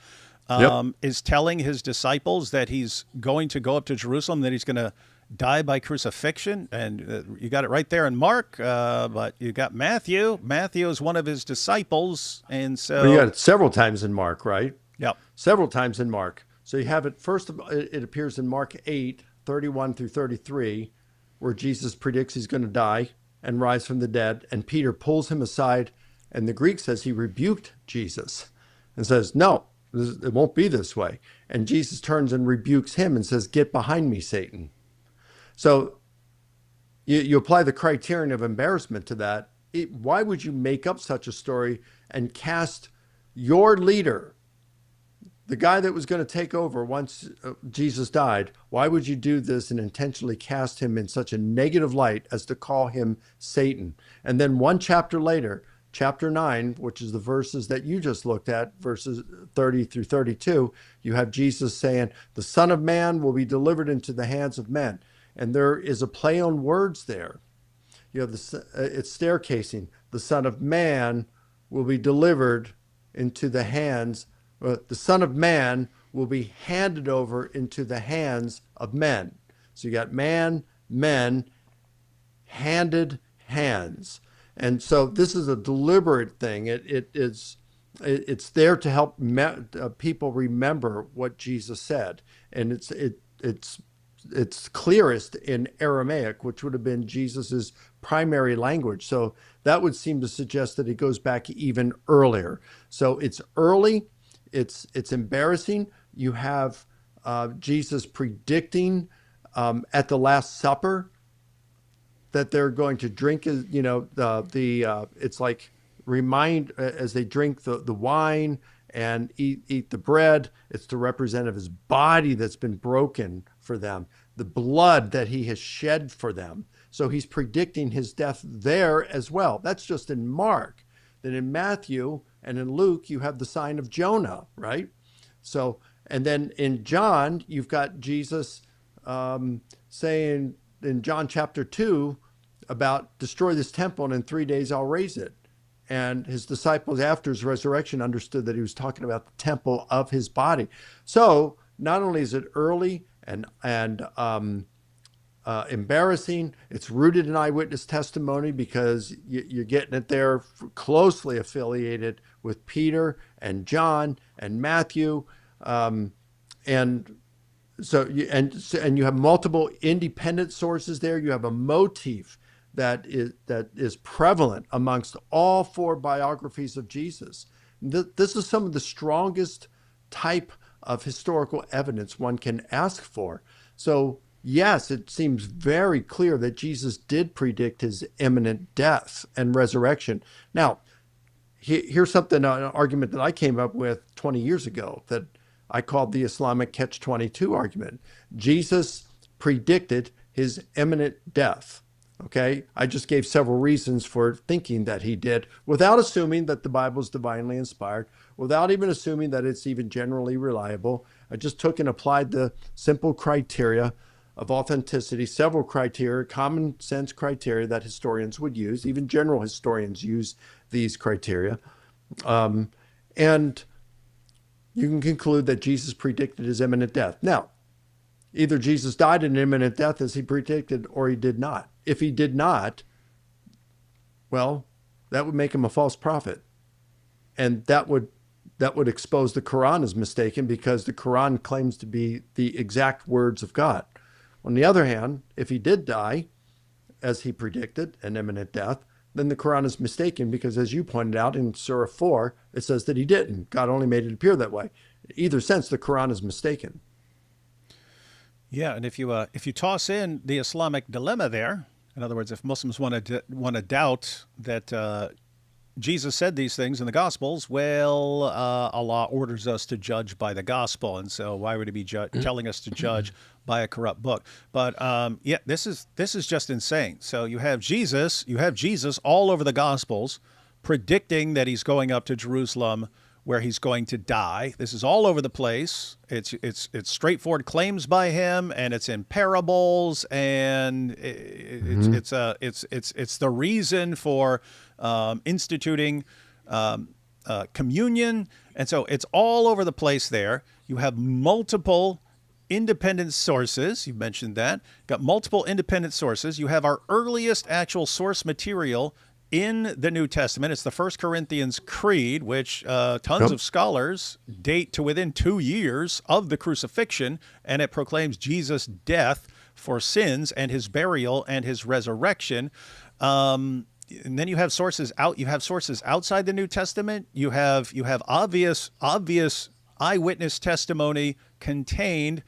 is telling his disciples that he's going to go up to Jerusalem, that he's going to die by crucifixion. And you got it right there in Mark, but you got Matthew. Matthew is one of his disciples. And so you got it several times in Mark, right? Yep. Several times in Mark. So you have it first, it appears in Mark 8, 31 through 33, where Jesus predicts he's going to die and rise from the dead. And Peter pulls him aside. And the Greek says he rebuked Jesus and says, no, it won't be this way. And Jesus turns and rebukes him and says, get behind me, Satan. So you apply the criterion of embarrassment to that. Why would you make up such a story and cast your leader, the guy that was going to take over once Jesus died, why would you do this and intentionally cast him in such a negative light as to call him Satan? And then one chapter later, chapter 9, which is the verses that you just looked at, verses 30 through 32, you have Jesus saying, the Son of Man will be delivered into the hands of men. And there is a play on words there. You have it's staircasing. The Son of Man will be delivered into the hands. The Son of Man will be handed over into the hands of men. So you got man, men, handed hands. And so this is a deliberate thing. It's there to help people remember what Jesus said, and it's clearest in Aramaic, which would have been Jesus's primary language. So that would seem to suggest that it goes back even earlier. So it's early, it's embarrassing. You have Jesus predicting at the Last Supper that they're going to drink, it's like as they drink the wine and eat the bread, it's to represent of his body that's been broken for them, the blood that he has shed for them. So he's predicting his death there as well. That's just in Mark. Then in Matthew and in Luke, you have the sign of Jonah, right? So, and then in John, you've got Jesus saying in John chapter 2 about destroy this temple and in 3 days I'll raise it. And his disciples after his resurrection understood that he was talking about the temple of his body. So not only is it early and embarrassing, it's rooted in eyewitness testimony because you're getting it there closely affiliated with Peter and John and Matthew. And you have multiple independent sources there. You have a motif that is prevalent amongst all four biographies of Jesus. This is some of the strongest type of historical evidence one can ask for. So yes, it seems very clear that Jesus did predict his imminent death and resurrection. Now, here's an argument that I came up with 20 years ago that I called the Islamic catch-22 argument. Jesus predicted his imminent death. Okay, I just gave several reasons for thinking that he did, without assuming that the Bible is divinely inspired, without even assuming that it's even generally reliable. I just took and applied the simple criteria of authenticity, several criteria, common sense criteria that historians would use. Even general historians use these criteria. And you can conclude that Jesus predicted his imminent death. Now, either Jesus died an imminent death as he predicted, or he did not. If he did not, well, that would make him a false prophet. And that would expose the Quran as mistaken, because the Quran claims to be the exact words of God. On the other hand, if he did die, as he predicted, an imminent death, then the Quran is mistaken, because as you pointed out in Surah 4, it says that he didn't. God only made it appear that way. In either sense, the Quran is mistaken. Yeah, and if you toss in the Islamic dilemma there, in other words, if Muslims want to doubt that Jesus said these things in the Gospels, well, Allah orders us to judge by the Gospel, and so why would he be telling us to judge by a corrupt book? But yeah, this is just insane. So you have Jesus all over the Gospels predicting that he's going up to Jerusalem, where he's going to die. This is all over the place. It's straightforward claims by him, and it's in parables, and it's the reason for instituting communion, and so it's all over the place there. You have multiple independent sources. You mentioned that. Got multiple independent sources. You have our earliest actual source material in the New Testament. It's the 1 Corinthians Creed, which tons of scholars date to within 2 years of the crucifixion, and it proclaims Jesus' death for sins and his burial and his resurrection. And then you have sources outside the New Testament. You have obvious eyewitness testimony contained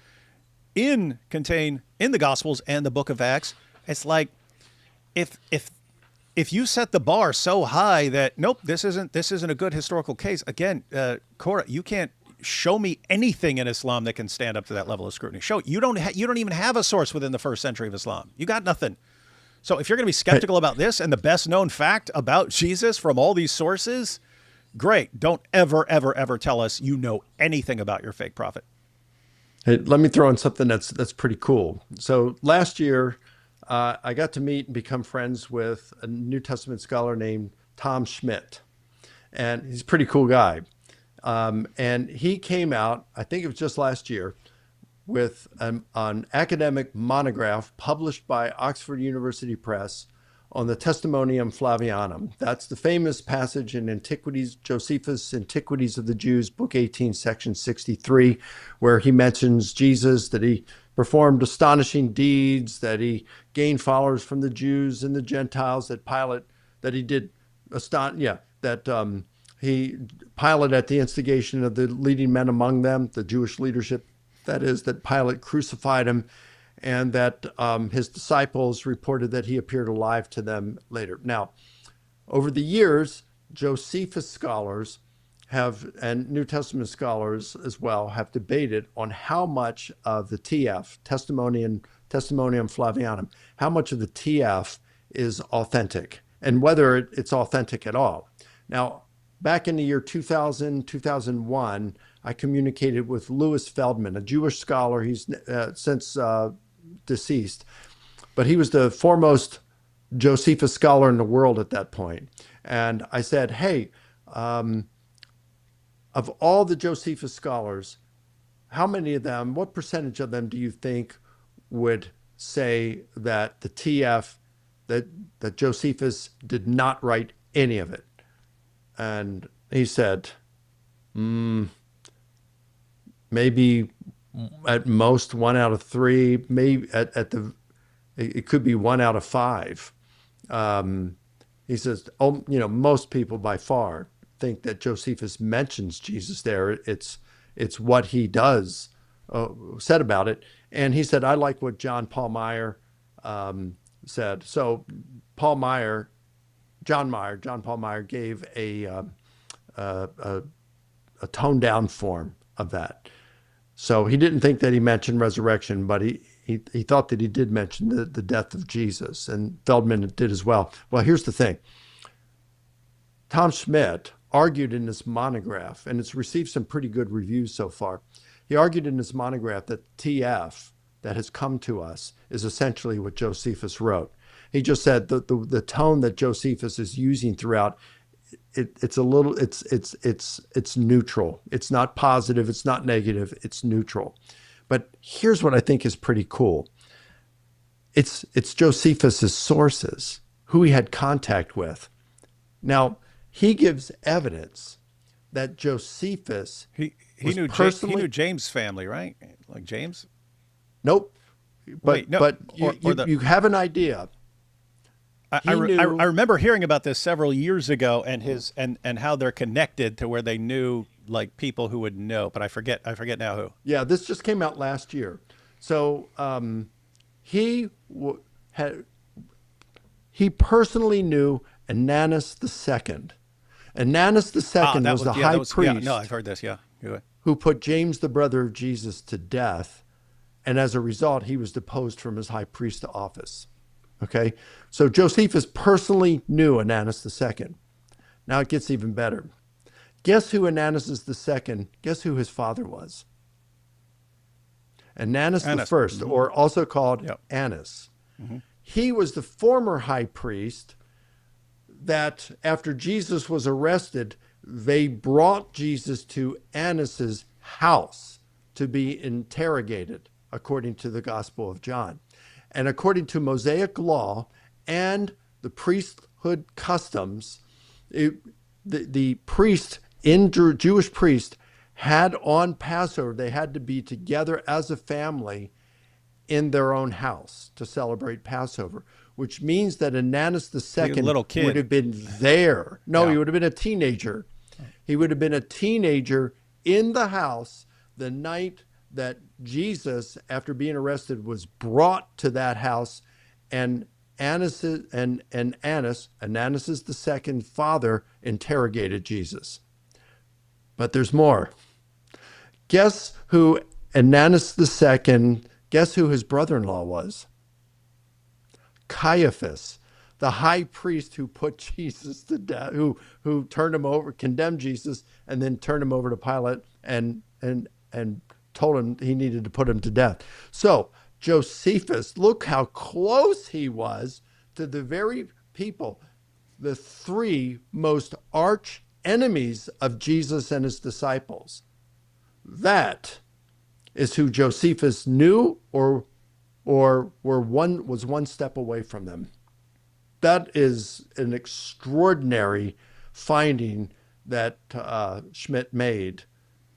in the Gospels and the Book of Acts. It's like if you set the bar so high that nope, this isn't a good historical case. Again, Korra, you can't show me anything in Islam that can stand up to that level of scrutiny. You don't even have a source within the first century of Islam. You got nothing. So if you're going to be skeptical about this and the best known fact about Jesus from all these sources, great. Don't ever, ever, ever tell us you know anything about your fake prophet. Hey, let me throw in something that's pretty cool. So last year, I got to meet and become friends with a New Testament scholar named Tom Schmidt, and he's a pretty cool guy. And he came out, I think it was just last year, with an academic monograph published by Oxford University Press on the Testimonium Flavianum. That's the famous passage in Antiquities, Josephus, Antiquities of the Jews, Book 18, Section 63, where he mentions Jesus, that he performed astonishing deeds, that he gained followers from the Jews and the Gentiles, that Pilate at the instigation of the leading men among them, the Jewish leadership, that is, that Pilate crucified him, and that his disciples reported that he appeared alive to them later. Now, over the years, Josephus scholars and New Testament scholars as well have debated on how much of the TF, Testimonium Flavianum, how much of the TF is authentic and whether it's authentic at all. Now, back in the year 2000, 2001, I communicated with Louis Feldman, a Jewish scholar. He's since deceased, but he was the foremost Josephus scholar in the world at that point. And I said, hey, of all the Josephus scholars, how many of them, what percentage of them do you think would say that the TF, that Josephus did not write any of it? And he said, maybe at most 1 out of 3, maybe it could be 1 out of 5. He says, most people by far think that Josephus mentions Jesus there. It's what he does, said about it. And he said, I like what John Paul Meyer said. So John Paul Meyer gave a toned down form of that. So he didn't think that he mentioned resurrection, but he thought that he did mention the death of Jesus, and Feldman did as well. Well, here's the thing. Tom Schmidt argued in this monograph, and it's received some pretty good reviews so far. He argued in this monograph that TF that has come to us is essentially what Josephus wrote. He just said the tone that Josephus is using throughout, it's neutral. It's not positive. It's not negative. It's neutral. But here's what I think is pretty cool. It's Josephus's sources, who he had contact with. Now, he gives evidence that Josephus he knew James' family, right? Like James? Nope. But Wait, you have an idea. I remember hearing about this several years ago, and how they're connected to where they knew like people who would know, but I forget now who. Yeah, this just came out last year. So he personally knew Ananus II. Ananus II was the high priest. Yeah, no, I've heard this. Yeah, who put James, the brother of Jesus, to death, and as a result, he was deposed from his high priest office. Okay, so Josephus personally knew Ananus II. Now it gets even better. Guess who Ananus II, guess who his father was? Ananus I, mm-hmm. or also called Annas. Mm-hmm. He was the former high priest that after Jesus was arrested, they brought Jesus to Annas's house to be interrogated, according to the Gospel of John. And according to Mosaic law and the priesthood customs, the priest, Jewish priest, had on Passover, they had to be together as a family in their own house to celebrate Passover, which means that Ananus II would have been there. No, he would have been a teenager. He would have been a teenager in the house the night that Jesus, after being arrested, was brought to that house, and Ananus's second father interrogated Jesus. But there's more. Guess who Ananus II, guess who his brother-in-law was? Caiaphas, the high priest who put Jesus to death, who turned him over, condemned Jesus, and then turned him over to Pilate and told him he needed to put him to death. So Josephus, look how close he was to the very people, the three most arch enemies of Jesus and his disciples. That is who Josephus knew or was one step away from them. That is an extraordinary finding that Schmidt made,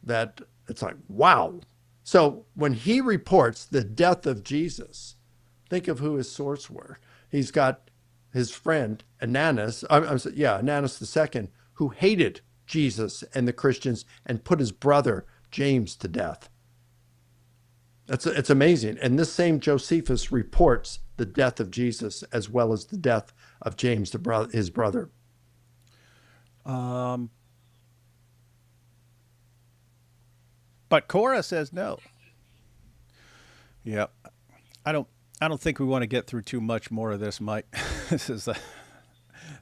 that it's like, wow. So when he reports the death of Jesus, think of who his source were. He's got his friend Ananus II, who hated Jesus and the Christians and put his brother James to death. It's amazing. And this same Josephus reports the death of Jesus as well as the death of James, his brother. But Korra says no. Yeah, I don't think we want to get through too much more of this, Mike. This is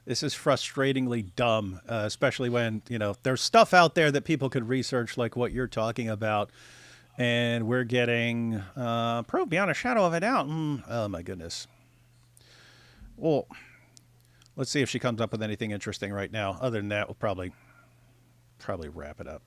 frustratingly dumb, especially when there's stuff out there that people could research, like what you're talking about. And we're getting proof beyond a shadow of a doubt. Oh, my goodness. Well, let's see if she comes up with anything interesting right now. Other than that, we'll probably wrap it up.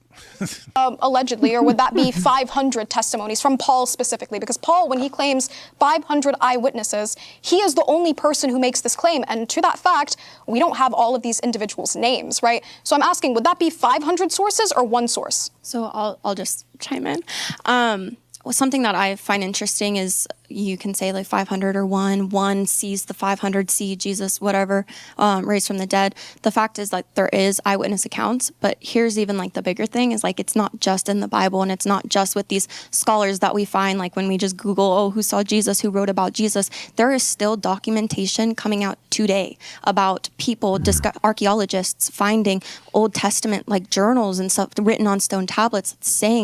Allegedly, or would that be 500 testimonies from Paul specifically? Because Paul, when he claims 500 eyewitnesses, he is the only person who makes this claim. And to that fact, we don't have all of these individuals' names, right? So I'm asking, would that be 500 sources or one source? So I'll just chime in. Well, something that I find interesting is you can say like 500 or one sees the 500, see Jesus, whatever, raised from the dead. The fact is like there is eyewitness accounts, but here's even like the bigger thing is like it's not just in the Bible, and it's not just with these scholars that we find like when we just Google, who saw Jesus, who wrote about Jesus. There is still documentation coming out today about people, archaeologists finding Old Testament like journals and stuff written on stone tablets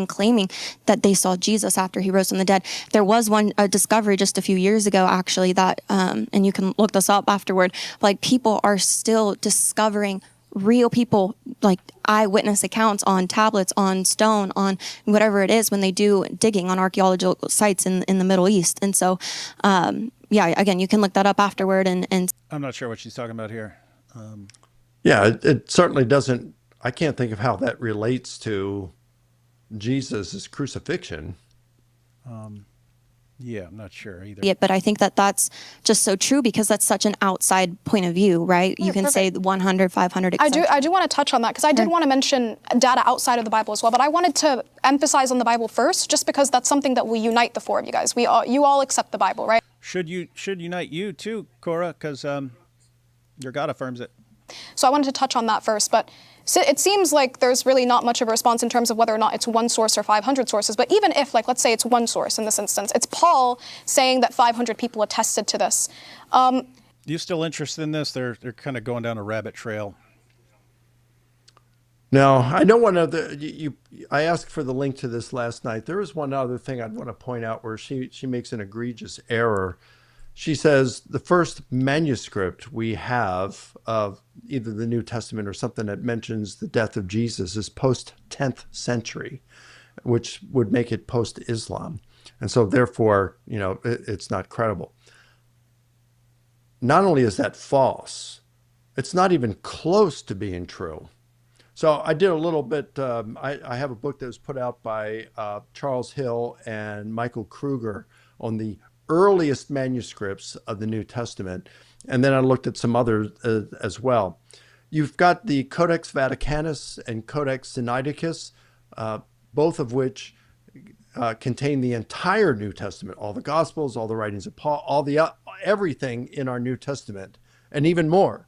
claiming that they saw Jesus after he rose from the dead. There was one discovery just a few years ago, actually, that, and you can look this up afterward, like people are still discovering real people, like eyewitness accounts on tablets, on stone, on whatever it is when they do digging on archaeological sites in the Middle East. And so, again, you can look that up afterward. And I'm not sure what she's talking about here. It certainly doesn't, I can't think of how that relates to Jesus' crucifixion. Yeah, I'm not sure either. Yeah, but I think that that's just so true because that's such an outside point of view, right? You can say 100, 500, etc. I do want to touch on that because I did want to mention data outside of the Bible as well, but I wanted to emphasize on the Bible first, just because that's something that will unite the four of you guys. You all accept the Bible, right? Should unite you too, Korra, because your God affirms it. So I wanted to touch on that first, but it seems like there's really not much of a response in terms of whether or not it's one source or 500 sources. But even if, like, let's say it's one source in this instance, it's Paul saying that 500 people attested to this. You still interested in this? They're kind of going down a rabbit trail. No, I know one other. I asked for the link to this last night. There is one other thing I'd want to point out where she makes an egregious error. She says the first manuscript we have of either the New Testament or something that mentions the death of Jesus is post-10th century, which would make it post-Islam. And so therefore, it's not credible. Not only is that false, it's not even close to being true. So I did a little bit, I have a book that was put out by Charles Hill and Michael Kruger on the earliest manuscripts of the New Testament. And then I looked at some others as well. You've got the Codex Vaticanus and Codex Sinaiticus, both of which contain the entire New Testament, all the Gospels, all the writings of Paul, everything in our New Testament, and even more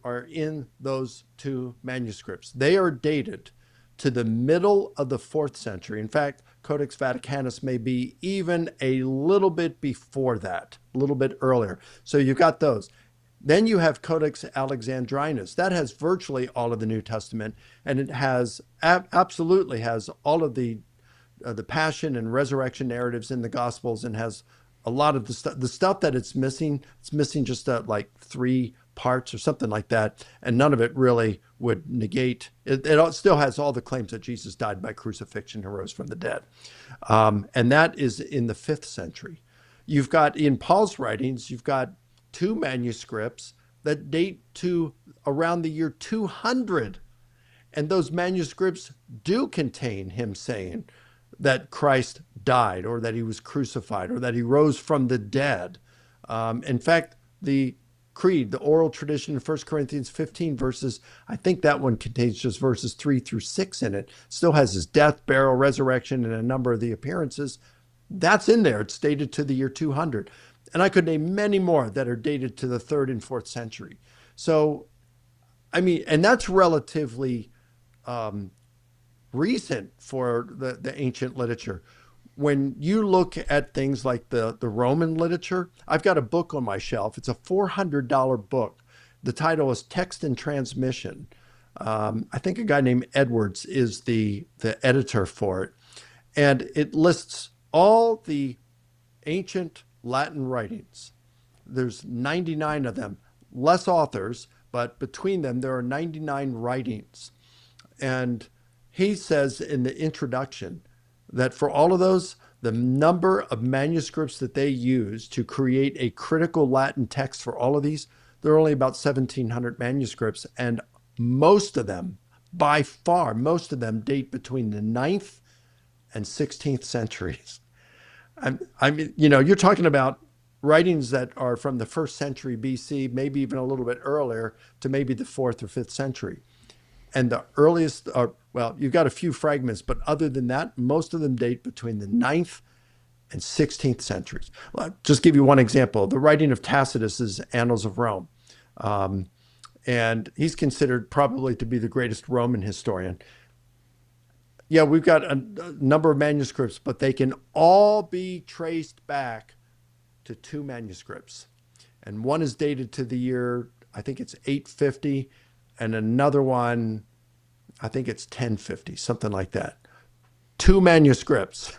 are in those two manuscripts. They are dated to the middle of the 4th century. In fact, Codex Vaticanus may be even a little bit before that, a little bit earlier. So you've got those. Then you have Codex Alexandrinus. That has virtually all of the New Testament, and it has absolutely has all of the the passion and resurrection narratives in the Gospels and has a lot of the stuff that it's missing just like 3 parts or something like that, and none of it really would negate it. It still has all the claims that Jesus died by crucifixion and rose from the dead, and that is in the 5th century. You've got in Paul's writings, you've got 2 manuscripts that date to around the year 200, and those manuscripts do contain him saying that Christ died, or that he was crucified, or that he rose from the dead. In fact, the Creed, the oral tradition in 1 Corinthians 15 verses, I think that one contains just verses 3 through 6 in it, still has his death, burial, resurrection, and a number of the appearances. That's in there. It's dated to the year 200. And I could name many more that are dated to the 3rd and 4th century. So, I mean, and that's relatively recent for the ancient literature. When you look at things like the Roman literature, I've got a book on my shelf. It's a $400 book. The title is Text and Transmission. I think a guy named Edwards is the editor for it. And it lists all the ancient Latin writings. There's 99 of them, less authors, but between them, there are 99 writings. And he says in the introduction that for all of those, the number of manuscripts that they use to create a critical Latin text for all of these, there are only about 1,700 manuscripts, and most of them, by far, most of them date between the 9th and 16th centuries. I mean, you know, you're talking about writings that are from the 1st century BC, maybe even a little bit earlier, to maybe the 4th or 5th century. And the earliest are, well, you've got a few fragments, but other than that, most of them date between the 9th and 16th centuries. I'll just give you one example, the writing of Tacitus's Annals of Rome. And he's considered probably to be the greatest Roman historian. Yeah, we've got a number of manuscripts, but they can all be traced back to 2 manuscripts. And one is dated to the year, I think it's 850, and another one, I think it's 1050, something like that. 2 manuscripts.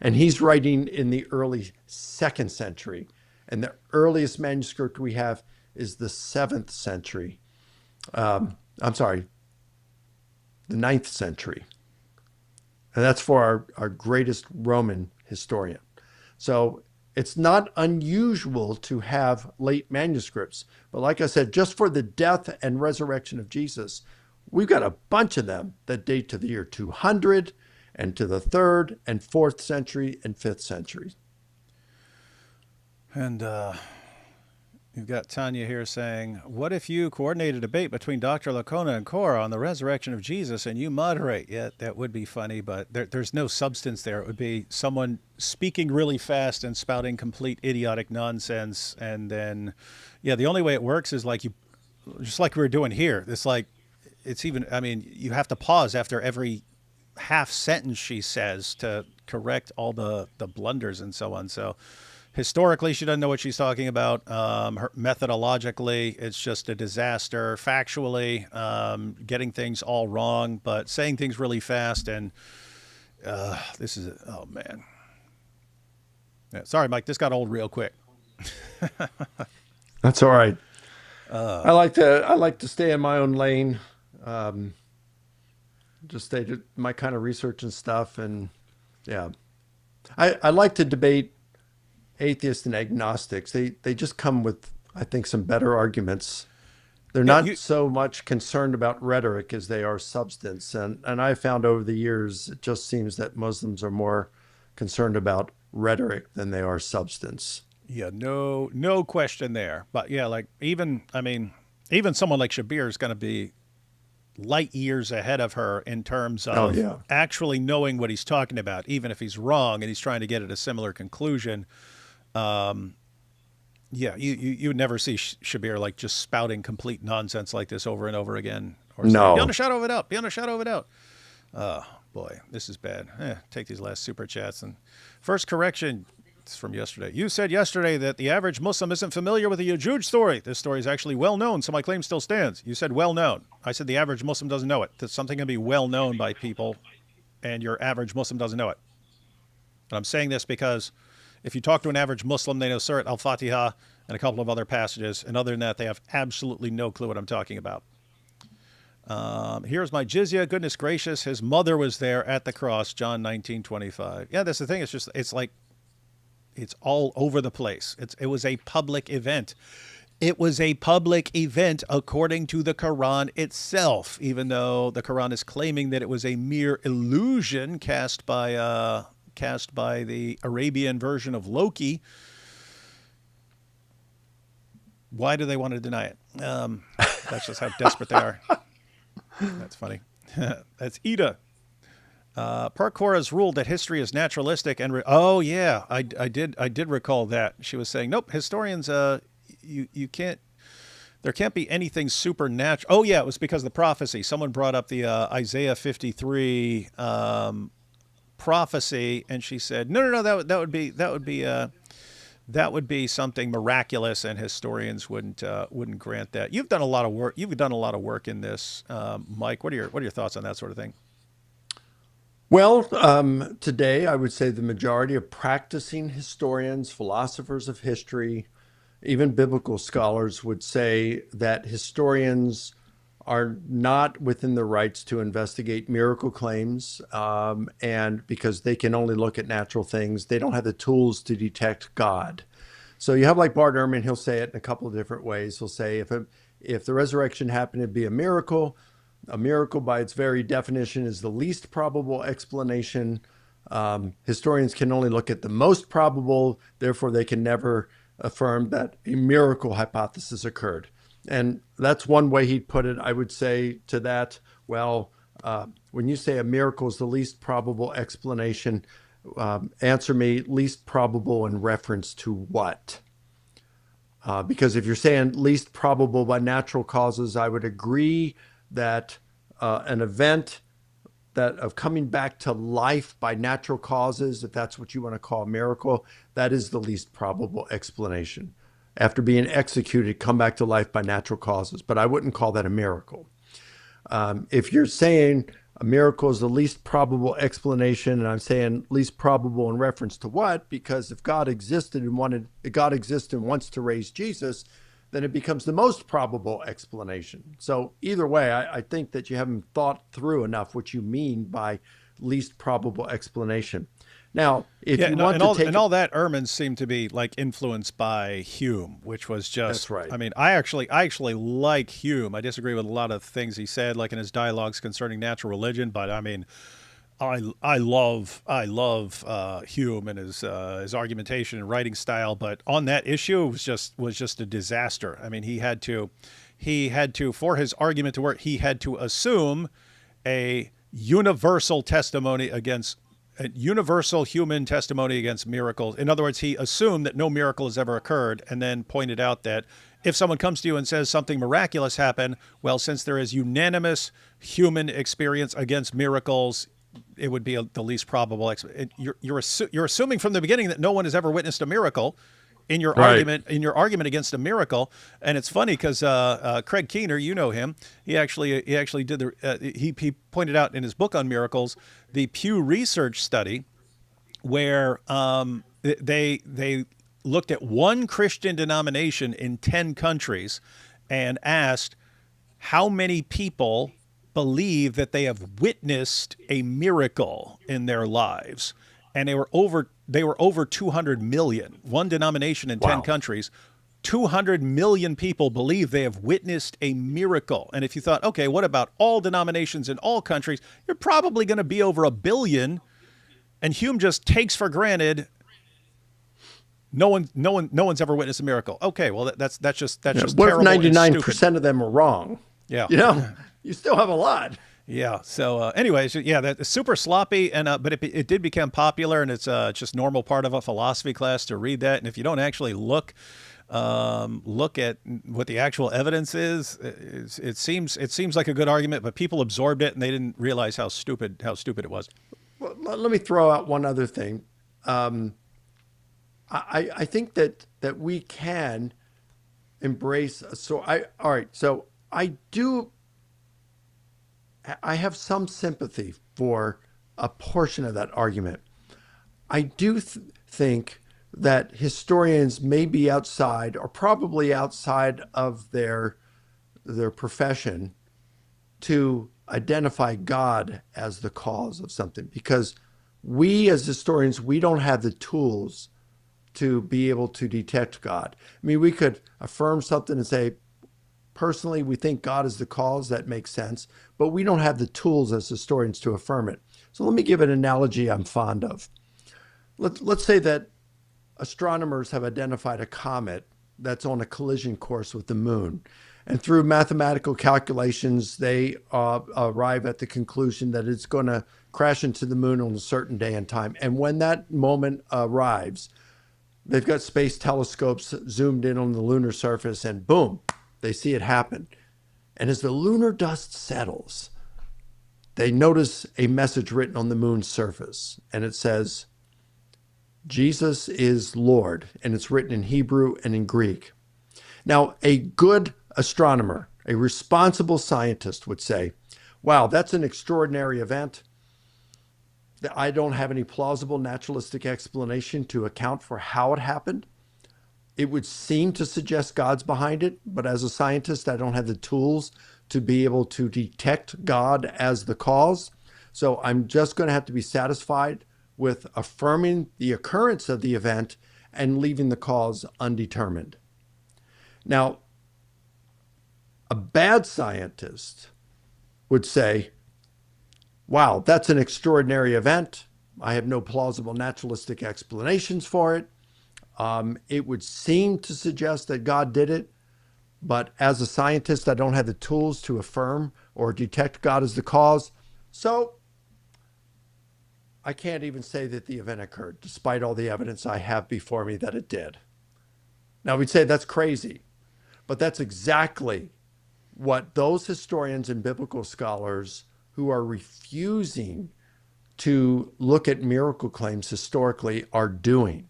And he's writing in the early 2nd century. And the earliest manuscript we have is the 7th century. The 9th century. And that's for our greatest Roman historian. So it's not unusual to have late manuscripts. But like I said, just for the death and resurrection of Jesus, we've got a bunch of them that date to the year 200 and to the 3rd and 4th century and 5th century. And you've got Tanya here saying, what if you coordinate a debate between Dr. Licona and Korra on the resurrection of Jesus and you moderate? Yeah, that would be funny, but there's no substance there. It would be someone speaking really fast and spouting complete idiotic nonsense. And then, yeah, the only way it works is like just like we were doing here. You have to pause after every half sentence she says to correct all the blunders and so on. So historically, she doesn't know what she's talking about. Methodologically, it's just a disaster. Factually, getting things all wrong, but saying things really fast. And oh man. Yeah, sorry, Mike, this got old real quick. That's all right. I like to stay in my own lane. Just stay to my kind of research and stuff. And yeah, I like to debate atheists and agnostics. They just come with, I think, some better arguments. They're not so much concerned about rhetoric as they are substance. And I found over the years, it just seems that Muslims are more concerned about rhetoric than they are substance. Yeah, no question there. But yeah, like even someone like Shabir is going to be light years ahead of her in terms of actually knowing what he's talking about, even if he's wrong and he's trying to get at a similar conclusion. You would never see Shabir like just spouting complete nonsense like this over and over again. Or saying, beyond a shadow of a doubt, beyond a shadow of a doubt. Oh boy, this is bad. Take these last super chats. And first correction, it's from yesterday. You said yesterday that the average Muslim isn't familiar with the Yajuj story. This story is actually well known, so my claim still stands. You said well known. I said the average Muslim doesn't know it. That something can be well known by people. and your average Muslim doesn't know it. And I'm saying this because if you talk to an average Muslim, they know Surat al-Fatiha and a couple of other passages. And other than that, they have absolutely no clue what I'm talking about. Here's my jizya. Goodness gracious. His mother was there at the cross, John 19:25. Yeah, that's the thing. It's like, it's all over the place. It was a public event. It was a public event according to the Quran itself, even though the Quran is claiming that it was a mere illusion cast by the Arabian version of Loki. Why do they want to deny it? That's just how desperate they are. That's funny. That's Ida. Korra's ruled that history is naturalistic, and oh yeah, I did recall that. She was saying, nope, historians, you can't. There can't be anything supernatural. Oh yeah, it was because of the prophecy. Someone brought up the Isaiah 53 prophecy, and she said, no, that would be something miraculous, and historians wouldn't grant that. You've done a lot of work. You've done a lot of work in this, Mike. What are your thoughts on that sort of thing? Well, today I would say the majority of practicing historians, philosophers of history, even biblical scholars would say that historians are not within the rights to investigate miracle claims, and because they can only look at natural things, they don't have the tools to detect God. So you have like Bart Ehrman, he'll say it in a couple of different ways. He'll say if the resurrection happened to be a miracle by its very definition is the least probable explanation. Historians can only look at the most probable, therefore they can never affirm that a miracle hypothesis occurred. And that's one way he'd put it. I would say to that, well, when you say a miracle is the least probable explanation, answer me least probable in reference to what? Because if you're saying least probable by natural causes, I would agree that an event that of coming back to life by natural causes, if that's what you want to call a miracle, that is the least probable explanation. After being executed, come back to life by natural causes. But I wouldn't call that a miracle. If you're saying a miracle is the least probable explanation, and I'm saying least probable in reference to what? Because if God existed and wants to raise Jesus, then it becomes the most probable explanation. So either way, I think that you haven't thought through enough what you mean by least probable explanation. Now, if you want to take all that, Ehrman seemed to be like influenced by Hume, which was just. That's right. I mean, I actually like Hume. I disagree with a lot of things he said, like in his dialogues concerning natural religion. But I mean, I love Hume and his argumentation and writing style. But on that issue, it was just a disaster. I mean, he had to for his argument to work, he had to assume a universal human testimony against miracles. In other words, he assumed that no miracle has ever occurred, and then pointed out that if someone comes to you and says something miraculous happened, well, since there is unanimous human experience against miracles, it would be the least probable. You're assuming from the beginning that no one has ever witnessed a miracle in your argument against a miracle. And it's funny because Craig Keener, you know him, he actually did he pointed out in his book on miracles the Pew Research study where they looked at one Christian denomination in 10 countries and asked how many people believe that they have witnessed a miracle in their lives. And they were over 200 million. One denomination in 10 countries, 200 million people believe they have witnessed a miracle. And if you thought, okay, what about all denominations in all countries? You're probably going to be over 1 billion. And Hume just takes for granted no one's ever witnessed a miracle. Okay, well that's just what terrible. If 99% of them are wrong? Yeah, you still have a lot. Yeah. So, anyways, that's super sloppy, and but it did become popular, and it's just normal part of a philosophy class to read that. And if you don't actually look at what the actual evidence is, it seems like a good argument, but people absorbed it and they didn't realize how stupid it was. Well, let me throw out one other thing. I think that we can embrace. I have some sympathy for a portion of that argument. I do think that historians may be outside, or probably outside of their profession, to identify God as the cause of something, because we as historians, we don't have the tools to be able to detect God. I mean, we could affirm something and say, personally, we think God is the cause. That makes sense. But we don't have the tools as historians to affirm it. So let me give an analogy I'm fond of. Let's say that astronomers have identified a comet that's on a collision course with the moon. And through mathematical calculations, they arrive at the conclusion that it's going to crash into the moon on a certain day and time. And when that moment arrives, they've got space telescopes zoomed in on the lunar surface, and boom, they see it happen. And as the lunar dust settles, they notice a message written on the moon's surface, and it says, Jesus is Lord, and it's written in Hebrew and in Greek. Now, a good astronomer, a responsible scientist would say, wow, that's an extraordinary event. I don't have any plausible naturalistic explanation to account for how it happened. It would seem to suggest God's behind it, but as a scientist, I don't have the tools to be able to detect God as the cause. So I'm just going to have to be satisfied with affirming the occurrence of the event and leaving the cause undetermined. Now, a bad scientist would say, wow, that's an extraordinary event. I have no plausible naturalistic explanations for it. It would seem to suggest that God did it, but as a scientist, I don't have the tools to affirm or detect God as the cause. So I can't even say that the event occurred, despite all the evidence I have before me that it did. Now, we'd say that's crazy, but that's exactly what those historians and biblical scholars who are refusing to look at miracle claims historically are doing.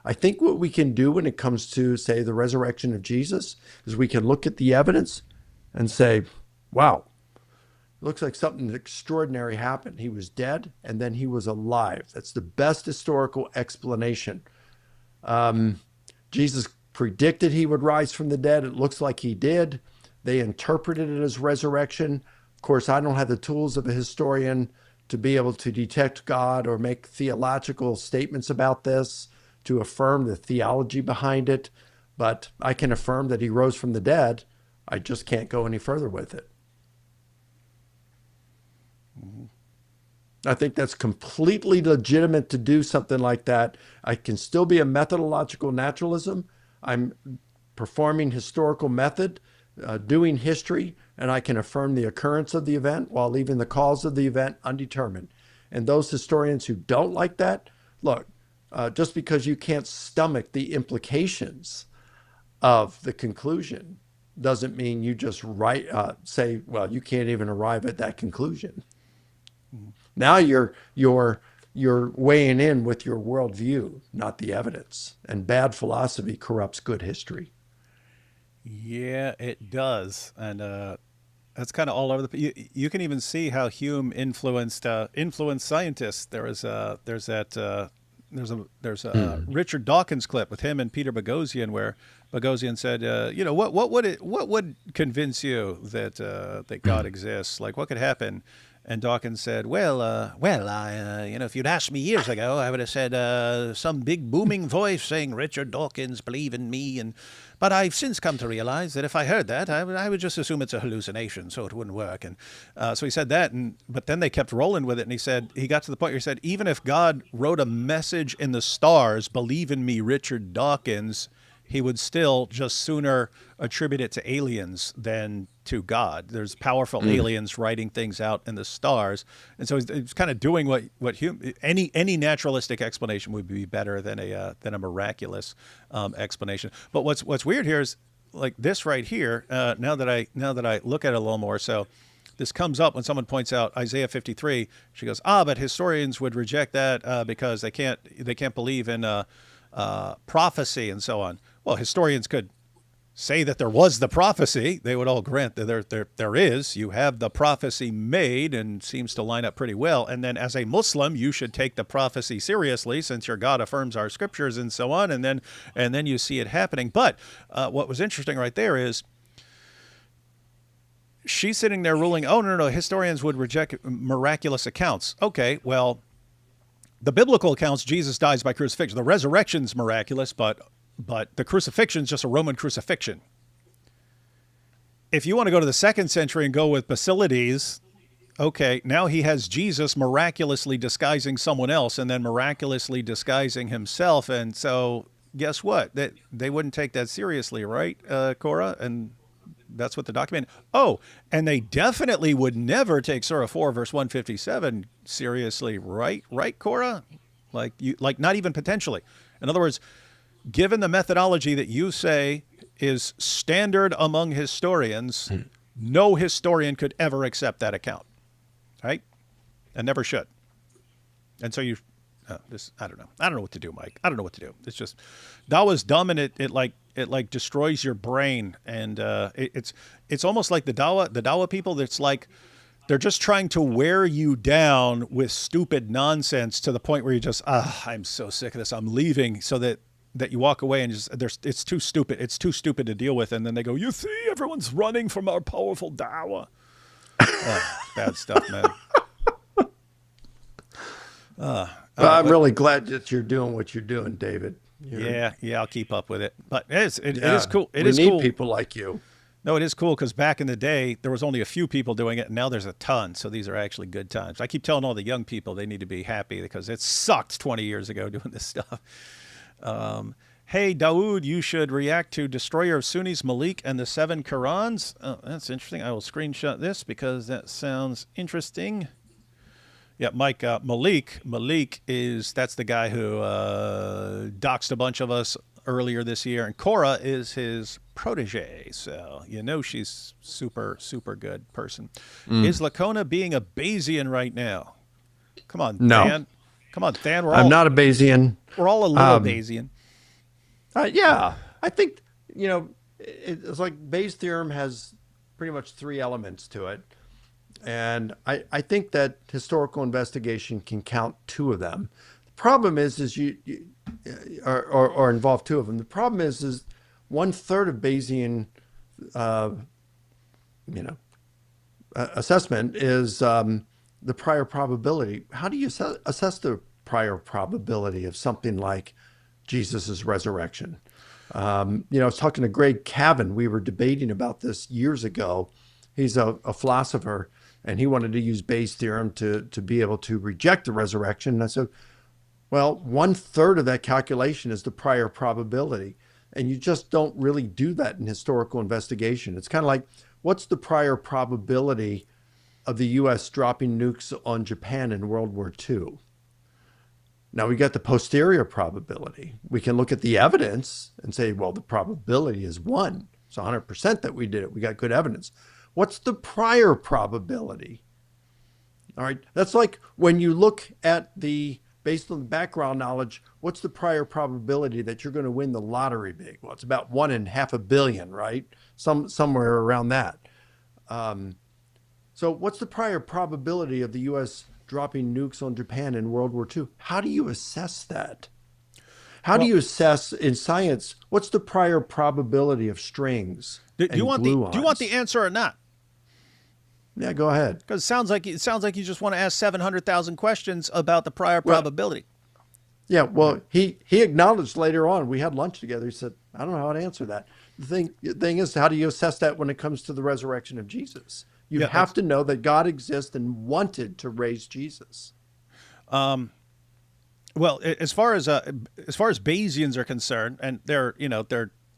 I think what we can do when it comes to, say, the resurrection of Jesus is we can look at the evidence and say, wow, it looks like something extraordinary happened. He was dead and then he was alive. That's the best historical explanation. Jesus predicted he would rise from the dead. It looks like he did. They interpreted it as resurrection. Of course, I don't have the tools of a historian to be able to detect God or make theological statements about this, to affirm the theology behind it. But I can affirm that he rose from the dead. I just can't go any further with it. I think that's completely legitimate to do something like that. I can still be a methodological naturalism. I'm performing historical method, doing history, and I can affirm the occurrence of the event while leaving the cause of the event undetermined. And those historians who don't like that, look, just because you can't stomach the implications of the conclusion doesn't mean you just say, well, you can't even arrive at that conclusion. Now you're weighing in with your worldview, not the evidence. And bad philosophy corrupts good history. Yeah, it does, and that's kind of all over the. You can even see how Hume influenced scientists. There's a Richard Dawkins clip with him and Peter Boghossian where Boghossian said, what would convince you that God exists? Like, what could happen? And Dawkins said, I if you'd asked me years ago, I would have said some big booming voice saying, Richard Dawkins, believe in me. But I've since come to realize that if I heard that, I would just assume it's a hallucination, so it wouldn't work. And so he said that, but then they kept rolling with it. And he got to the point where he said, even if God wrote a message in the stars, believe in me, Richard Dawkins, he would still just sooner attribute it to aliens than to God. There's powerful aliens writing things out in the stars. And so he's kind of doing what any naturalistic explanation would be better than a miraculous explanation. But what's weird here is like this right here, now that I look at it a little more, so this comes up when someone points out Isaiah 53. She goes, but historians would reject that because they can't believe in prophecy and so on. Well, historians could say that there was the prophecy, they would all grant that there is. You have the prophecy made and seems to line up pretty well. And then as a Muslim, you should take the prophecy seriously since your God affirms our scriptures and so on. And then you see it happening. But what was interesting right there is she's sitting there ruling, oh, no, historians would reject miraculous accounts. Okay, well, the biblical accounts, Jesus dies by crucifixion. The resurrection's miraculous, but the crucifixion is just a Roman crucifixion. If you want to go to the 2nd century and go with Basilides, okay, now he has Jesus miraculously disguising someone else and then miraculously disguising himself. And so guess what? They wouldn't take that seriously, right, Korra? And that's what the document. Oh, and they definitely would never take Surah 4, verse 157 seriously, right? Right, Korra? Like not even potentially. In other words, given the methodology that you say is standard among historians, no historian could ever accept that account, right? And never should. And so I don't know. I don't know what to do, Mike. I don't know what to do. It's just, Dawa's dumb, and it destroys your brain. And it's almost like the Dawa people. That's like they're just trying to wear you down with stupid nonsense to the point where you just, I'm so sick of this. I'm leaving, so that you walk away and just it's too stupid. It's too stupid to deal with. And then they go, you see, everyone's running from our powerful Dawa. Bad stuff, man. Well, I'm really glad that you're doing what you're doing, David. Yeah, I'll keep up with it. But it is cool. We need people like you. No, it is cool because back in the day, there was only a few people doing it, and now there's a ton. So these are actually good times. I keep telling all the young people they need to be happy because it sucked 20 years ago doing this stuff. Hey, Dawood, you should react to Destroyer of Sunnis, Malik, and the 7 Qurans. Oh, that's interesting. I will screenshot this because that sounds interesting. Yeah, Mike, Malik that's the guy who doxed a bunch of us earlier this year, and Korra is his protege, so she's super, super good person. Is Licona being a Bayesian right now? Come on, no. Dan. Come on, Dan. I'm not a Bayesian. We're all a little Bayesian. Yeah, I think, it's like Bayes' theorem has pretty much 3 elements to it. And I think that historical investigation can count 2 of them. The problem is you or involve 2 of them. The problem is 1/3 of Bayesian, assessment is the prior probability. How do you assess the prior probability of something like Jesus's resurrection? I was talking to Greg Cavan. We were debating about this years ago. He's a philosopher, and he wanted to use Bayes' theorem to be able to reject the resurrection. And I said, well, 1/3 of that calculation is the prior probability. And you just don't really do that in historical investigation. It's kind of like, what's the prior probability of the U.S. dropping nukes on Japan in World War II? Now we got the posterior probability. We can look at the evidence and say, well, the probability is 1. It's 100% that we did it. We got good evidence. What's the prior probability? All right. That's like when you look at based on the background knowledge, what's the prior probability that you're going to win the lottery big? Well, it's about 1 in half a billion, right? Somewhere around that. So what's the prior probability of the U.S. dropping nukes on Japan in World War II? How do you assess that? How do you assess in science, what's the prior probability of strings? Do you want the answer or not? Yeah, go ahead. Because it sounds like you just want to ask 700,000 questions about the prior probability. Yeah, well, he acknowledged later on, we had lunch together. He said, I don't know how to answer that. The thing is, how do you assess that when it comes to the resurrection of Jesus? You have to know that God exists and wanted to raise Jesus. Well, as far as Bayesians are concerned, and there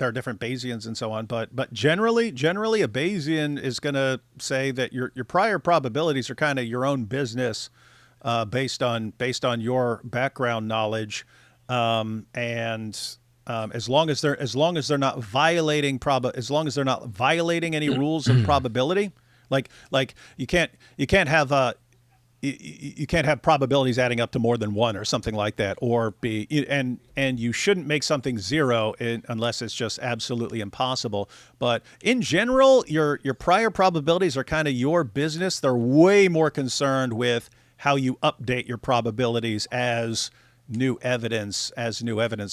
are different Bayesians and so on, but generally a Bayesian is going to say that your prior probabilities are kind of your own business, based on your background knowledge, and as long as they're not violating any rules of probability, like you can't have you can't have probabilities adding up to more than one or something like that, or and you shouldn't make something zero unless it's just absolutely impossible. But in general, your prior probabilities are kind of your business. They're way more concerned with how you update your probabilities as new evidence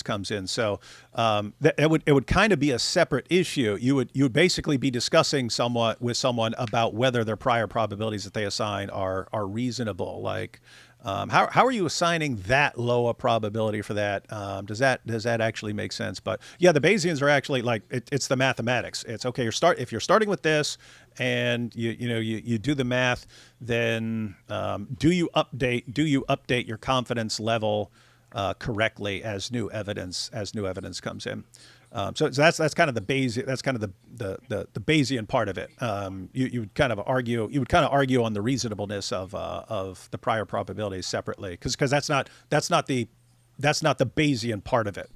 comes in. So it would kind of be a separate issue. You would basically be discussing with someone about whether their prior probabilities that they assign are reasonable. Like how are you assigning that low a probability for that? Does that actually make sense? But yeah, the Bayesians are actually like it's the mathematics. It's okay. If you're starting with this and you do the math, then do you update your confidence level correctly as new evidence comes in? So that's kind of the the Bayesian part of it. You would kind of argue on the reasonableness of the prior probabilities separately, because that's not the Bayesian part of it.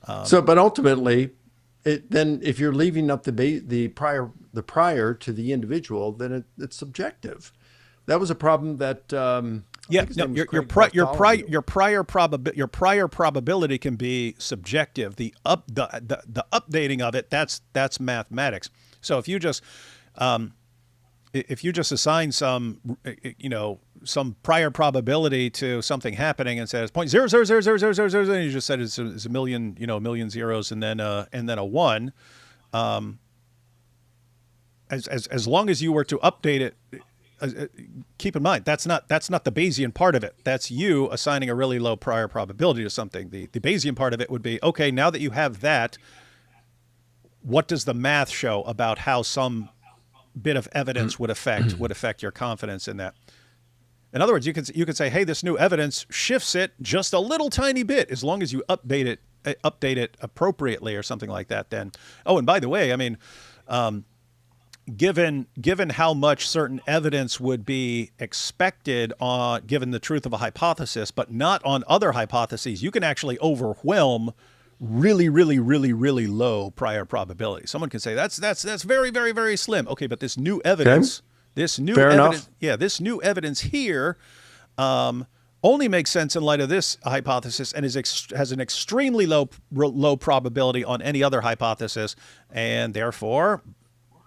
But ultimately, then if you're leaving up the prior to the individual, then it's subjective. That was a problem that. Yeah, no, your prior probability can be subjective. The updating of it, that's mathematics. So if you just assign some prior probability to something happening and says 0.0000000, and you just said it's a million, a million zeros and then a one, as long as you were to update it. Keep in mind, that's not the Bayesian part of it. That's you assigning a really low prior probability to something. The Bayesian part of it would be, okay, now that you have that, what does the math show about how some bit of evidence would affect your confidence in that? In other words, you could say, hey, this new evidence shifts it just a little tiny bit, as long as you update it appropriately or something like that. Then, oh, and by the way, I mean, given how much certain evidence would be expected given the truth of a hypothesis, but not on other hypotheses, you can actually overwhelm really, really, really, really low prior probability. Someone can say that's very, very, very slim. Okay, but this new evidence, this new evidence here only makes sense in light of this hypothesis and has an extremely low probability on any other hypothesis, and therefore,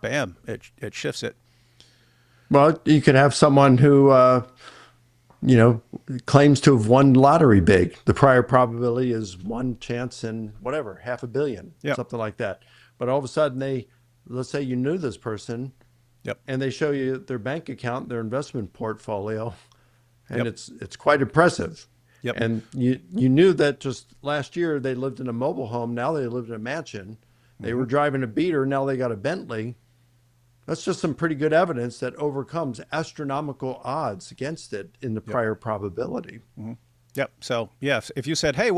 bam, it shifts it. Well, you could have someone who, claims to have won lottery big. The prior probability is one chance in whatever, 500 million, something like that. But all of a sudden let's say you knew this person, and they show you their bank account, their investment portfolio, and it's quite impressive. Yep. And you knew that just last year they lived in a mobile home, now they lived in a mansion. They were driving a beater, now they got a Bentley. That's just some pretty good evidence that overcomes astronomical odds against it in the prior probability. Mm-hmm. Yep. So if you said, hey,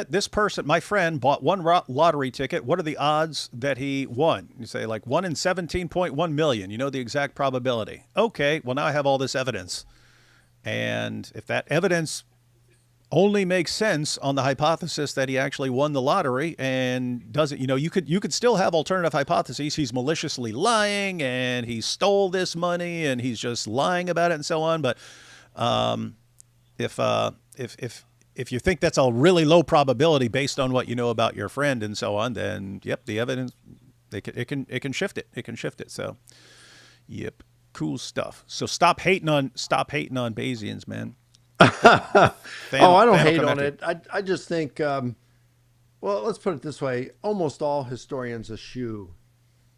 this person, my friend, bought one lottery ticket, what are the odds that he won? You say like 1 in 17.1 million. You know the exact probability. Okay. Well, now I have all this evidence, and if that evidence only makes sense on the hypothesis that he actually won the lottery and doesn't, you could still have alternative hypotheses. He's maliciously lying and he stole this money and he's just lying about it and so on. But if you think that's a really low probability based on what you know about your friend and so on, then the evidence it can shift it. It can shift it. So cool stuff. So stop hating on Bayesians, man. I don't hate on it. I just think, well, let's put it this way. Almost all historians eschew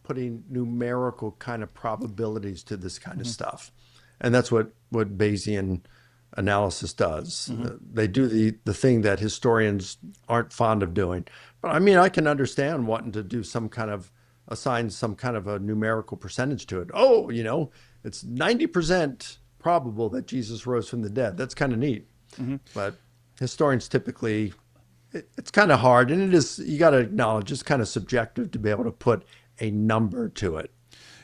putting numerical kind of probabilities to this kind of stuff. And that's what Bayesian analysis does. They do the thing that historians aren't fond of doing. But I mean, I can understand wanting to do assign some kind of a numerical percentage to it. Oh, it's 90% probable that Jesus rose from the dead. That's kind of neat. But historians typically, it's kind of hard, and it is, you got to acknowledge it's kind of subjective to be able to put a number to it.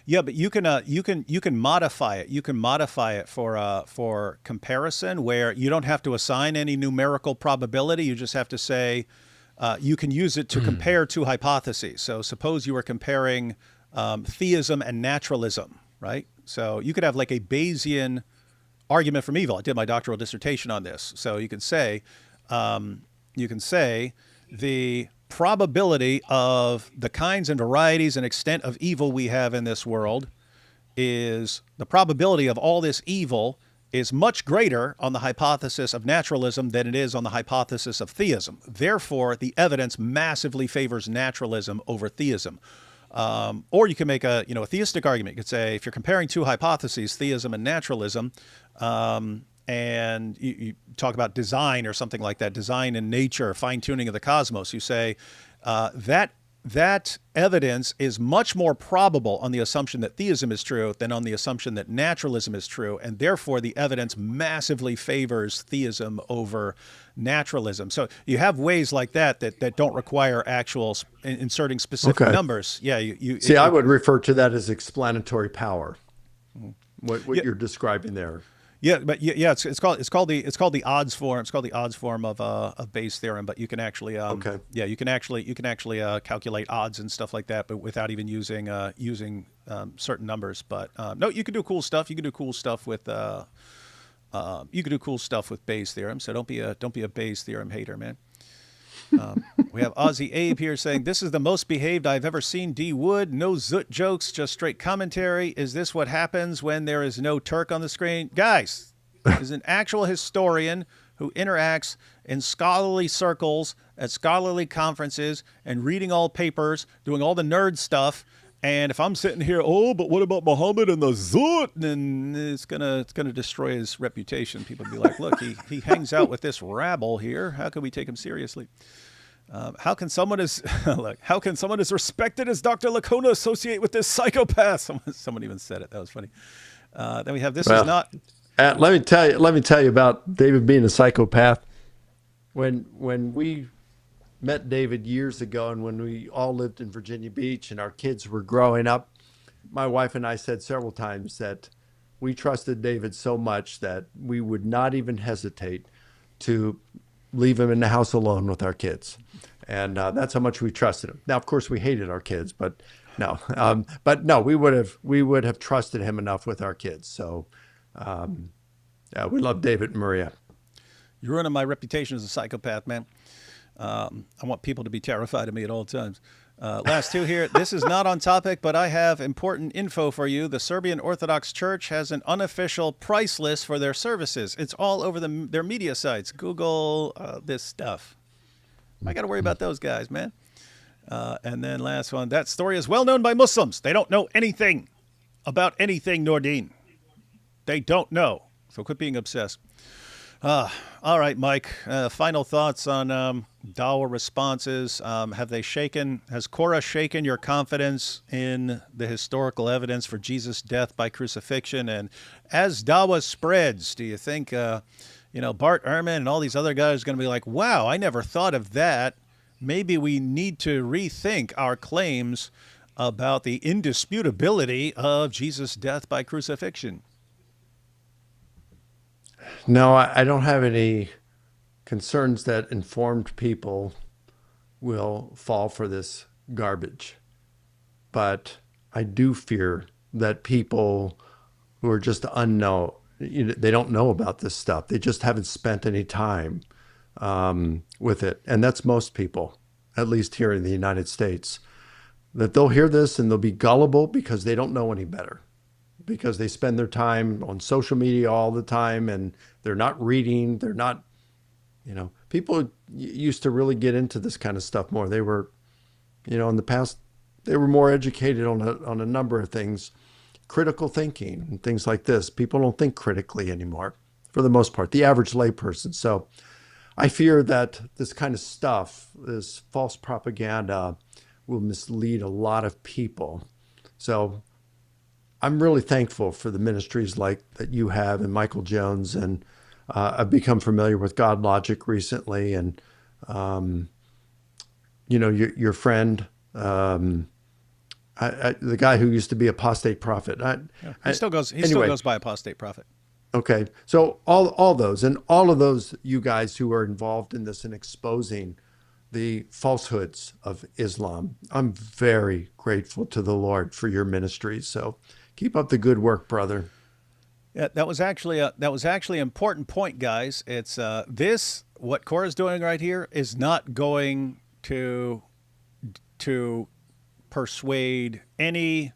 Yeah, but you can modify it. You can modify it for comparison, where you don't have to assign any numerical probability. You just have to say you can use it to compare two hypotheses. So suppose you were comparing theism and naturalism, right? So you could have like a Bayesian argument from evil. I did my doctoral dissertation on this. So you can say the probability of the kinds and varieties and extent of evil we have in this world is the probability of all this evil is much greater on the hypothesis of naturalism than it is on the hypothesis of theism. Therefore, the evidence massively favors naturalism over theism. Or you can make a theistic argument. You could say, if you're comparing two hypotheses, theism and naturalism, and you talk about design or something like that, design in nature, fine-tuning of the cosmos, you say that evidence is much more probable on the assumption that theism is true than on the assumption that naturalism is true, and therefore the evidence massively favors theism over naturalism. So you have ways like that don't require actual inserting specific numbers. Yeah, I would refer to that as explanatory power. What you're describing there. Yeah, but it's called the odds form. It's called the odds form of Bayes' theorem. But you can actually you can actually calculate odds and stuff like that, but without even using certain numbers. But no, you can do cool stuff. You can do cool stuff with Bayes' theorem. So don't be a Bayes' theorem hater, man. We have Aussie Abe here saying, this is the most behaved I've ever seen D. Wood. No zoot jokes, just straight commentary. Is this what happens when there is no Turk on the screen? Guys, is an actual historian who interacts in scholarly circles at scholarly conferences and reading all papers, doing all the nerd stuff. And if I'm sitting here, but what about Muhammad and the zoot? Then it's gonna destroy his reputation. People will be like, look, he hangs out with this rabble here. How can we take him seriously? How can someone as respected as Dr. Licona associate with this psychopath? Someone even said it. That was funny. Then we have this is not. Let me tell you about David being a psychopath. When we met David years ago, and when we all lived in Virginia Beach and our kids were growing up, my wife and I said several times that we trusted David so much that we would not even hesitate to leave him in the house alone with our kids. And that's how much we trusted him. Now, of course, we hated our kids, but no, we would have trusted him enough with our kids. So we love David and Maria. You're ruining my reputation as a psychopath, man. I want people to be terrified of me at all times. Last two here. This is not on topic, but I have important info for you. The Serbian Orthodox Church has an unofficial price list for their services. It's all over their media sites. Google this stuff. I got to worry about those guys, man. And then last one. That story is well known by Muslims. They don't know anything about anything, Nordine. They don't know. So quit being obsessed. All right, Mike. Final thoughts on Dawa responses. Has Korra shaken your confidence in the historical evidence for Jesus' death by crucifixion? And as Dawa spreads, do you think, Bart Ehrman and all these other guys are going to be like, wow, I never thought of that. Maybe we need to rethink our claims about the indisputability of Jesus' death by crucifixion? No, I don't have any concerns that informed people will fall for this garbage. But I do fear that people who are just unknown, they don't know about this stuff. They just haven't spent any time with it. And that's most people, at least here in the United States, that they'll hear this and they'll be gullible because they don't know any better. Because they spend their time on social media all the time and they're not reading, they're not, people used to really get into this kind of stuff more. They were, in the past, they were more educated on a number of things, critical thinking and things like this. People don't think critically anymore, for the most part, the average layperson. So I fear that this kind of stuff, this false propaganda, will mislead a lot of people. So I'm really thankful for the ministries like that you have and Michael Jones, and I've become familiar with God Logic recently, and your friend, the guy who used to be Apostate Prophet. He still goes by Apostate Prophet. Okay, so all those and all of those you guys who are involved in this and exposing the falsehoods of Islam, I'm very grateful to the Lord for your ministries. So keep up the good work, brother. Yeah, that was actually an important point, guys. It's what Korra's doing right here is not going to persuade any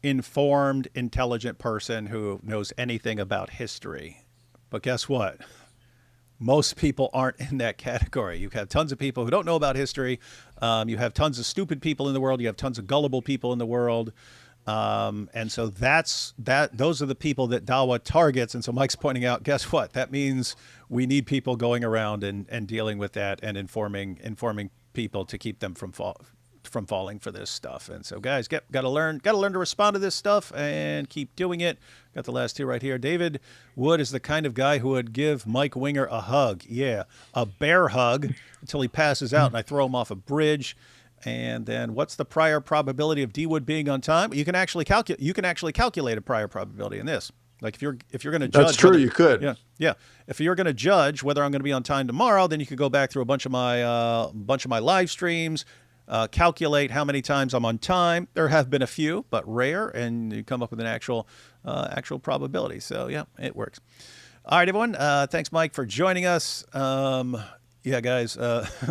informed, intelligent person who knows anything about history. But guess what? Most people aren't in that category. You have tons of people who don't know about history. You have tons of stupid people in the world. You have tons of gullible people in the world. And so those are the people that Dawa targets. And so Mike's pointing out, guess what? That means we need people going around and dealing with that and informing people to keep them from falling for this stuff. And so guys, got to learn to respond to this stuff and keep doing it. Got the last two right here. David Wood is the kind of guy who would give Mike Winger a hug. Yeah, a bear hug until he passes out and I throw him off a bridge. And then what's the prior probability of D Wood being on time? You can actually calculate a prior probability in this. Like if you're going to judge. That's true. You could. Yeah. Yeah. If you're going to judge whether I'm going to be on time tomorrow, then you could go back through a bunch of my live streams, calculate how many times I'm on time. There have been a few, but rare, and you come up with an actual probability. So yeah, it works. All right, everyone. Thanks, Mike, for joining us. Yeah, guys.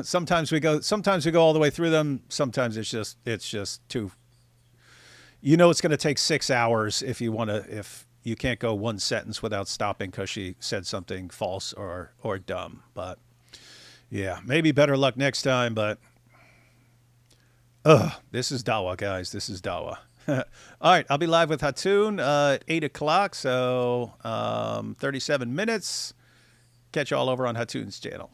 Sometimes we go all the way through them. Sometimes it's just too. It's going to take 6 hours if you can't go one sentence without stopping because she said something false or dumb. But yeah, maybe better luck next time. But this is Dawa, guys. This is Dawa. All right, I'll be live with Hatun at 8 o'clock, so 37 minutes. Catch you all over on Hatun's channel.